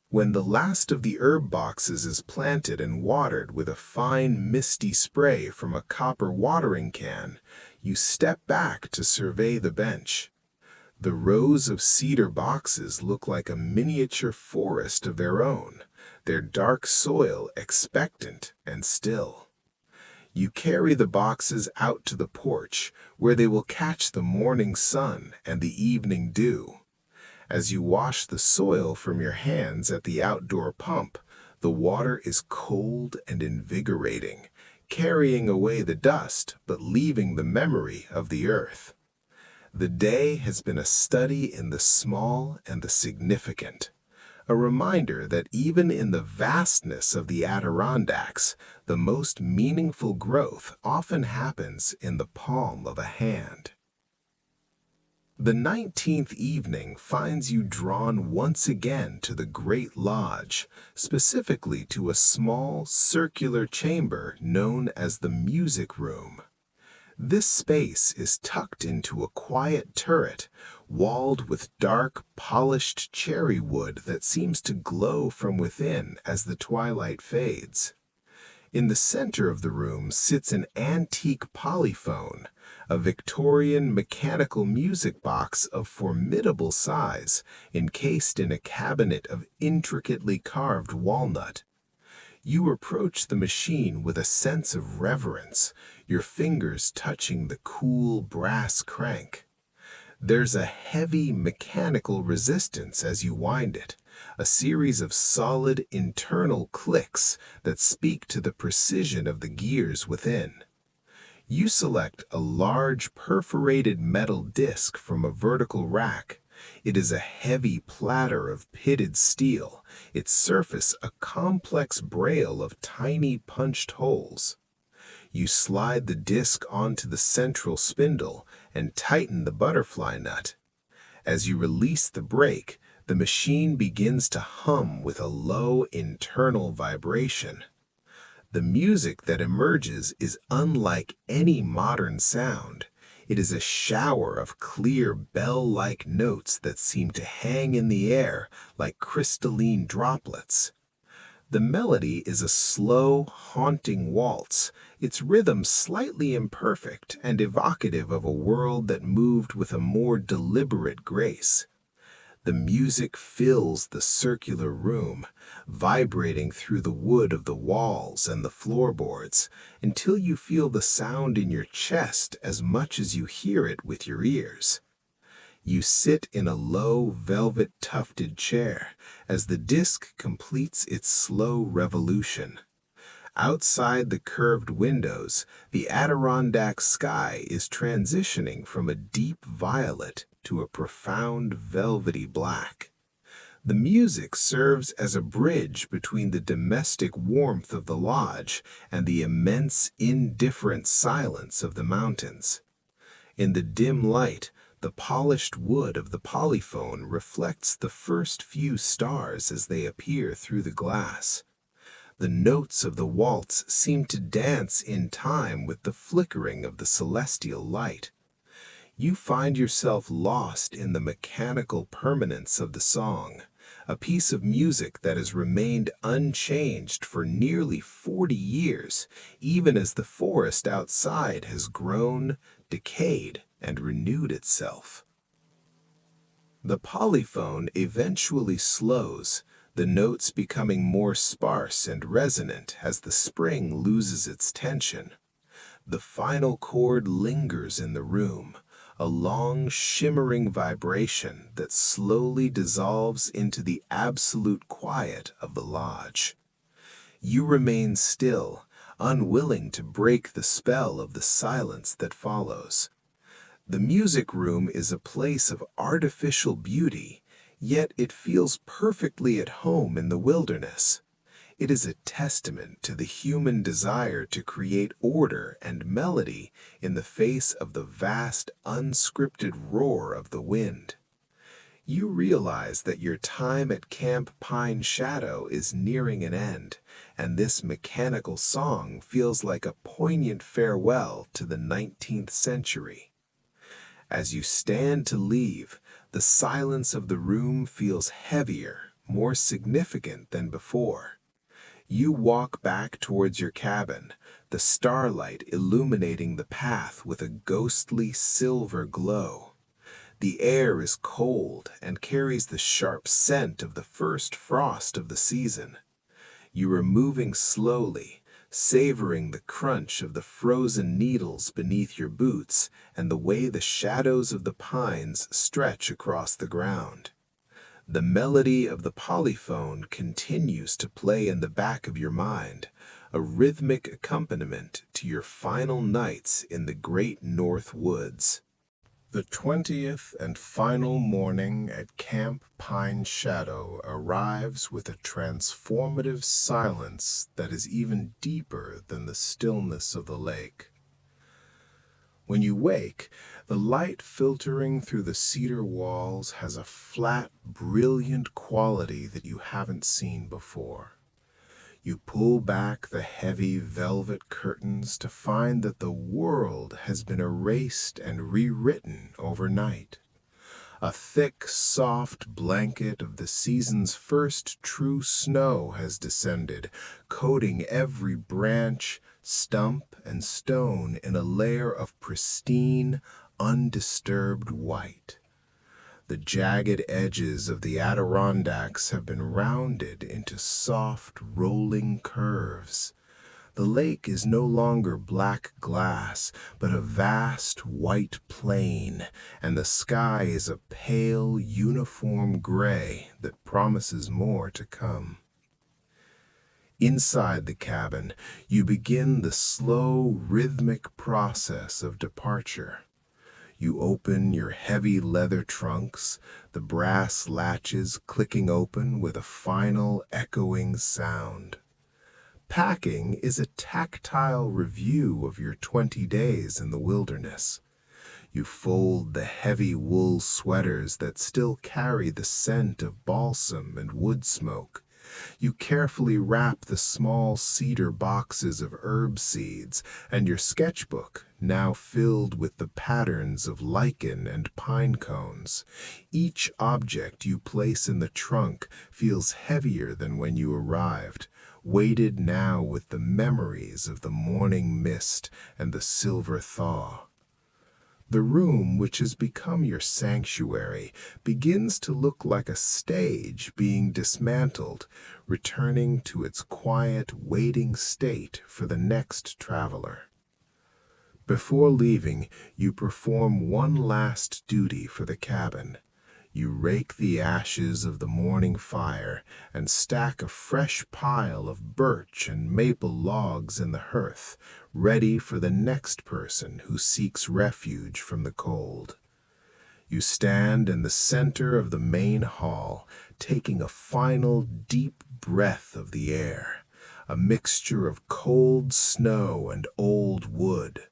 When the last of the herb boxes is planted and watered with a fine, misty spray from a copper watering can, you step back to survey the bench. The rows of cedar boxes look like a miniature forest of their own, their dark soil expectant and still. You carry the boxes out to the porch, where they will catch the morning sun and the evening dew. As you wash the soil from your hands at the outdoor pump, the water is cold and invigorating, carrying away the dust but leaving the memory of the earth. The day has been a study in the small and the significant, a reminder that even in the vastness of the Adirondacks, the most meaningful growth often happens in the palm of a hand. The 19th evening finds you drawn once again to the Great Lodge, specifically to a small, circular chamber known as the music room. This space is tucked into a quiet turret, walled with dark, polished cherry wood that seems to glow from within as the twilight fades. In the center of the room sits an antique polyphone, a Victorian mechanical music box of formidable size, encased in a cabinet of intricately carved walnut. You approach the machine with a sense of reverence, your fingers touching the cool brass crank. There's a heavy mechanical resistance as you wind it, a series of solid internal clicks that speak to the precision of the gears within. You select a large perforated metal disc from a vertical rack. It is a heavy platter of pitted steel, its surface a complex braille of tiny punched holes. You slide the disc onto the central spindle and tighten the butterfly nut. As you release the brake, the machine begins to hum with a low internal vibration. The music that emerges is unlike any modern sound. It is a shower of clear bell-like notes that seem to hang in the air like crystalline droplets. The melody is a slow, haunting waltz, its rhythm slightly imperfect and evocative of a world that moved with a more deliberate grace. The music fills the circular room, vibrating through the wood of the walls and the floorboards, until you feel the sound in your chest as much as you hear it with your ears. You sit in a low, velvet-tufted chair as the disc completes its slow revolution. Outside the curved windows, the Adirondack sky is transitioning from a deep violet to a profound velvety black. The music serves as a bridge between the domestic warmth of the lodge and the immense, indifferent silence of the mountains. In the dim light, the polished wood of the polyphone reflects the first few stars as they appear through the glass. The notes of the waltz seem to dance in time with the flickering of the celestial light. You find yourself lost in the mechanical permanence of the song, a piece of music that has remained unchanged for nearly 40 years, even as the forest outside has grown, decayed, and renewed itself. The polyphone eventually slows, the notes becoming more sparse and resonant as the spring loses its tension. The final chord lingers in the room, a long, shimmering vibration that slowly dissolves into the absolute quiet of the lodge. You remain still, unwilling to break the spell of the silence that follows. The music room is a place of artificial beauty, yet it feels perfectly at home in the wilderness. It is a testament to the human desire to create order and melody in the face of the vast, unscripted roar of the wind. You realize that your time at Camp Pine Shadow is nearing an end, and this mechanical song feels like a poignant farewell to the 19th century. As you stand to leave, the silence of the room feels heavier, more significant than before. You walk back towards your cabin, the starlight illuminating the path with a ghostly silver glow. The air is cold and carries the sharp scent of the first frost of the season. You are moving slowly, savoring the crunch of the frozen needles beneath your boots and the way the shadows of the pines stretch across the ground. The melody of the polyphone continues to play in the back of your mind, a rhythmic accompaniment to your final nights in the great North Woods. The 20th and final morning at Camp Pine Shadow arrives with a transformative silence that is even deeper than the stillness of the lake. When you wake, the light filtering through the cedar walls has a flat, brilliant quality that you haven't seen before. You pull back the heavy velvet curtains to find that the world has been erased and rewritten overnight. A thick, soft blanket of the season's first true snow has descended, coating every branch, stump, and stone in a layer of pristine, undisturbed white. The jagged edges of the Adirondacks have been rounded into soft, rolling curves. The lake is no longer black glass, but a vast white plain, and the sky is a pale, uniform gray that promises more to come. Inside the cabin, you begin the slow, rhythmic process of departure. You open your heavy leather trunks, the brass latches clicking open with a final echoing sound. Packing is a tactile review of your 20 days in the wilderness. You fold the heavy wool sweaters that still carry the scent of balsam and wood smoke. You carefully wrap the small cedar boxes of herb seeds, and your sketchbook, now filled with the patterns of lichen and pine cones. Each object you place in the trunk feels heavier than when you arrived, weighted now with the memories of the morning mist and the silver thaw. The room, which has become your sanctuary, begins to look like a stage being dismantled, returning to its quiet, waiting state for the next traveler. Before leaving, you perform one last duty for the cabin. You rake the ashes of the morning fire and stack a fresh pile of birch and maple logs in the hearth, ready for the next person who seeks refuge from the cold. You stand in the center of the main hall, taking a final deep breath of the air, a mixture of cold snow and old wood.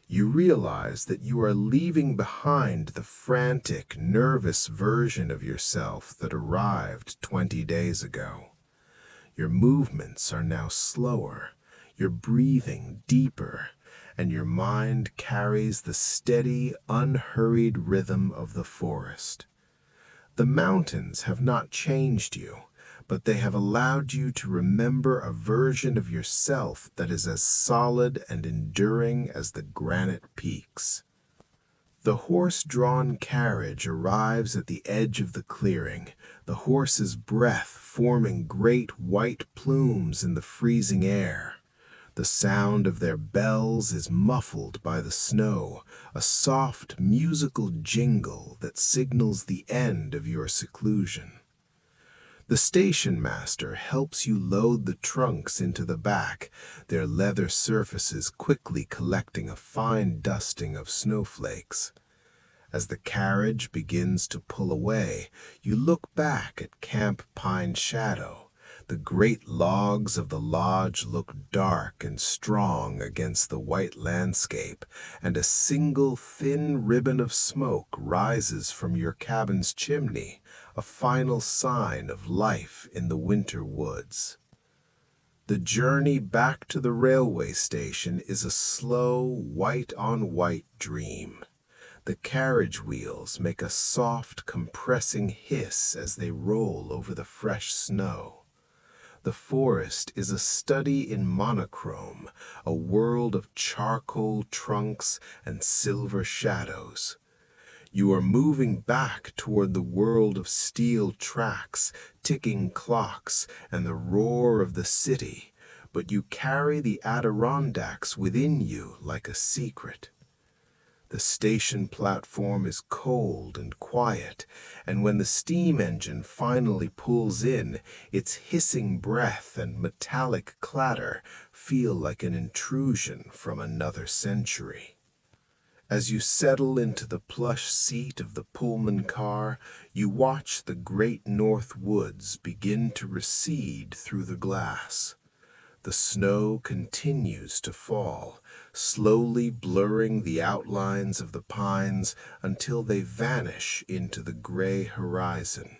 You realize that you are leaving behind the frantic, nervous version of yourself that arrived 20 days ago. Your movements are now slower, your breathing deeper, and your mind carries the steady, unhurried rhythm of the forest. The mountains have not changed you, but they have allowed you to remember a version of yourself that is as solid and enduring as the granite peaks. The horse-drawn carriage arrives at the edge of the clearing, the horse's breath forming great white plumes in the freezing air. The sound of their bells is muffled by the snow, a soft musical jingle that signals the end of your seclusion. The station master helps you load the trunks into the back, their leather surfaces quickly collecting a fine dusting of snowflakes. As the carriage begins to pull away, you look back at Camp Pine Shadow. The great logs of the lodge look dark and strong against the white landscape, and a single thin ribbon of smoke rises from your cabin's chimney, a final sign of life in the winter woods. The journey back to the railway station is a slow, white-on-white dream. The carriage wheels make a soft, compressing hiss as they roll over the fresh snow. The forest is a study in monochrome, a world of charcoal trunks and silver shadows. You are moving back toward the world of steel tracks, ticking clocks, and the roar of the city, but you carry the Adirondacks within you like a secret. The station platform is cold and quiet, and when the steam engine finally pulls in, its hissing breath and metallic clatter feel like an intrusion from another century. As you settle into the plush seat of the Pullman car, you watch the great north woods begin to recede through the glass. The snow continues to fall, slowly blurring the outlines of the pines until they vanish into the gray horizon.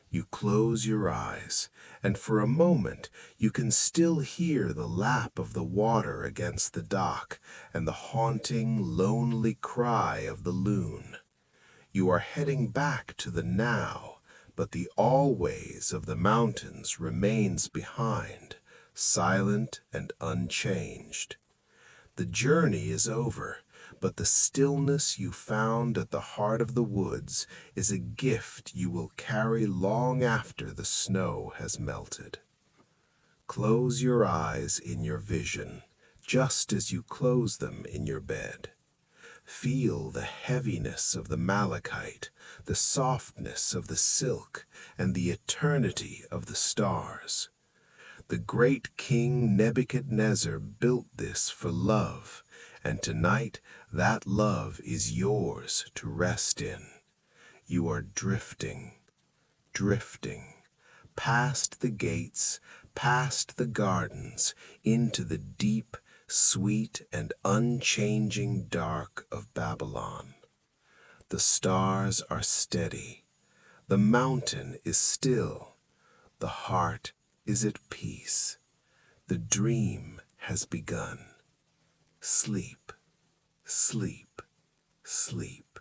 You close your eyes, and for a moment you can still hear the lap of the water against the dock and the haunting, lonely cry of the loon. You are heading back to the now, but the always of the mountains remains behind, silent and unchanged. The journey is over, but the stillness you found at the heart of the woods is a gift you will carry long after the snow has melted. Close your eyes in your vision, just as you close them in your bed. Feel the heaviness of the malachite, the softness of the silk, and the eternity of the stars. The great King Nebuchadnezzar built this for love, and tonight that love is yours to rest in. You are drifting, drifting, past the gates, past the gardens, into the deep, sweet, and unchanging dark of Babylon. The stars are steady, the mountain is still, the heart is at peace. The dream has begun. Sleep, sleep, sleep.